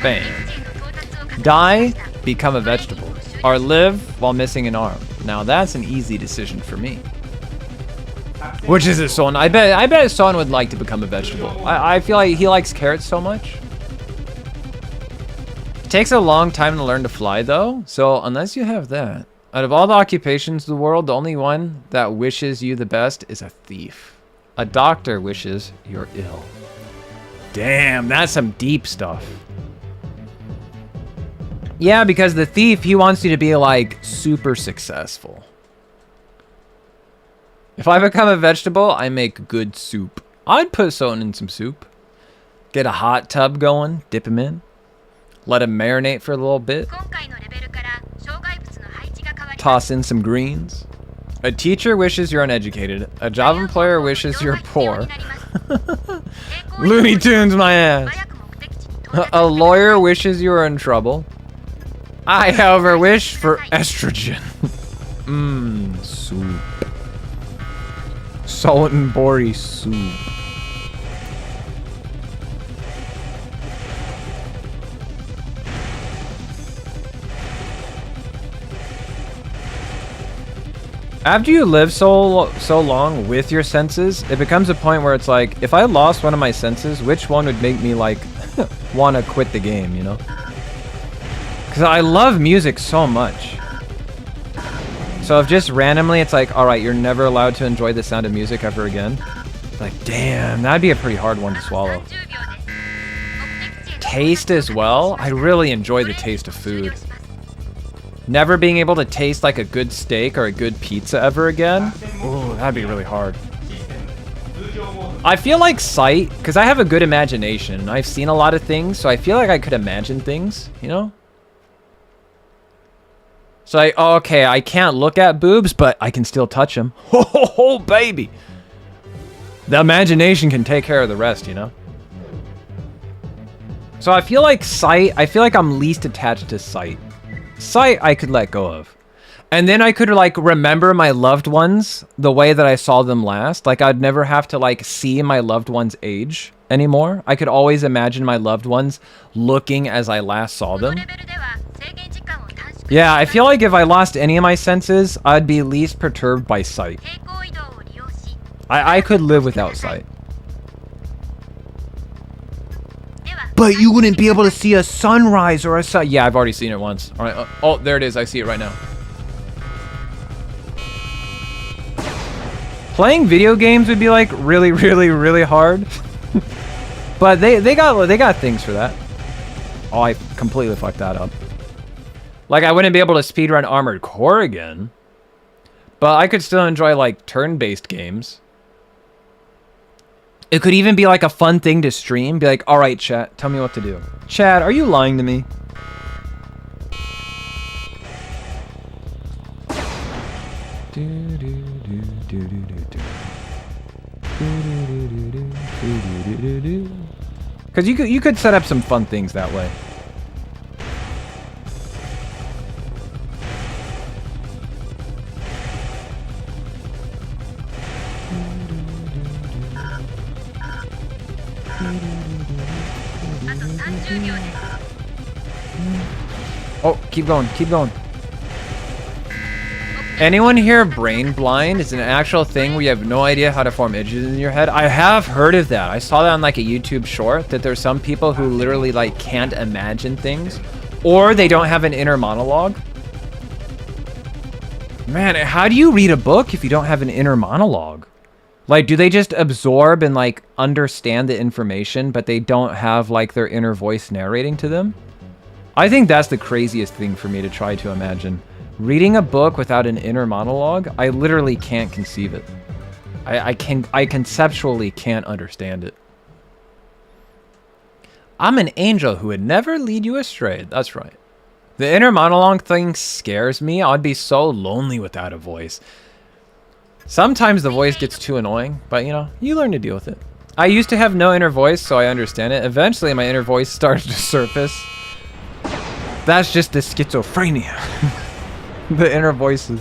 Bam. Die, become a vegetable, or live while missing an arm. Now that's an easy decision for me. Which is it, Son? I bet Son would like to become a vegetable. I feel like he likes carrots so much. It takes a long time to learn to fly though, so unless you have that, out of all the occupations in the world, the only one that wishes you the best is a thief. A doctor wishes you're ill. Damn, that's some deep stuff. Yeah, because the thief, he wants you to be, like, super successful. If I become a vegetable, I make good soup. I'd put someone in some soup. Get a hot tub going, dip him in. Let him marinate for a little bit. Toss in some greens. A teacher wishes you're uneducated. A job employer wishes you're poor. Looney Tunes my ass. A lawyer wishes you were in trouble. I, however, wish for estrogen. Soup. Salt and bori soup. After you live so long with your senses, it becomes a point where it's like, if I lost one of my senses, which one would make me like want to quit the game, you know? Because I love music so much. So if just randomly it's like, alright, you're never allowed to enjoy the sound of music ever again. Like, damn, that'd be a pretty hard one to swallow. Taste as well? I really enjoy the taste of food. Never being able to taste like a good steak or a good pizza ever again? Ooh, that'd be really hard. I feel like sight, because I have a good imagination, and I've seen a lot of things, so I feel like I could imagine things, you know? So like, oh, okay, I can't look at boobs, but I can still touch them. Oh, baby! The imagination can take care of the rest, you know? So I feel like sight, I feel like I'm least attached to sight. Sight I could let go of. And then I could like remember my loved ones the way that I saw them last. Like I'd never have to like see my loved ones age anymore. I could always imagine my loved ones looking as I last saw them. Yeah, I feel like if I lost any of my senses, I'd be least perturbed by sight. I could live without sight. But you wouldn't be able to see a sunrise or a sun. Yeah, I've already seen it once. All right. Oh, there it is. I see it right now. Playing video games would be like really, really, really hard. But they got things for that. Oh, I completely fucked that up. Like I wouldn't be able to speedrun Armored Core again. But I could still enjoy like turn-based games. It could even be like a fun thing to stream. Be like, all right, chat, tell me what to do. Chat, are you lying to me? Because you could set up some fun things that way. Oh, keep going, keep going. Anyone here brain blind is an actual thing where you have no idea how to form images in your head? I have heard of that. I saw that on like a YouTube short, that there's some people who literally like can't imagine things, or they don't have an inner monologue. Man, how do you read a book if you don't have an inner monologue? Like, do they just absorb and like understand the information, but they don't have like their inner voice narrating to them? I think that's the craziest thing for me to try to imagine. Reading a book without an inner monologue, I literally can't conceive it. I conceptually can't understand it. I'm an angel who would never lead you astray. That's right. The inner monologue thing scares me. I'd be so lonely without a voice. Sometimes the voice gets too annoying, but you know, you learn to deal with it. I used to have no inner voice, so I understand it. Eventually my inner voice started to surface. That's just the schizophrenia. The inner voices.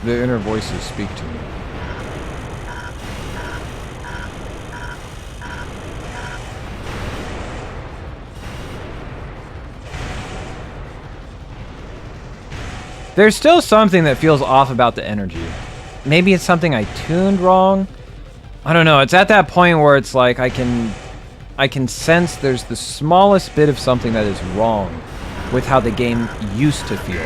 The inner voices speak to me. There's still something that feels off about the energy. Maybe it's something I tuned wrong. I don't know. It's at that point where it's like I can sense there's the smallest bit of something that is wrong with how the game used to feel.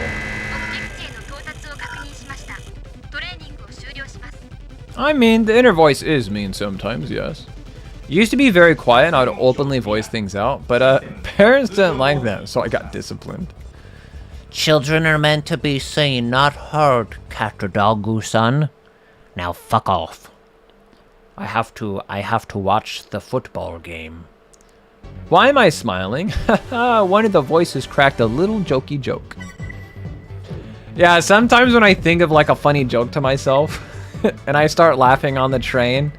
I mean, the inner voice is mean sometimes, yes. It used to be very quiet and I would openly voice things out, but parents didn't like that, so I got disciplined. Children are meant to be seen, not heard, Catadogu-san. Now fuck off. I have to watch the football game. Why am I smiling? One of the voices cracked a little jokey joke. Yeah, sometimes when I think of like a funny joke to myself and I start laughing on the train,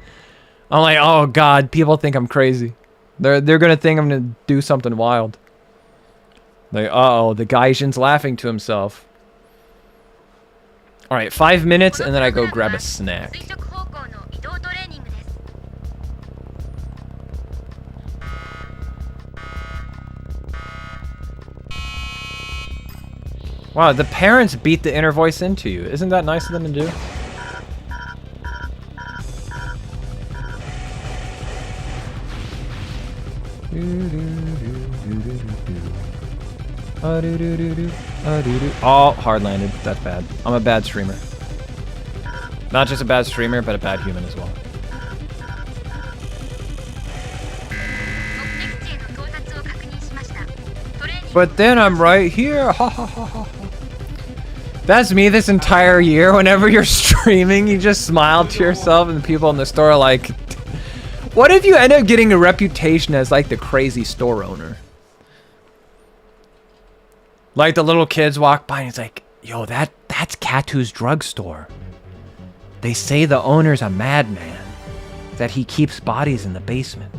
I'm like, oh god, people think I'm crazy. They're gonna think I'm gonna do something wild. Like, uh-oh, the Gaijin's laughing to himself. Alright, 5 minutes, and then I go grab a snack. Wow, the parents beat the inner voice into you. Isn't that nice of them to do? Oh, hard landed. That's bad. I'm a bad streamer. Not just a bad streamer, but a bad human as well. But then I'm right here. Ha ha ha ha. That's me this entire year. Whenever you're streaming, you just smile to yourself, and the people in the store are like, what if you end up getting a reputation as like the crazy store owner? Like the little kids walk by and it's like, yo, that's Katu's drugstore. They say the owner's a madman, that he keeps bodies in the basement.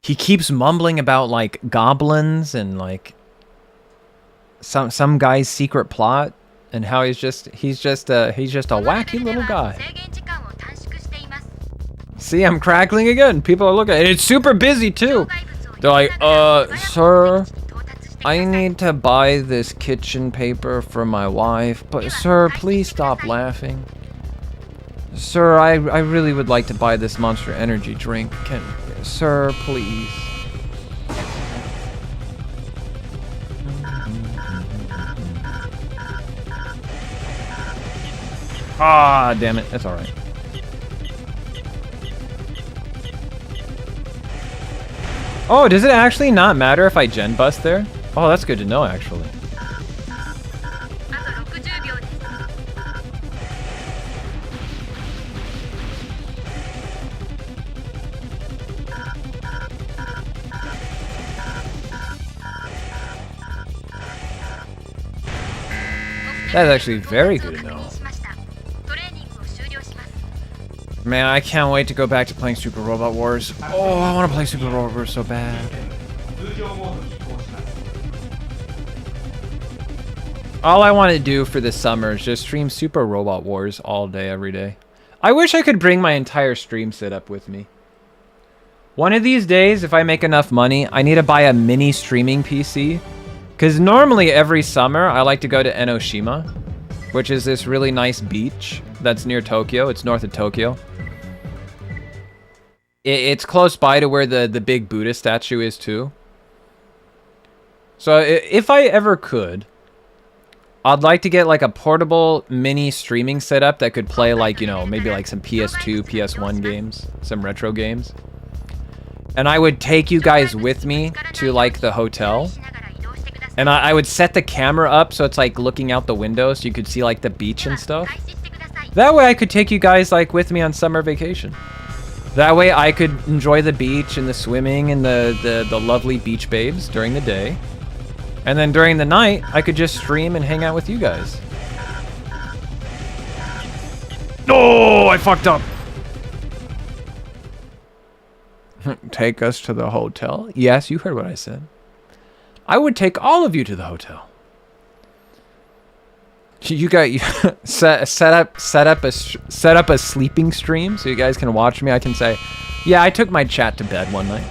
He keeps mumbling about like goblins and like some guy's secret plot and how he's just a wacky little guy. See, I'm crackling again. People are looking, and it's super busy too. They're like, sir, I need to buy this kitchen paper for my wife, but sir, please stop laughing. Sir, I really would like to buy this Monster Energy drink. Sir, please. Ah, damn it. That's alright. Oh, does it actually not matter if I gen bust there? Oh, that's good to know, actually. That's actually very good to know. Man, I can't wait to go back to playing Super Robot Wars. Oh, I want to play Super Robot Wars so bad. All I want to do for this summer is just stream Super Robot Wars all day, every day. I wish I could bring my entire stream setup with me. One of these days, if I make enough money, I need to buy a mini streaming PC. Because normally every summer, I like to go to Enoshima, which is this really nice beach that's near Tokyo. It's north of Tokyo. It's close by to where the big Buddha statue is too. So if I ever could, I'd like to get like a portable mini streaming setup that could play like, you know, maybe like some PS2, PS1 games, some retro games. And I would take you guys with me to like the hotel. And I would set the camera up so it's like looking out the window so you could see like the beach and stuff. That way I could take you guys like with me on summer vacation. That way I could enjoy the beach and the swimming and the lovely beach babes during the day. And then during the night, I could just stream and hang out with you guys. No, I fucked up. Take us to the hotel? Yes, you heard what I said. I would take all of you to the hotel. You got set up a sleeping stream so you guys can watch me. I can say, yeah, I took my chat to bed one night.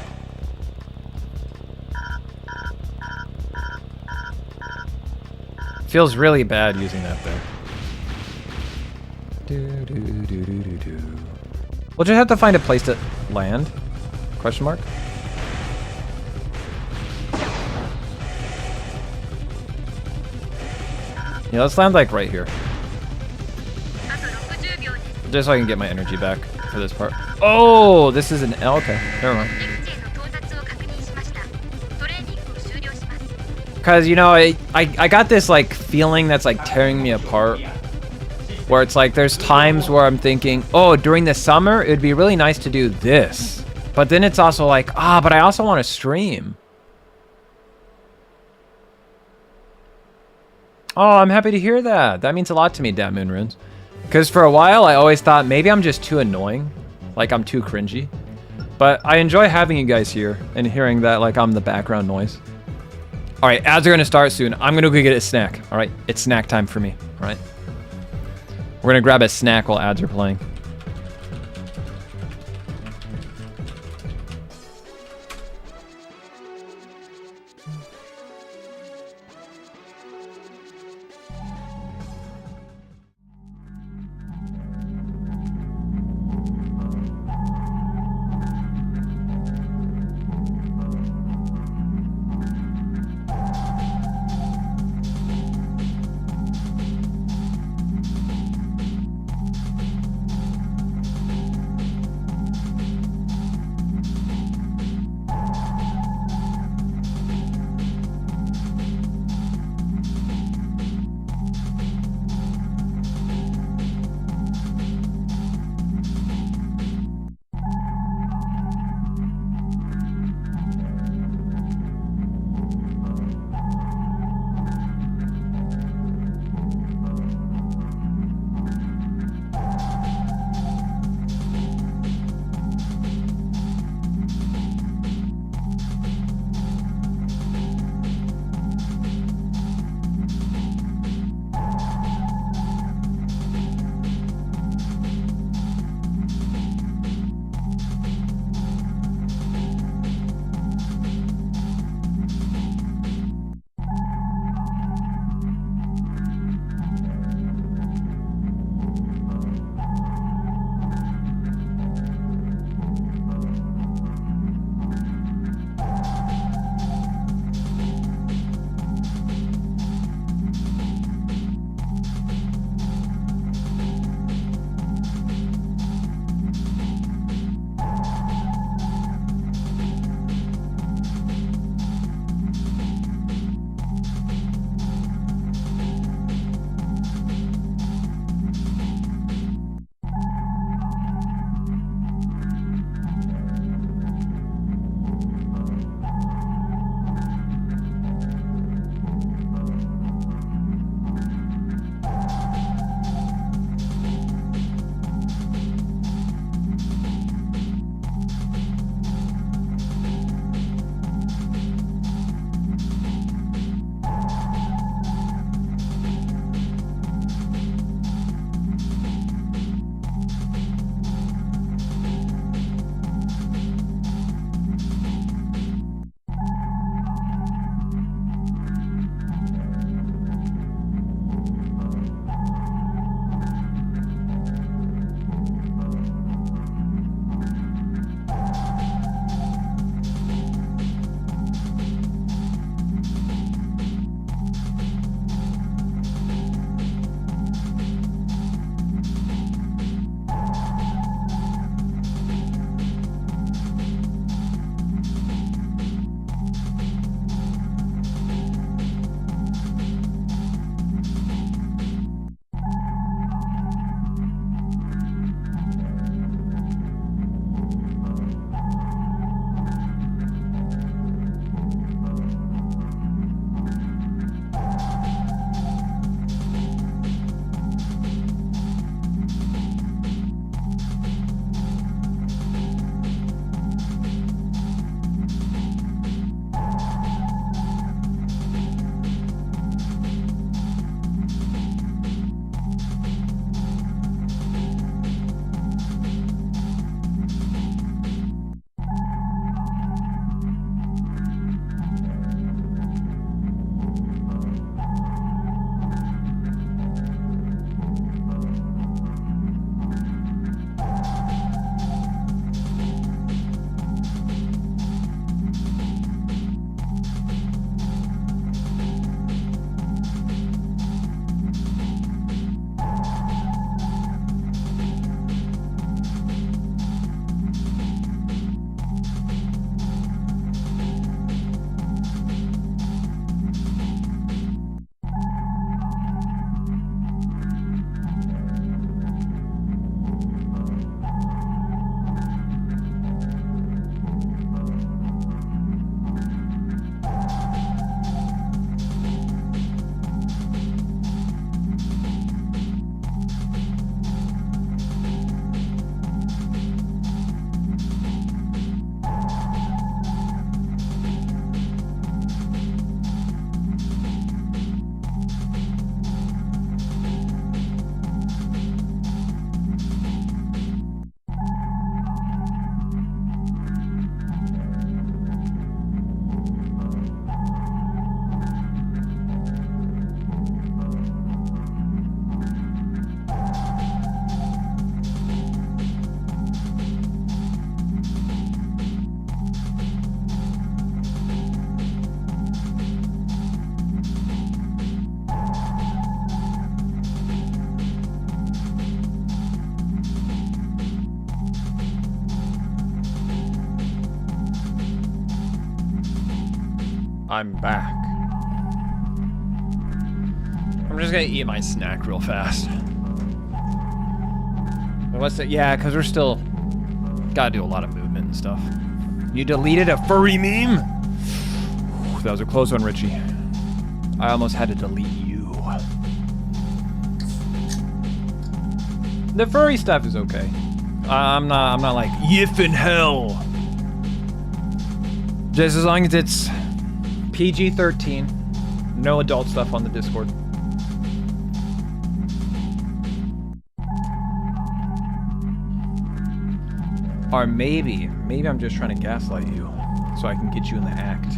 Feels really bad using that there. We'll just have to find a place to land. Question mark? Yeah, let's land like right here. Just so I can get my energy back for this part. Oh, this is an L. Okay, never mind. Because, you know, I got this like feeling that's like tearing me apart. Where it's like there's times where I'm thinking, oh, during the summer, it'd be really nice to do this. But then it's also like, but I also want to stream. Oh, I'm happy to hear that. That means a lot to me, Dad Moon Runes. Because for a while, I always thought maybe I'm just too annoying. like I'm too cringy. But I enjoy having you guys here and hearing that like I'm the background noise. All right, ads are gonna start soon. I'm gonna go get a snack. All right, it's snack time for me. All right, we're gonna grab a snack while ads are playing. I'm back. I'm just gonna eat my snack real fast. What's it? Yeah, because we're still gotta do a lot of movement and stuff. You deleted a furry meme? That was a close one, Richie. I almost had to delete you. The furry stuff is okay. I'm not like yif in hell. Just as long as it's PG-13, no adult stuff on the Discord. Or maybe I'm just trying to gaslight you so I can get you in the act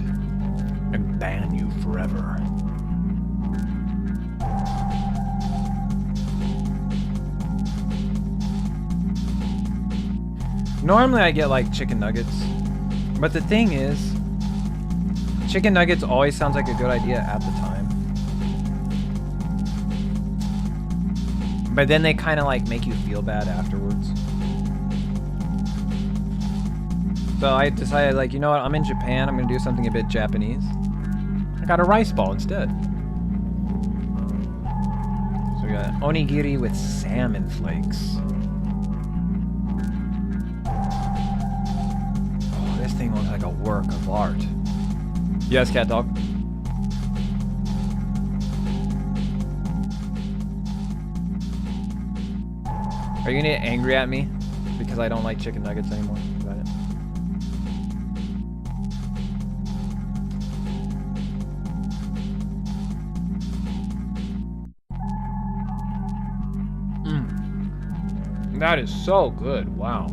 and ban you forever. Normally I get like chicken nuggets, but the thing is, chicken nuggets always sounds like a good idea at the time. But then they kind of like make you feel bad afterwards. So I decided, like, you know what, I'm in Japan, I'm gonna do something a bit Japanese. I got a rice ball instead. So we got onigiri with salmon flakes. Oh, this thing looks like a work of art. Yes, cat dog. Are you gonna get angry at me because I don't like chicken nuggets anymore? Is that it? That is so good. Wow.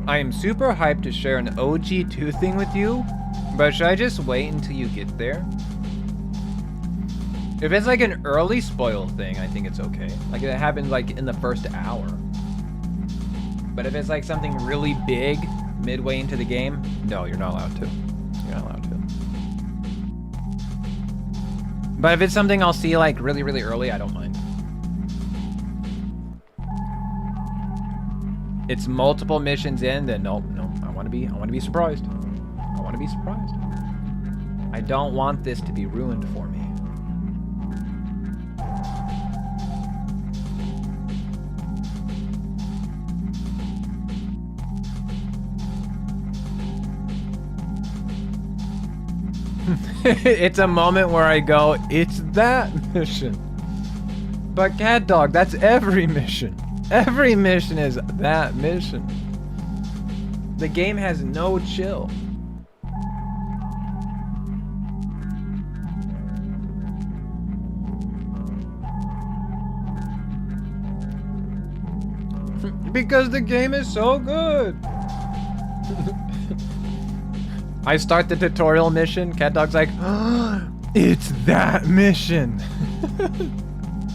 I am super hyped to share an OG2 thing with you, but should I just wait until you get there? If it's like an early spoil thing, I think it's okay. Like it happens like in the first hour. But if it's like something really big midway into the game, no, you're not allowed to. You're not allowed to. But if it's something I'll see like really, really early, I don't mind. It's multiple missions in, then no, I want to be surprised. I want to be surprised. I don't want this to be ruined for me. It's a moment where I go, it's that mission. But cat dog, that's every mission. Every mission is that mission. The game has no chill. Because the game is so good. I start the tutorial mission. Cat dog's like, oh, it's that mission.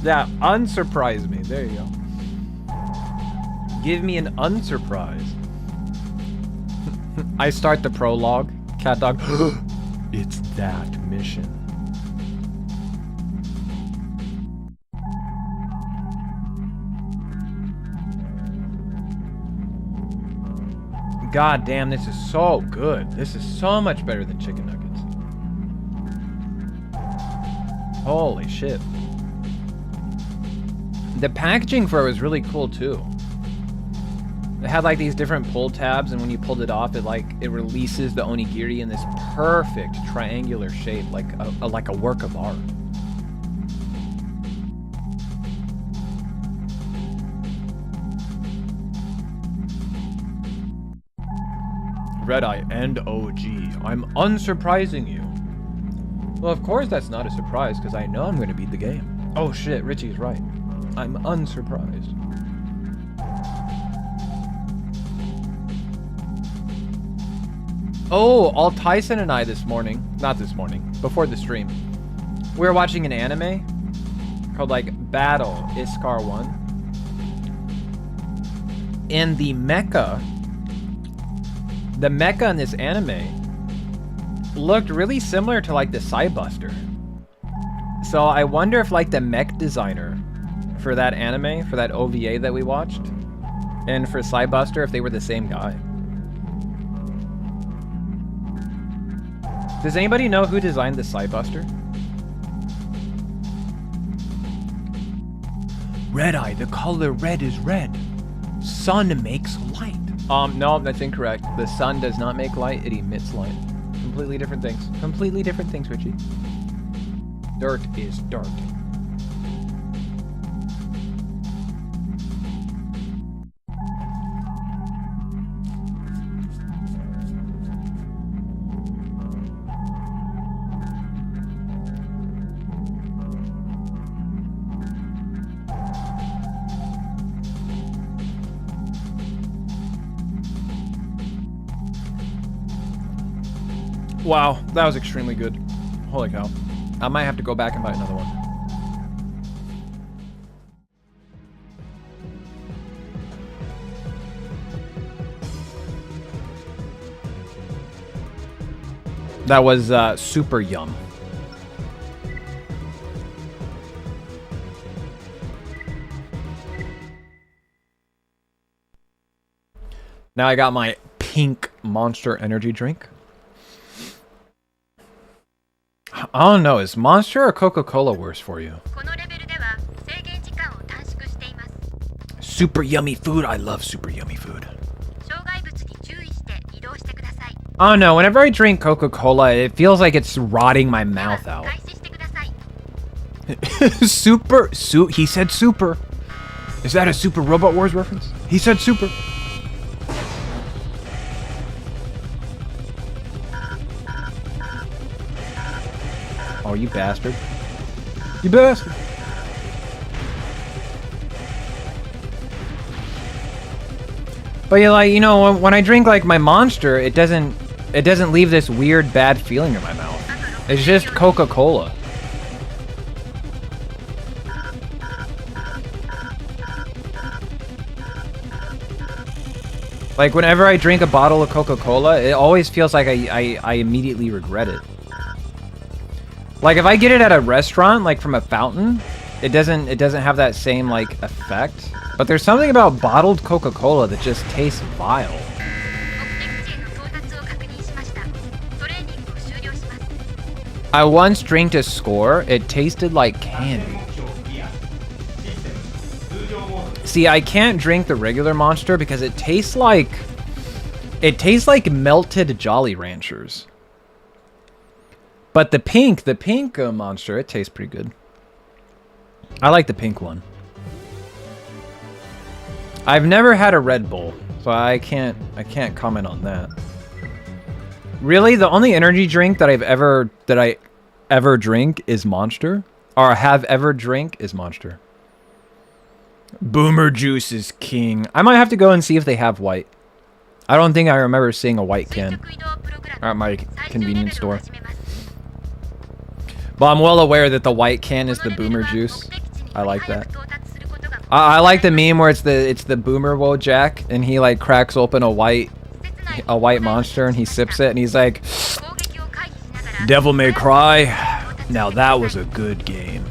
Yeah, unsurprise me. There you go. Give me an unsurprise. I start the prologue. Cat dog, it's that mission. God damn, this is so good. This is so much better than chicken nuggets. Holy shit. The packaging for it was really cool too. It had like these different pull tabs, and when you pulled it off, it releases the onigiri in this perfect triangular shape, like a work of art. RedEye and OG. I'm unsurprising you. Well, of course that's not a surprise, because I know I'm going to beat the game. Oh shit, Richie's right. I'm unsurprised. Oh, all Tyson and I this morning, not this morning, before the stream, we were watching an anime called like Battle Iskar 1. And the mecha in this anime looked really similar to like the Psybuster. So I wonder if like the mech designer for that anime, for that OVA that we watched, and for Psybuster, if they were the same guy. Does anybody know who designed the Sidebuster? Red-Eye, the color red is red. Sun makes light. No, that's incorrect. The sun does not make light, it emits light. Completely different things. Completely different things, Richie. Dirt is dirt. Wow, that was extremely good. Holy cow. I might have to go back and buy another one. That was super yum. Now I got my pink Monster energy drink. I don't know, is Monster or Coca-Cola worse for you? Super yummy food. I love super yummy food. I don't know, whenever I drink Coca-Cola, it feels like it's rotting my mouth out. He said super. Is that a Super Robot Wars reference? He said super. Oh, you bastard. You bastard. But yeah, like, you know, when I drink like my Monster, it doesn't leave this weird bad feeling in my mouth. It's just Coca-Cola. Like whenever I drink a bottle of Coca-Cola, it always feels like I immediately regret it. Like if I get it at a restaurant, like from a fountain, it doesn't have that same like effect. But there's something about bottled Coca-Cola that just tastes vile. I once drank a Score. It tasted like candy. See, I can't drink the regular Monster because it tastes like melted Jolly Ranchers. But the pink Monster, it tastes pretty good. I like the pink one. I've never had a Red Bull, so I can't comment on that. Really, the only energy drink that I ever drink is Monster, or have ever drink is Monster. Boomer Juice is king. I might have to go and see if they have white. I don't think I remember seeing a white can at my convenience store. But I'm well aware that the white can is the Boomer Juice. I like that. I like the meme where it's the Boomer Wojak and he like cracks open a white Monster and he sips it and he's like, Devil May Cry. Now that was a good game.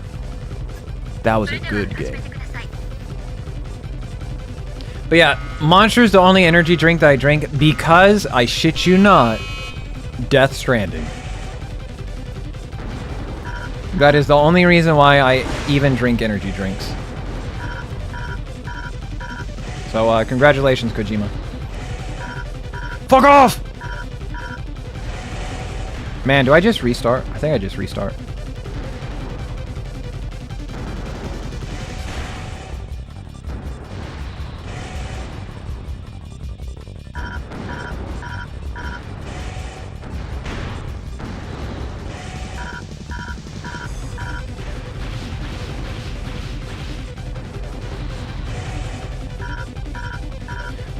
That was a good game. But yeah, Monster's the only energy drink that I drink because, I shit you not, Death Stranding. That is the only reason why I even drink energy drinks. So, congratulations, Kojima. Fuck off! Man, do I just restart? I think I just restart.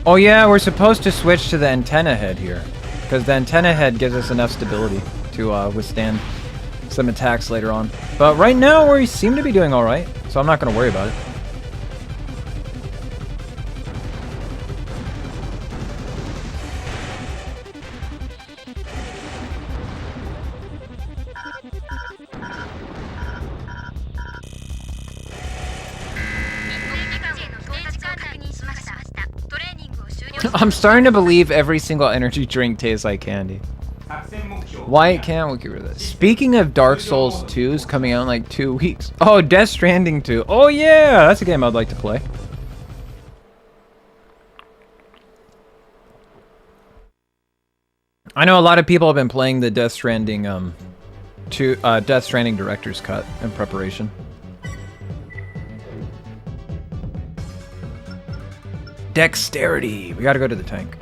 Oh yeah, we're supposed to switch to the antenna head here, because the antenna head gives us enough stability to withstand some attacks later on. But right now we seem to be doing alright, so I'm not going to worry about it. I'm starting to believe every single energy drink tastes like candy. Why can't we get rid of this? Speaking of Dark Souls 2 is coming out in like 2 weeks. Oh, Death Stranding 2. Oh yeah, that's a game I'd like to play. I know a lot of people have been playing the Death Stranding Death Stranding Director's Cut in preparation. Dexterity. We gotta go to the tank.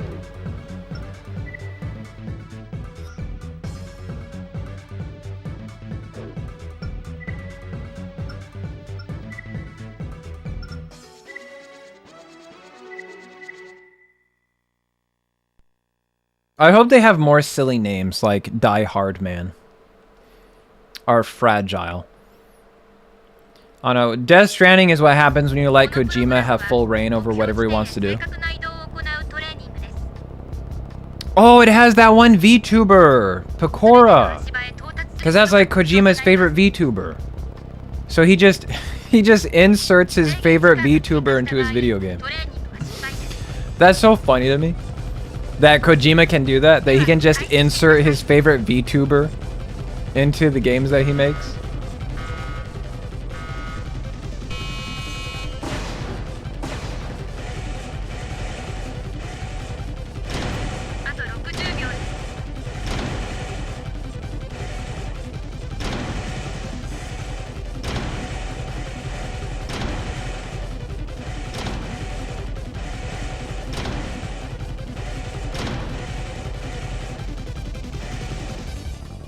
I hope they have more silly names like Die Hard Man. Or Fragile. Oh no, Death Stranding is what happens when you let Kojima have full reign over whatever he wants to do. Oh, it has that one VTuber, Pecora. Because that's like Kojima's favorite VTuber. So he just inserts his favorite VTuber into his video game. That's so funny to me. That Kojima can do that, that he can just insert his favorite VTuber into the games that he makes.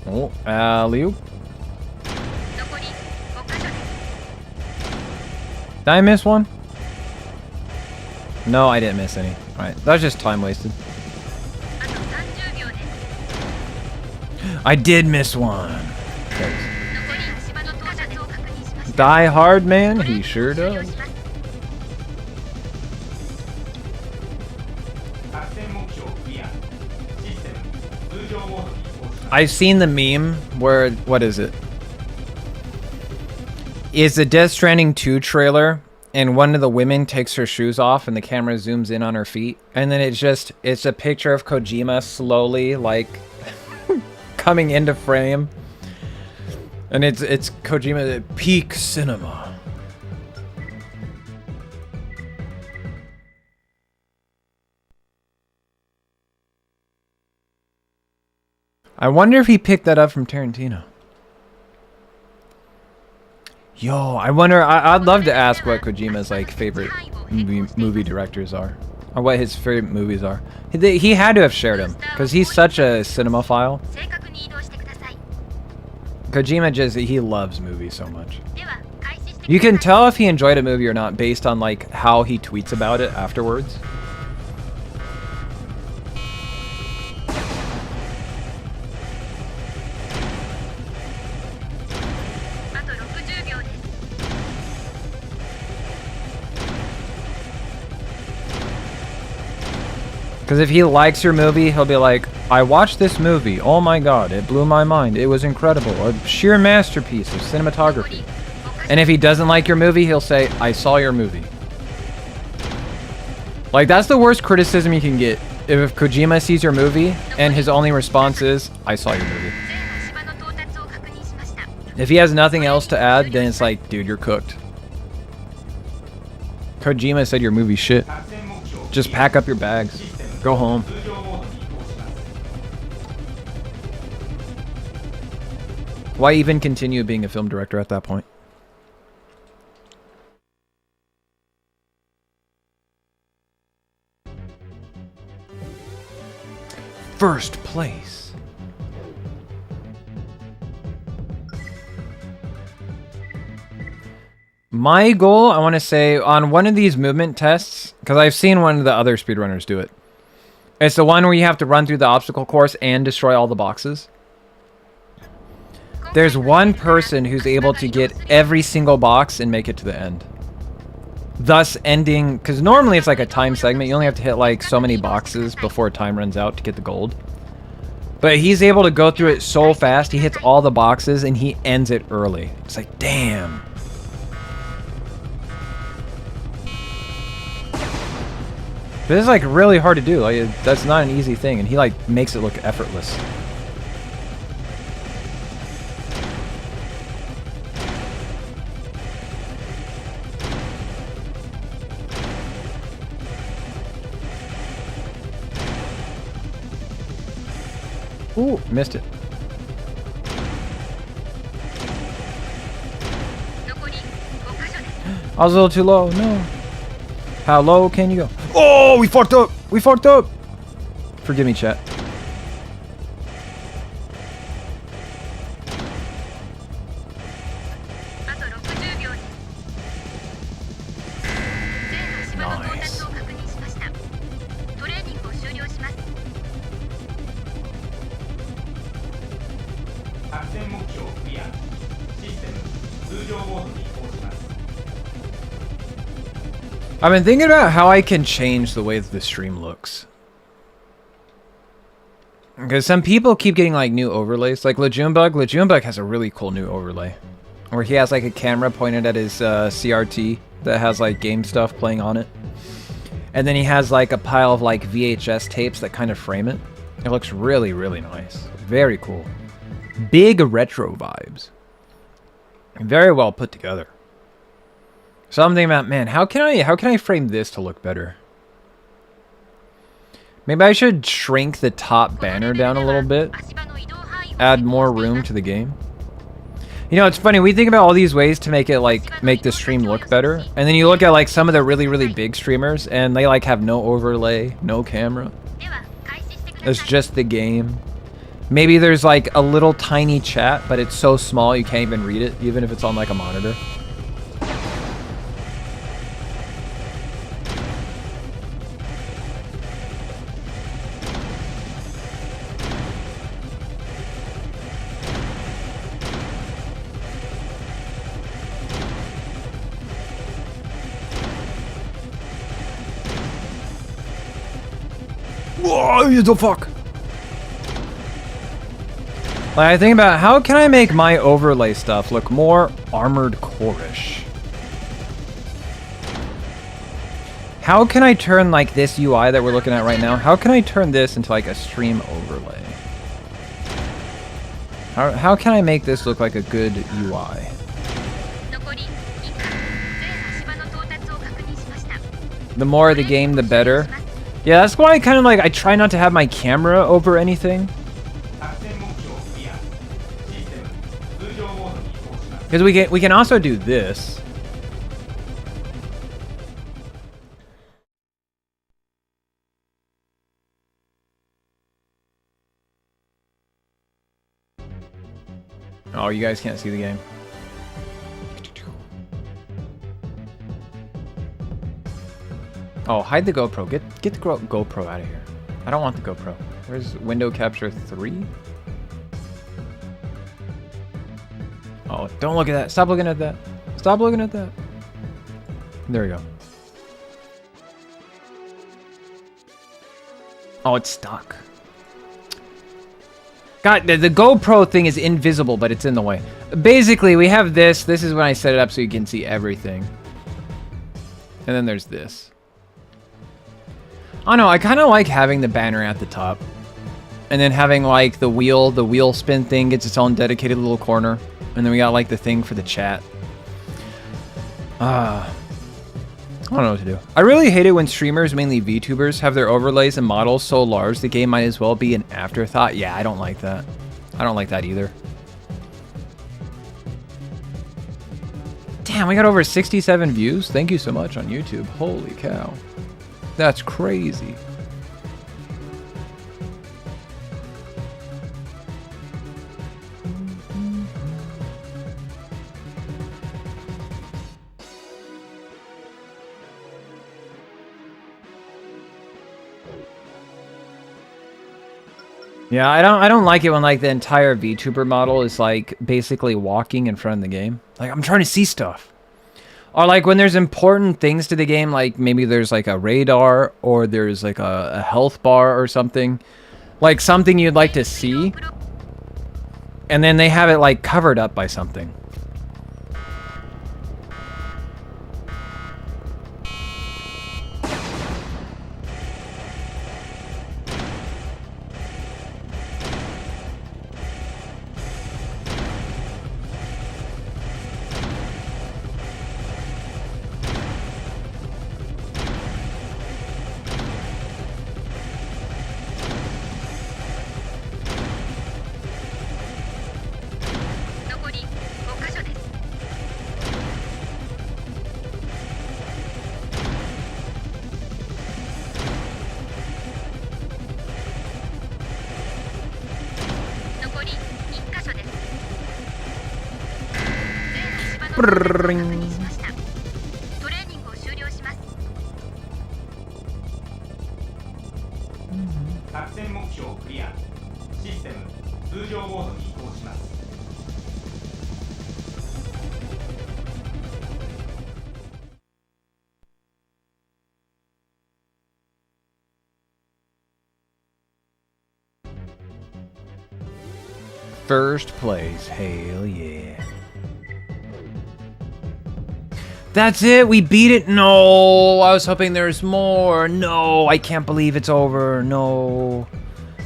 Oh, alley-oop. Did I miss one? No, I didn't miss any. Alright, that was just time wasted. I did miss one. Die Hard Man, he sure does. I've seen the meme where, what is it? It's a Death Stranding 2 trailer, and one of the women takes her shoes off, and the camera zooms in on her feet, and then it's a picture of Kojima slowly, like, coming into frame, and it's Kojima at peak cinema. I wonder if he picked that up from Tarantino. Yo, I wonder. I'd love to ask what Kojima's like favorite movie directors are, or what his favorite movies are. He had to have shared them because he's such a cinemaphile. Kojima he loves movies so much. You can tell if he enjoyed a movie or not based on like how he tweets about it afterwards. Because if he likes your movie, he'll be like, I watched this movie. Oh my god, it blew my mind. It was incredible. A sheer masterpiece of cinematography. And if he doesn't like your movie, he'll say, I saw your movie. Like, that's the worst criticism you can get. If Kojima sees your movie, and his only response is, I saw your movie. If he has nothing else to add, then it's like, dude, you're cooked. Kojima said your movie's shit. Just pack up your bags. Go home. Why even continue being a film director at that point? First place. My goal, I want to say, on one of these movement tests, because I've seen one of the other speedrunners do it. It's the one where you have to run through the obstacle course and destroy all the boxes. There's one person who's able to get every single box and make it to the end. Thus ending, because normally it's like a time segment. You only have to hit like so many boxes before time runs out to get the gold. But he's able to go through it so fast, he hits all the boxes and he ends it early. It's like, damn. This is like really hard to do. Like, that's not an easy thing, and he like makes it look effortless. Ooh, missed it. I was a little too low. No. How low can you go? Oh, we fucked up. We fucked up. Forgive me, chat. Nice. I've been thinking about how I can change the way that the stream looks. Because some people keep getting like new overlays. Like Lejunebug has a really cool new overlay. Where he has like a camera pointed at his CRT that has like game stuff playing on it. And then he has like a pile of like VHS tapes that kind of frame it. It looks really, really nice. Very cool. Big retro vibes. Very well put together. So I'm thinking about, man, how can I frame this to look better? Maybe I should shrink the top banner down a little bit. Add more room to the game. You know, it's funny, we think about all these ways to make it like make the stream look better. And then you look at like some of the really, really big streamers and they like have no overlay, no camera. It's just the game. Maybe there's like a little tiny chat, but it's so small you can't even read it, even if it's on like a monitor. Whoa, the fuck? Like, I think about how can I make my overlay stuff look more Armored Core-ish? How can I turn like this UI that we're looking at right now? How can I turn this into like a stream overlay? How can I make this look like a good UI? The more the game, the better. Yeah, that's why I kind of like, I try not to have my camera over anything. Because we can also do this. Oh, you guys can't see the game. Oh, hide the GoPro. Get the GoPro out of here. I don't want the GoPro. Where's window capture 3? Oh, don't look at that. Stop looking at that. Stop looking at that. There we go. Oh, it's stuck. God, the GoPro thing is invisible, but it's in the way. Basically, we have this. This is when I set it up so you can see everything. And then there's this. I don't know, I kind of like having the banner at the top. And then having like the wheel spin thing gets its own dedicated little corner. And then we got like the thing for the chat. I don't know what to do. I really hate it when streamers, mainly VTubers, have their overlays and models so large the game might as well be an afterthought. Yeah, I don't like that. I don't like that either. Damn, we got over 67 views. Thank you so much on YouTube. Holy cow. That's crazy. Yeah, I don't like it when like the entire VTuber model is like basically walking in front of the game. Like I'm trying to see stuff. Or like when there's important things to the game, like maybe there's like a radar or there's like a health bar or something. Like something you'd like to see. And then they have it like covered up by something. 作戦目標クリア。システム通常モードに移行します。First place. Hell yeah. That's it. We beat it. No, I was hoping there's more. No, I can't believe it's over. No,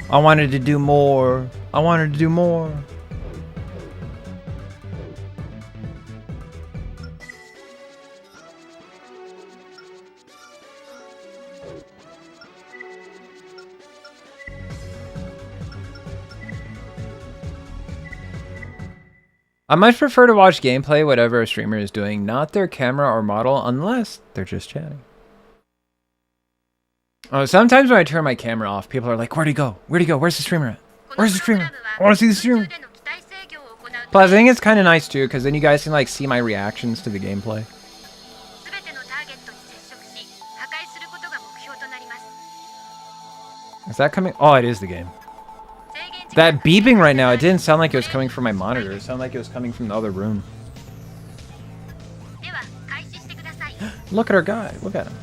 I wanted to do more. I wanted to do more. I much prefer to watch gameplay, whatever a streamer is doing, not their camera or model, unless they're just chatting. Oh, sometimes when I turn my camera off, people are like, where'd he go? Where'd he go? Where's the streamer at? Where's the streamer? I want to see the streamer. Plus, I think it's kind of nice, too, because then you guys can, like, see my reactions to the gameplay. Is that coming? Oh, it is the game. That beeping right now, it didn't sound like it was coming from my monitor. It sounded like it was coming from the other room. Look at our guy. Look at him.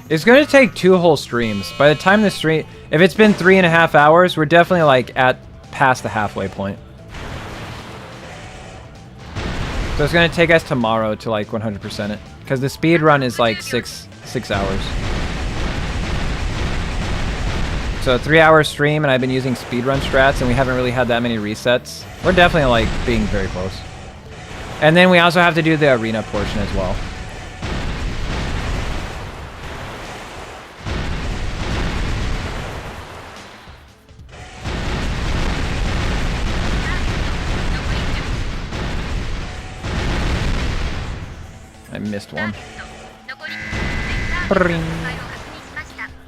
It's going to take 2 whole streams. By the time the stream... If it's been 3.5 hours, we're definitely, like, past the halfway point. So it's going to take us tomorrow to, like, 100% it. Because the speed run is, like, 6 hours. So a 3-hour stream, and I've been using speedrun strats, and we haven't really had that many resets. We're definitely, like, being very close. And then we also have to do the arena portion as well. I missed one.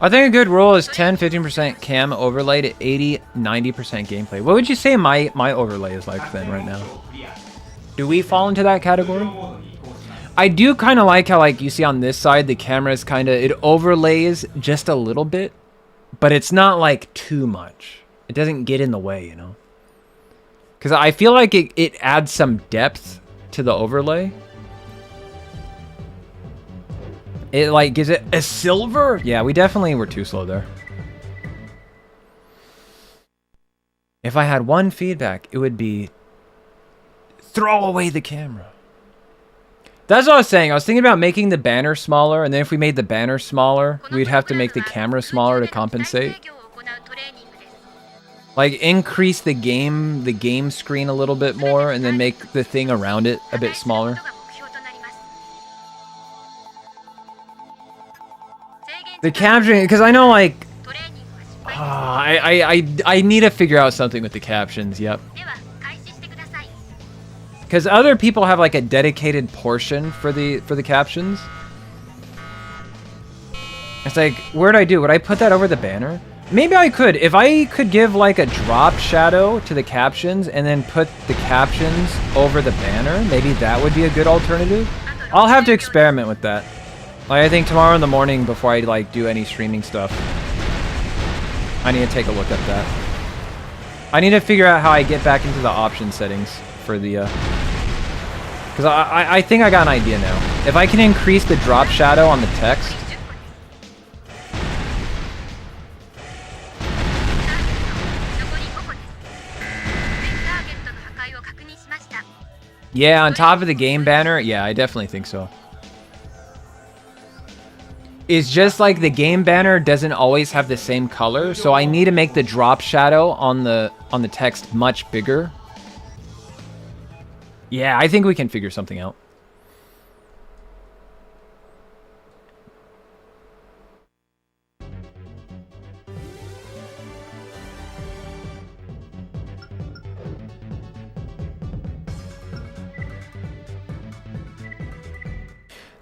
I think a good rule is 10-15% cam overlay to 80-90% gameplay. What would you say my overlay is like then right now? Do we fall into that category? I do kind of like how, like, you see on this side, the camera is kind of, it overlays just a little bit, but it's not like too much. It doesn't get in the way, you know? Because I feel like it adds some depth to the overlay. It, like, gives it a silver? Yeah, we definitely were too slow there. If I had one feedback, it would be throw away the camera. That's what I was saying. I was thinking about making the banner smaller, and then if we made the banner smaller, we'd have to make the camera smaller to compensate. Like, increase the game screen a little bit more, and then make the thing around it a bit smaller. The captioning, because I know, like, I need to figure out something with the captions. Yep. Because other people have, like, a dedicated portion for the captions. It's like, where'd I do? Would I put that over the banner? Maybe I could. If I could give, like, a drop shadow to the captions and then put the captions over the banner, maybe that would be a good alternative. I'll have to experiment with that. Like, I think tomorrow in the morning before I, like, do any streaming stuff, I need to take a look at that. I need to figure out how I get back into the option settings for the, because I think I got an idea now. If I can increase the drop shadow on the text. Yeah, on top of the game banner, yeah, I definitely think so. It's just like the game banner doesn't always have the same color, so I need to make the drop shadow on the text much bigger. Yeah, I think we can figure something out.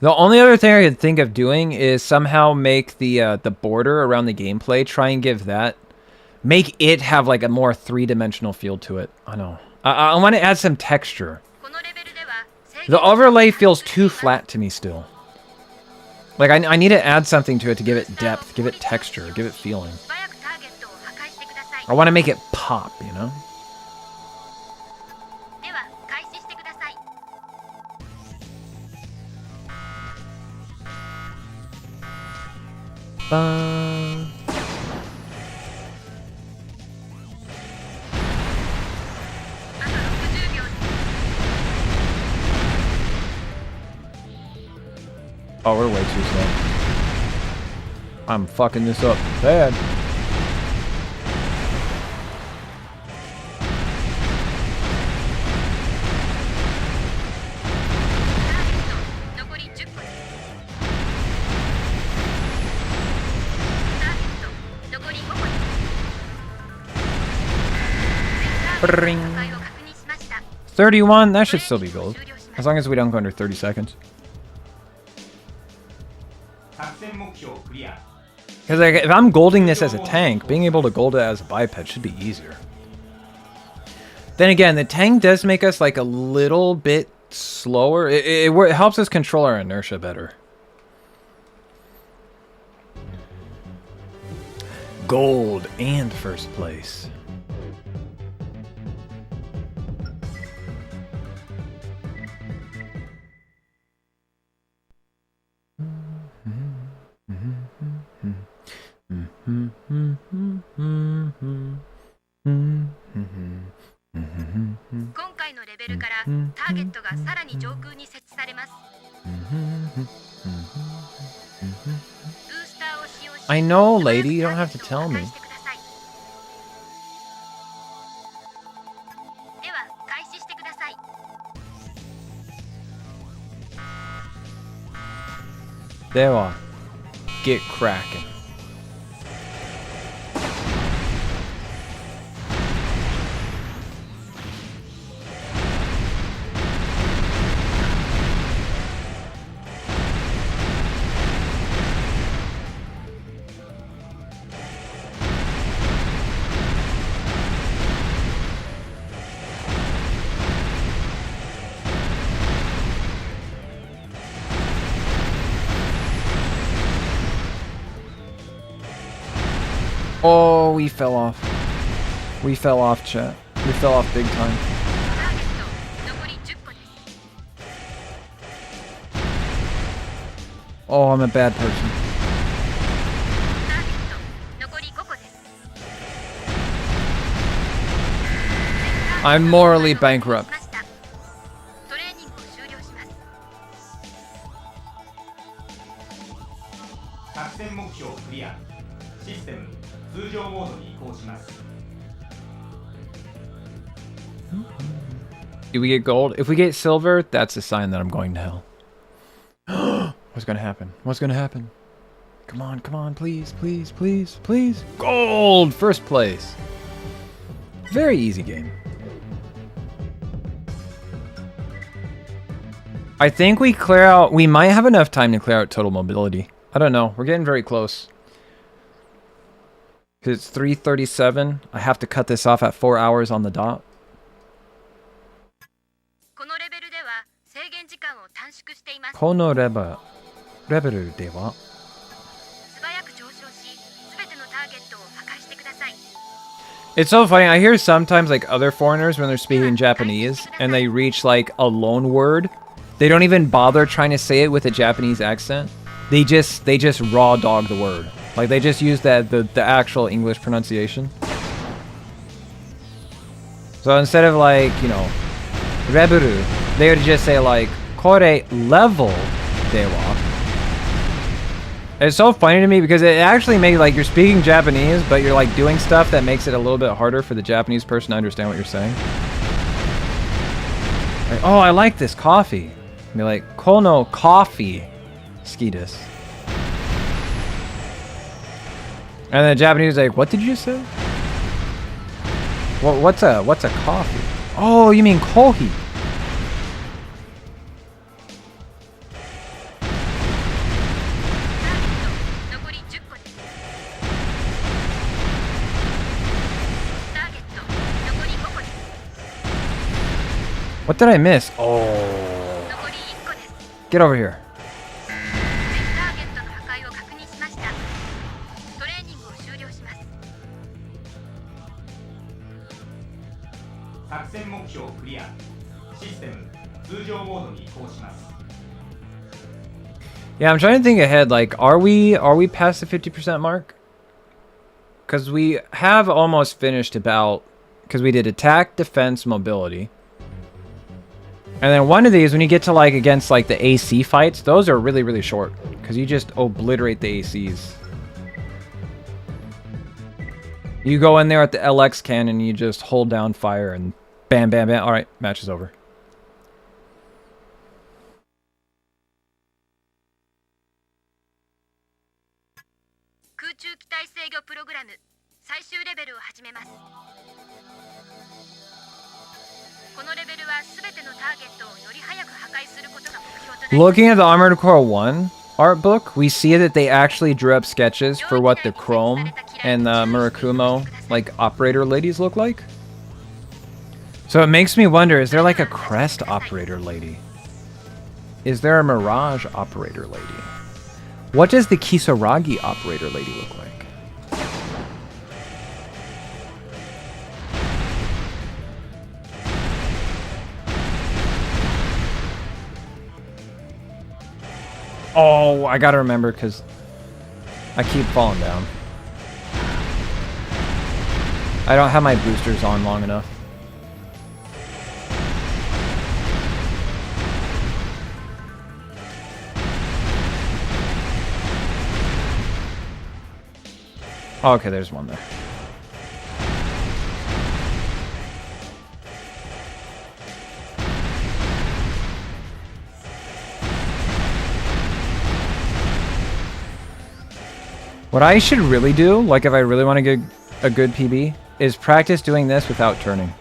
The only other thing I could think of doing is somehow make the border around the gameplay, try and give that, make it have like a more 3-dimensional feel to it. I know, I want to add some texture. The overlay feels too flat to me still. Like, I need to add something to it to give it depth, give it texture, give it feeling. I want to make it pop, you know? Oh, we're way too slow. I'm fucking this up bad. Ring. 31, that should still be gold. As long as we don't go under 30 seconds. Because like, if I'm golding this as a tank, being able to gold it as a biped should be easier. Then again, the tank does make us like a little bit slower. It helps us control our inertia better. Gold and first place. I know, lady, you don't have to tell me. Dewa, get cracking. Oh, we fell off. We fell off, chat. We fell off big time. Oh, I'm a bad person. I'm morally bankrupt. Do we get gold? If we get silver, that's a sign that I'm going to hell. What's gonna happen? What's gonna happen? Come on, come on, please, please, please, please. Gold! First place. Very easy game. I think we clear out... We might have enough time to clear out total mobility. I don't know. We're getting very close. Because it's 3:37. I have to cut this off at 4 hours on the dot. Kono level de wa. It's so funny. I hear sometimes like other foreigners when they're speaking Japanese and they reach like a loan word, they don't even bother trying to say it with a Japanese accent. They just raw dog the word. Like they just use the actual English pronunciation. So instead of like, you know, reburu, they would just say like kore level dewa. It's so funny to me because it actually makes like you're speaking Japanese, but you're like doing stuff that makes it a little bit harder for the Japanese person to understand what you're saying. Like, oh, I like this coffee. And be like, kono coffee skidas. And the Japanese is like, what did you say? What's a coffee? Oh, you mean kohi. What did I miss? Oh. Get over here. 作戦目標クリア。システム通常モードに移行します。 Yeah, I'm trying to think ahead. Like, are we past the 50% mark? Because we have almost finished about, because we did attack, defense, mobility. And then one of these, when you get to like against like the AC fights, those are really, really short. Because you just obliterate the ACs. You go in there at the LX cannon, you just hold down fire and bam, bam, bam. Alright, match is over. Looking at the Armored Core 1 art book, we see that they actually drew up sketches for what the Chrome and the Murakumo, like, operator ladies look like. So it makes me wonder, is there like a Crest operator lady? Is there a Mirage operator lady? What does the Kisaragi operator lady look like? Oh, I gotta remember because I keep falling down. I don't have my boosters on long enough. Oh, okay, there's one there. What I should really do, like if I really want to get a good PB, is practice doing this without turning.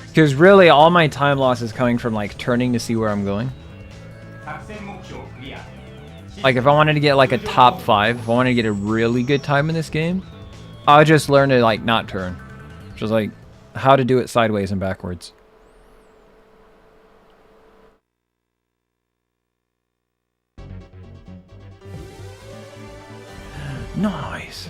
Because really, all my time loss is coming from like turning to see where I'm going. Like if I wanted to get like a top 5, if I wanted to get a really good time in this game, I would just learn to like not turn. Just like how to do it sideways and backwards. Nice.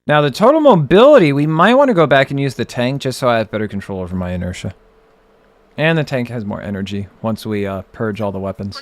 Now the total mobility, we might want to go back and use the tank just so I have better control over my inertia. And the tank has more energy once we purge all the weapons.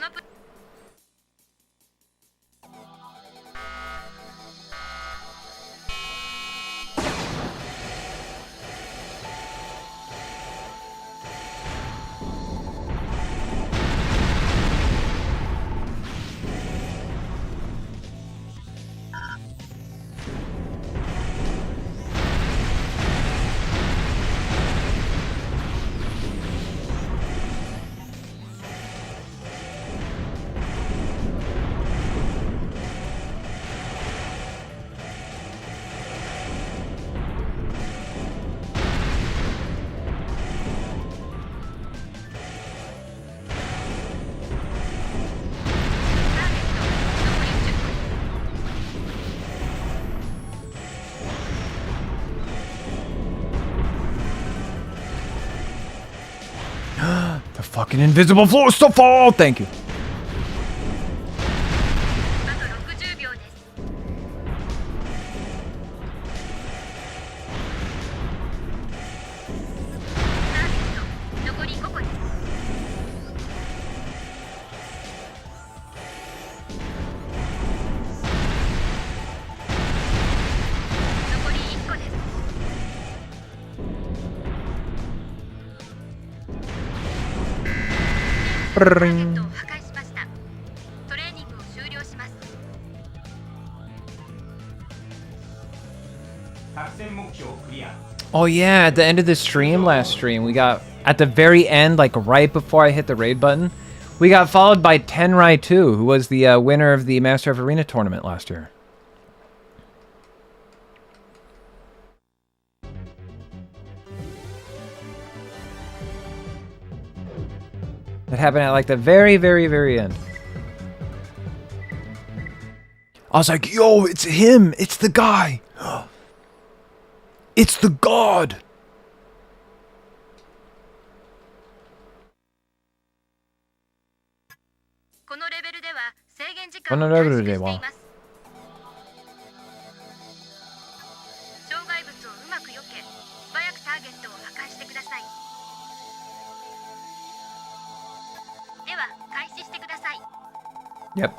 The fucking invisible floor is to fall! Thank you. Oh yeah, at the end of the stream, last stream, we got, at the very end, like right before I hit the raid button, We got followed by Tenrai 2, who was the winner of the Master of Arena tournament last year. That happened at like the very, very, very end. I was like, yo, it's him. It's the guy. It's the god.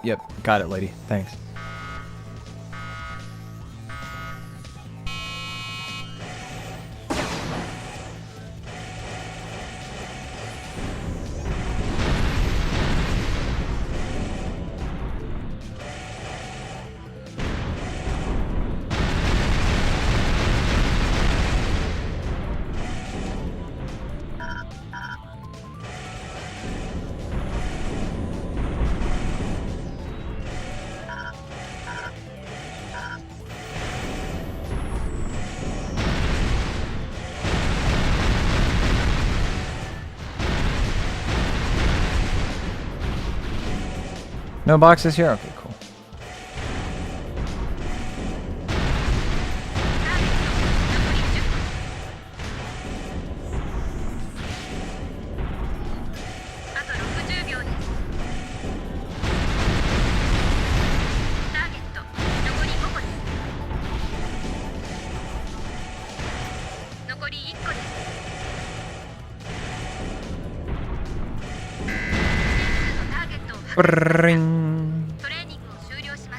Yep, got it, lady. Thanks. No boxes here? Okay, cool.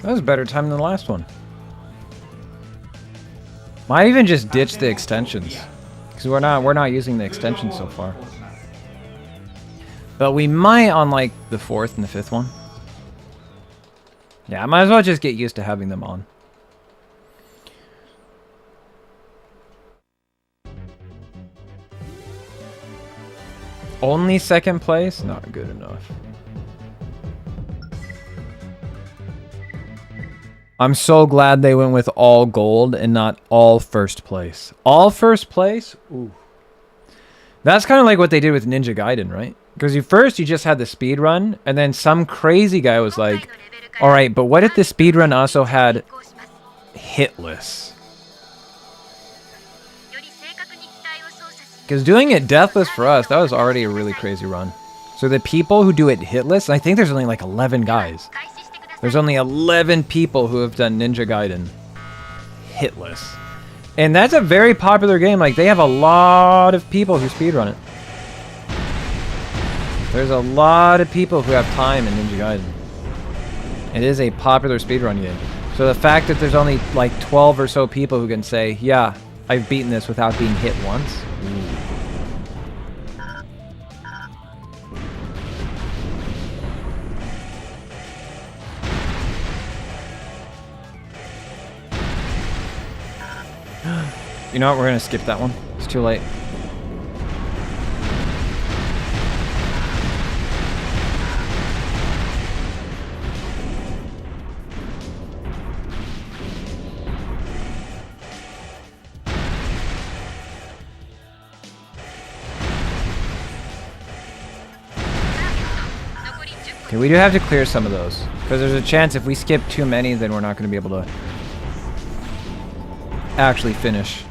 That was a better time than the last one. Might even just ditch the extensions, because we're not using the extensions so far. But we might on like the 4th and the 5th one. Yeah, I might as well just get used to having them on. Only 2nd place? Not good enough. I'm so glad they went with all gold and not all 1st place. All 1st place? Ooh. That's kind of like what they did with Ninja Gaiden, right? Because you just had the speed run, and then some crazy guy was like, alright, but what if the speed run also had hitless? Because doing it deathless for us, that was already a really crazy run. So the people who do it hitless, I think there's only like 11 guys. There's only 11 people who have done Ninja Gaiden hitless. And that's a very popular game. Like, they have a lot of people who speedrun it. There's a lot of people who have time in Ninja Gaiden. It is a popular speedrun game. So the fact that there's only like 12 or so people who can say, yeah, I've beaten this without being hit once. Ooh. You know what? We're gonna skip that one. It's too late. Okay, we do have to clear some of those. Because there's a chance if we skip too many, then we're not going to be able to actually finish.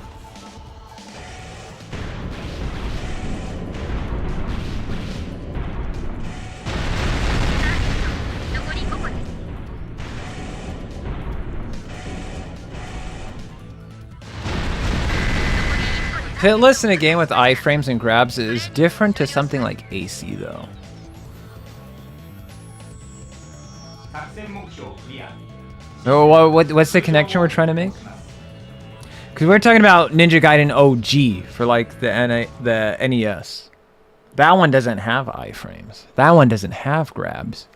Hitless in a game with iframes and grabs is different to something like AC, though. Oh, what's the connection we're trying to make? Because we're talking about Ninja Gaiden OG for like the NES. That one doesn't have iframes. That one doesn't have grabs.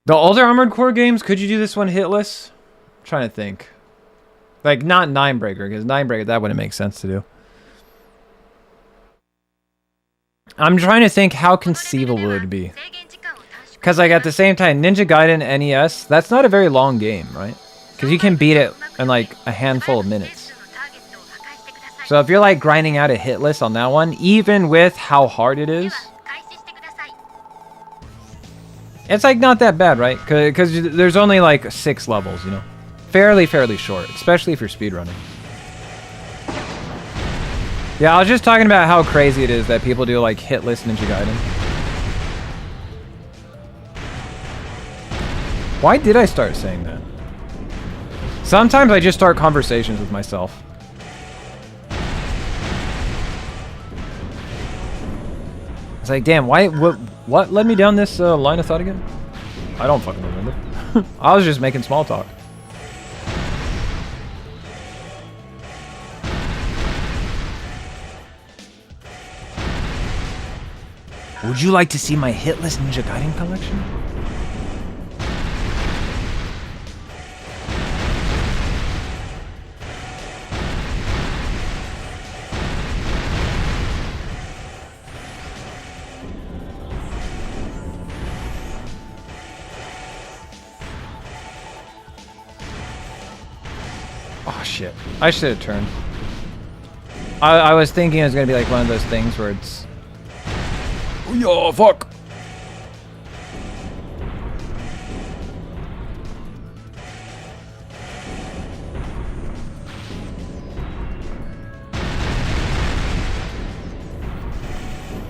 The older Armored Core games, could you do this one hitless? I'm trying to think. Like, not Ninebreaker, because Ninebreaker, that wouldn't make sense to do. I'm trying to think how conceivable it would be. Because, like, at the same time, Ninja Gaiden NES, that's not a very long game, right? Because you can beat it in, like, a handful of minutes. So if you're, like, grinding out a hit list on that one, even with how hard it is, it's, like, not that bad, right? Because there's only, like, 6 levels, you know? Fairly short, especially if you're speedrunning. Yeah, I was just talking about how crazy it is that people do, like, hit list Ninja Gaiden. Why did I start saying that? Sometimes I just start conversations with myself. It's like, damn, what led me down this line of thought again? I don't fucking remember. I was just making small talk. Would you like to see my hitless Ninja Gaiden collection? Oh shit. I should have turned. I was thinking it was gonna be like one of those things where it's... Oh, fuck!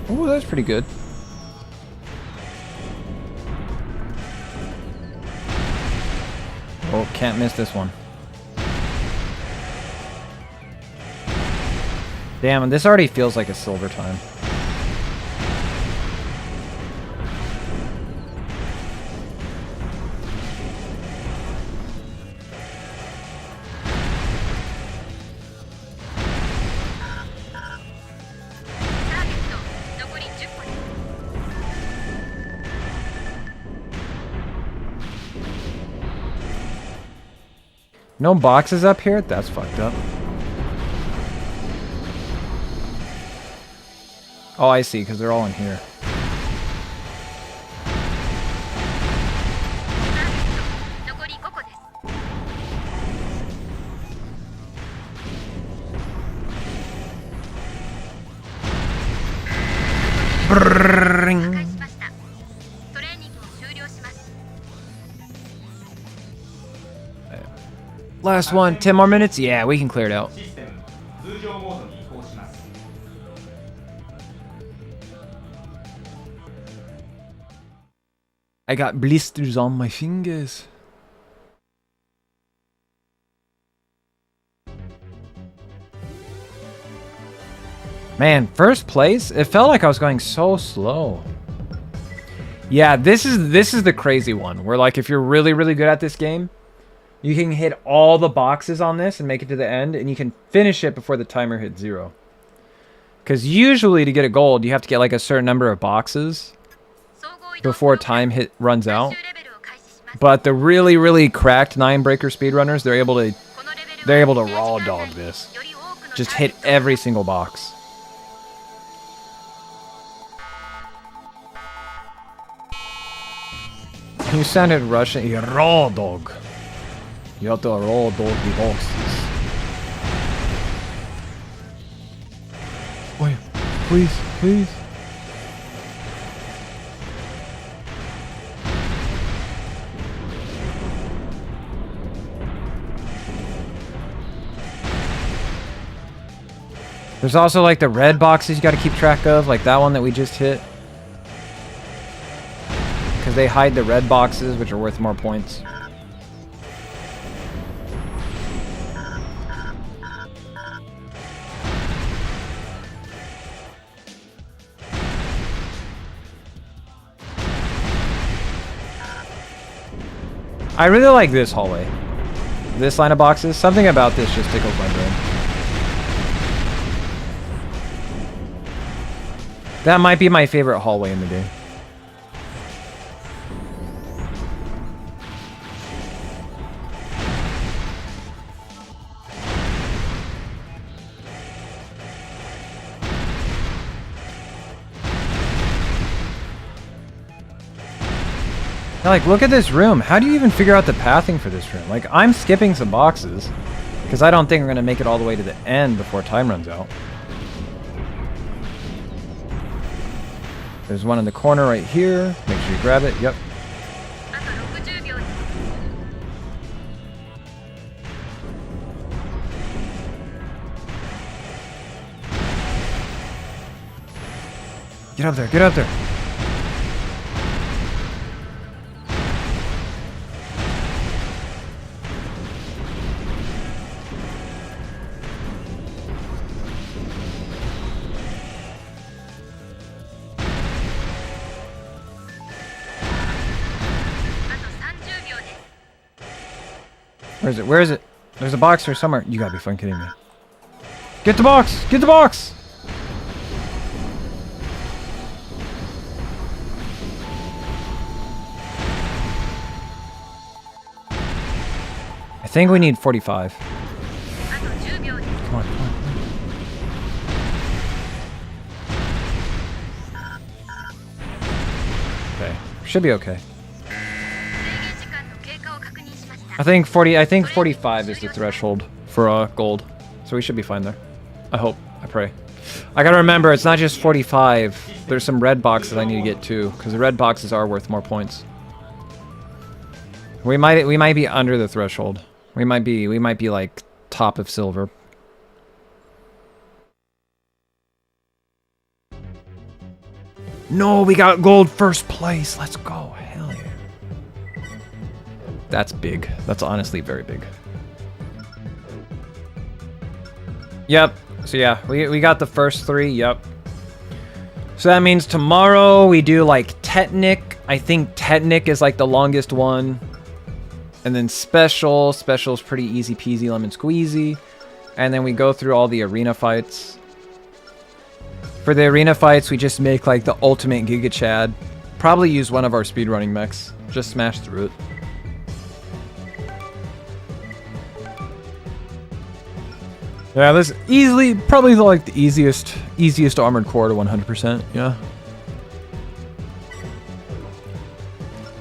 Oh, that's pretty good. Oh, can't miss this one. Damn, and this already feels like a silver time. No boxes up here? That's fucked up. Oh, I see, because they're all in here. Last one, 10 more minutes? Yeah, we can clear it out. I got blisters on my fingers. Man, first place? It felt like I was going so slow. Yeah, this is the crazy one. Where like if you're really good at this game, you can hit all the boxes on this and make it to the end, and you can finish it before the timer hits 0. Because usually to get a gold, you have to get like a certain number of boxes before time runs out. But the really cracked Ninebreaker speedrunners, they're able to raw dog this. Just hit every single box. You sounded Russian. You raw dog. You have to raw dog the boxes. Oh yeah. Please. There's also like the red boxes you gotta keep track of, like that one that we just hit. Because they hide the red boxes, which are worth more points. I really like this hallway. This line of boxes. Something about this just tickles my brain. That might be my favorite hallway in the game. Like, look at this room. How do you even figure out the pathing for this room? Like, I'm skipping some boxes because I don't think I'm going to make it all the way to the end before time runs out. There's one in the corner right here. Make sure you grab it. Yep. Get up there, get up there. Where is it? Where is it? There's a box here somewhere. You gotta be fucking kidding me. Get the box! Get the box! I think we need 45. Come on, come on. Okay. Should be okay. I think 45 is the threshold for gold. So we should be fine there. I hope. I pray. I gotta remember, it's not just 45. There's some red boxes I need to get too, because the red boxes are worth more points. We might be under the threshold. We might be like top of silver. No, we got gold first place. Let's go. Hell yeah. That's big. That's honestly very big. Yep. So yeah, we got the first 3. Yep. So that means tomorrow we do like Technic. I think Technic is like the longest one. And then Special. Special's pretty easy peasy lemon squeezy. And then we go through all the arena fights. For the arena fights, we just make like the ultimate Giga Chad. Probably use one of our speedrunning mechs. Just smash through it. Yeah, this easily, probably like the easiest armored core to 100%, yeah.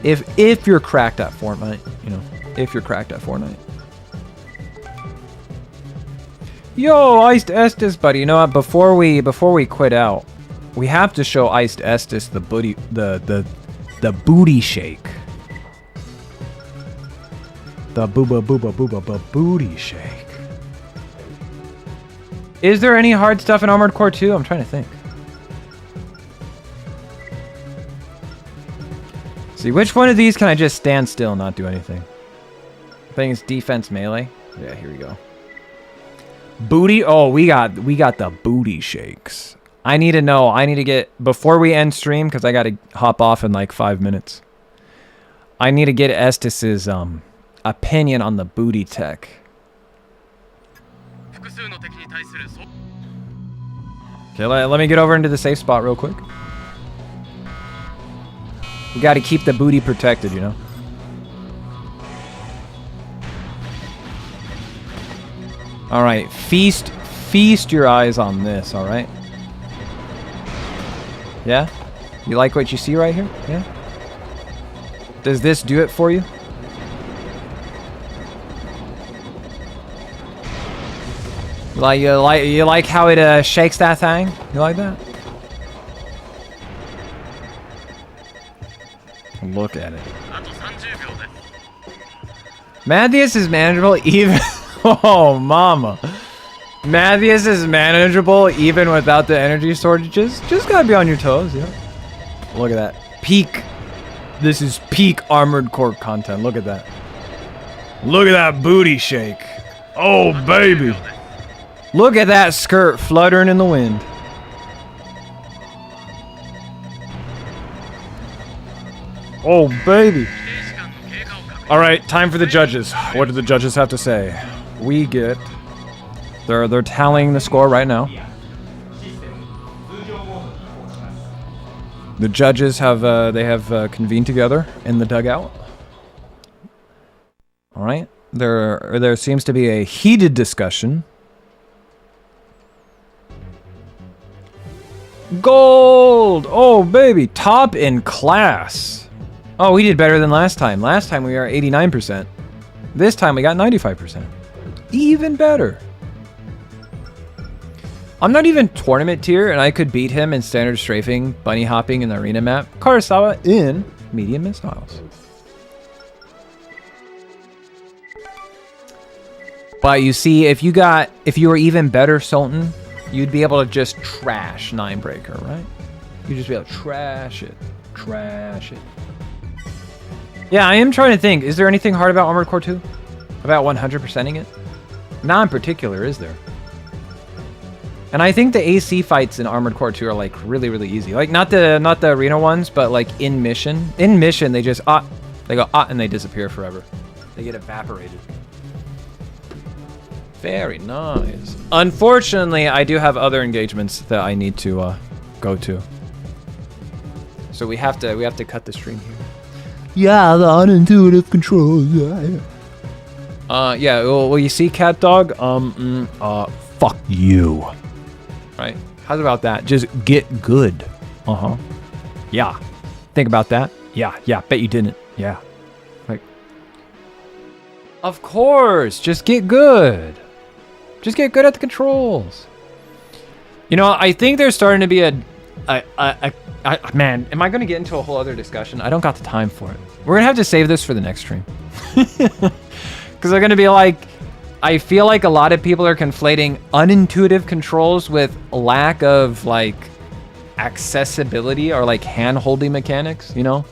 If you're cracked at Fortnite, you know, if you're cracked at Fortnite. Yo, Iced Estes, buddy. You know what? Before we quit out, we have to show Iced Estes the booty shake. The booba booty shake. Is there any hard stuff in Armored Core 2? I'm trying to think. See, which one of these can I just stand still and not do anything? I think it's defense melee. Yeah, here we go. Booty. Oh, we got the booty shakes. I need to know. I need to get before we end stream because I got to hop off in like 5 minutes. I need to get Estes's opinion on the booty tech. Okay, let me get over into the safe spot real quick. We got to keep the booty protected, you know. All right, feast your eyes on this. All right. Yeah, you like what you see right here? Yeah. Does this do it for you? You like how it shakes that thing? You like that? Look at it. Mathias is manageable even. Oh, mama. Mathias is manageable even without the energy shortages. Just gotta be on your toes, yeah. Look at that. Peak. This is peak Armored Core content. Look at that. Look at that booty shake. Oh, baby. Look at that skirt fluttering in the wind. Oh, baby. All right, time for the judges. What do the judges have to say? We get... They're tallying the score right now. The judges have convened together in the dugout. All right. There seems to be a heated discussion. Gold! Oh, baby. Top in class. Oh, we did better than last time. Last time we were 89%. This time we got 95%. Even better. I'm not even tournament tier, and I could beat him in standard strafing, bunny hopping in the arena map. Karasawa in medium missiles. But you see, if you were even better Sultan, you'd be able to just trash Ninebreaker, right? You'd just be able to trash it. Trash it. Yeah, I am trying to think. Is there anything hard about Armored Core 2? About 100%ing it? Not in particular, is there? And I think the AC fights in Armored Core 2 are like really, really easy. Like not the arena ones, but like in mission. In mission, they just they go and they disappear forever. They get evaporated. Very nice. Unfortunately, I do have other engagements that I need to go to. So we have to cut the stream here. Yeah, the unintuitive controls. Yeah. Well, you see, Cat Dog. Fuck you. Right. How's about that? Just get good. Yeah. Think about that. Yeah. Bet you didn't. Yeah. Like. Of course. Just get good. Just get good at the controls. You know, I think there's starting to be man, am I going to get into a whole other discussion? I don't got the time for it. We're going to have to save this for the next stream. Because they're going to be like, I feel like a lot of people are conflating unintuitive controls with lack of like accessibility or like hand-holding mechanics, you know?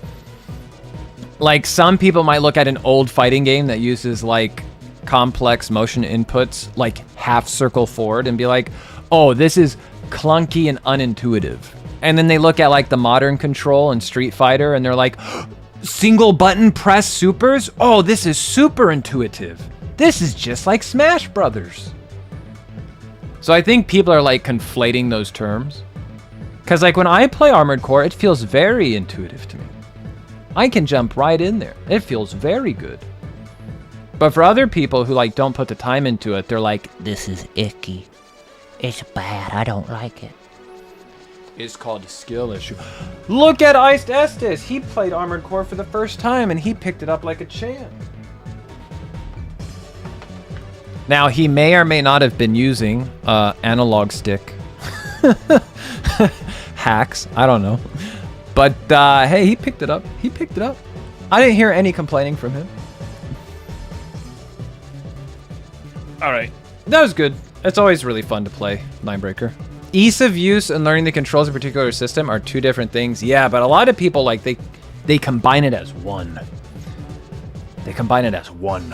Like some people might look at an old fighting game that uses like complex motion inputs, like half circle forward, and be like, oh, this is clunky and unintuitive. And then they look at like the modern control in Street Fighter and they're like, single button press supers? Oh, this is super intuitive. This is just like Smash Brothers. So I think people are like conflating those terms. Because like when I play Armored Core, it feels very intuitive to me. I can jump right in there. It feels very good. But for other people who like don't put the time into it, they're like, This is icky. It's bad. I don't like it. It's called a skill issue. Look at Iced Estes. He played Armored Core for the first time and he picked it up like a champ. Now, he may or may not have been using analog stick hacks. I don't know. But hey, he picked it up. He picked it up. I didn't hear any complaining from him. All right. That was good. It's always really fun to play Ninebreaker. Ease of use and learning the controls of a particular system are two different things. Yeah, but a lot of people, like, they combine it as one. They combine it as one.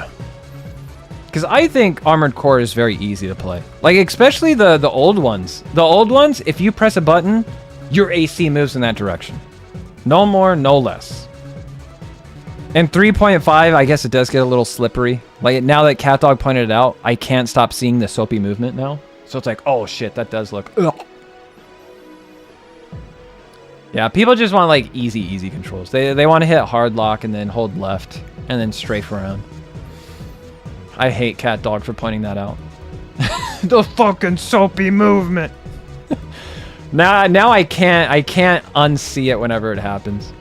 Because I think Armored Core is very easy to play. Like, especially the old ones. The old ones, if you press a button, your AC moves in that direction. No more, no less. In 3.5, I guess it does get a little slippery. Like, now that CatDog pointed it out, I can't stop seeing the soapy movement now. So it's like, oh shit, that does look... Ugh. Yeah, people just want, like, easy controls. They want to hit hard lock and then hold left and then strafe around. I hate CatDog for pointing that out. The fucking soapy movement. Now I can't unsee it whenever it happens.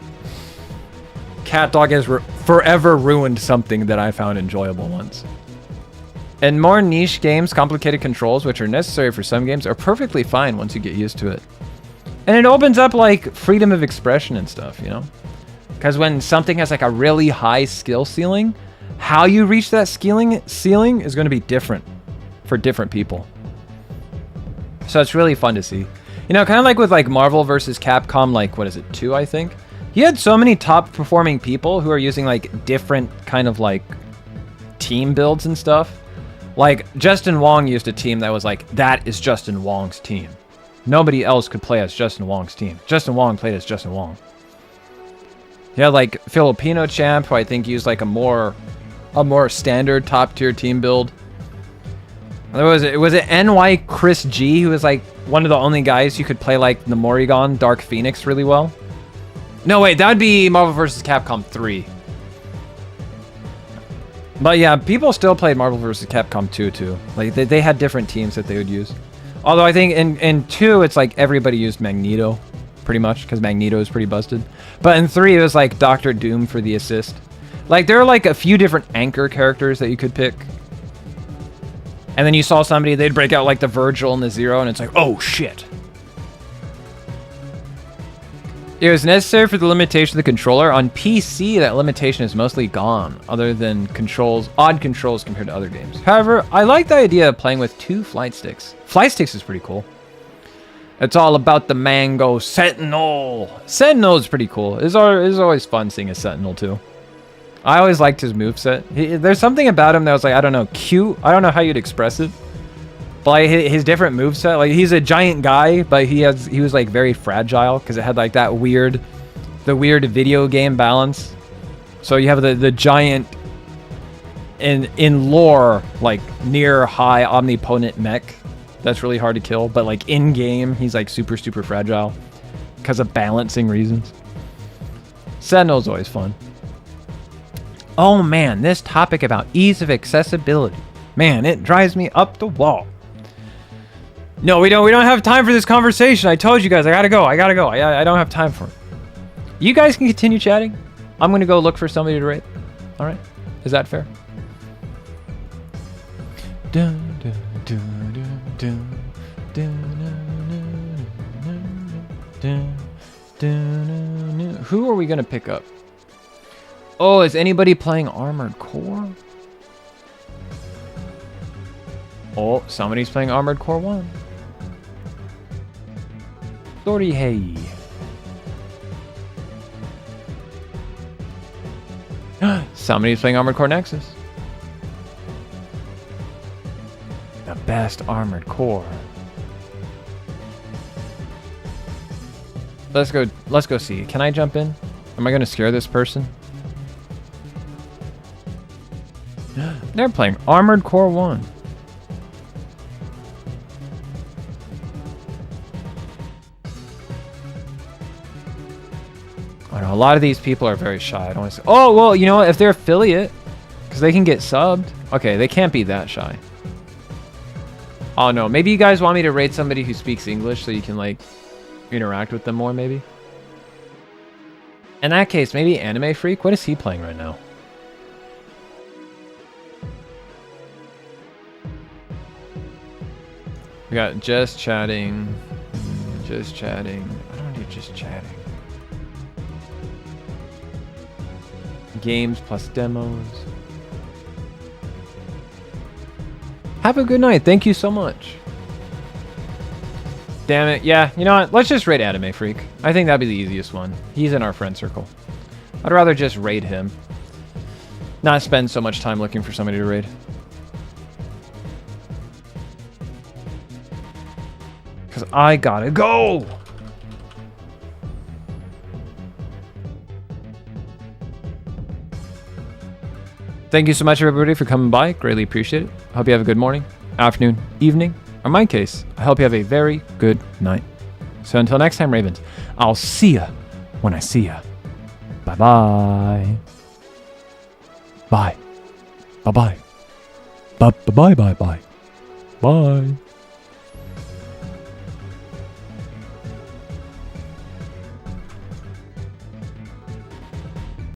CatDog has forever ruined something that I found enjoyable once. In more niche games, complicated controls, which are necessary for some games, are perfectly fine once you get used to it. And it opens up like freedom of expression and stuff, you know? Because when something has like a really high skill ceiling, how you reach that ceiling is going to be different for different people. So it's really fun to see. You know, kind of like with like Marvel versus Capcom, like, what is it, 2, I think? You had so many top performing people who are using like different kind of like team builds and stuff. Like Justin Wong used a team that was like, that is Justin Wong's team. Nobody else could play as Justin Wong's team. Justin Wong played as Justin Wong. You had like Filipino Champ, who I think used like a more standard top tier team build. Was it NY Chris G, who was like one of the only guys who could play like the Morrigan Dark Phoenix really well? No, wait, that would be Marvel vs. Capcom 3. But yeah, people still played Marvel vs. Capcom 2 too. Like they had different teams that they would use. Although I think in 2, it's like everybody used Magneto, pretty much, because Magneto is pretty busted. But in 3, it was like Doctor Doom for the assist. Like, there are like a few different anchor characters that you could pick. And then you saw somebody, they'd break out like the Virgil and the Zero, and it's like, oh shit. It was necessary for the limitation of the controller. On PC, that limitation is mostly gone, other than controls, odd controls compared to other games. However, I like the idea of playing with 2 flight sticks. Flight sticks is pretty cool. It's all about the Mango Sentinel. Sentinel is pretty cool. It's always fun seeing a Sentinel too. I always liked his moveset. There's something about him that was like, I don't know, cute. I don't know how you'd express it. But like his different moveset, like he's a giant guy, but he was like very fragile because it had like that weird video game balance. So you have the giant in lore, like near high omnipotent mech that's really hard to kill, but like in game he's like super fragile because of balancing reasons. Sentinel's always fun. Oh man, this topic about ease of accessibility, man, it drives me up the wall. No, we don't have time for this conversation. I told you guys, I gotta go. I don't have time for it. You guys can continue chatting. I'm gonna go look for somebody to rate. All right, is that fair? Who are we gonna pick up? Oh, is anybody playing Armored Core? Oh, somebody's playing Armored Core 1. Lordy hey. Somebody's playing Armored Core Nexus. The best Armored Core. Let's go see. Can I jump in? Am I gonna scare this person? They're playing Armored Core 1. I know a lot of these people are very shy. I don't want to say, oh, well, you know what? If they're affiliate, because they can get subbed. Okay, they can't be that shy. Oh, no. Maybe you guys want me to rate somebody who speaks English so you can, like, interact with them more, maybe? In that case, maybe Anime Freak? What is he playing right now? We got just chatting. Just chatting. I don't do just chatting. Games plus demos. Have a good night. Thank you so much. Damn it. Yeah, you know what? Let's just raid Anime Freak. I think that'd be the easiest one. He's in our friend circle. I'd rather just raid him. Not spend so much time looking for somebody to raid. Because I gotta go! Thank you so much, everybody, for coming by. Greatly appreciate it. Hope you have a good morning, afternoon, evening, or in my case, I hope you have a very good night. So until next time, Ravens, I'll see ya when I see ya. Bye-bye. Bye. Bye-bye. Bye-bye-bye-bye. Bye.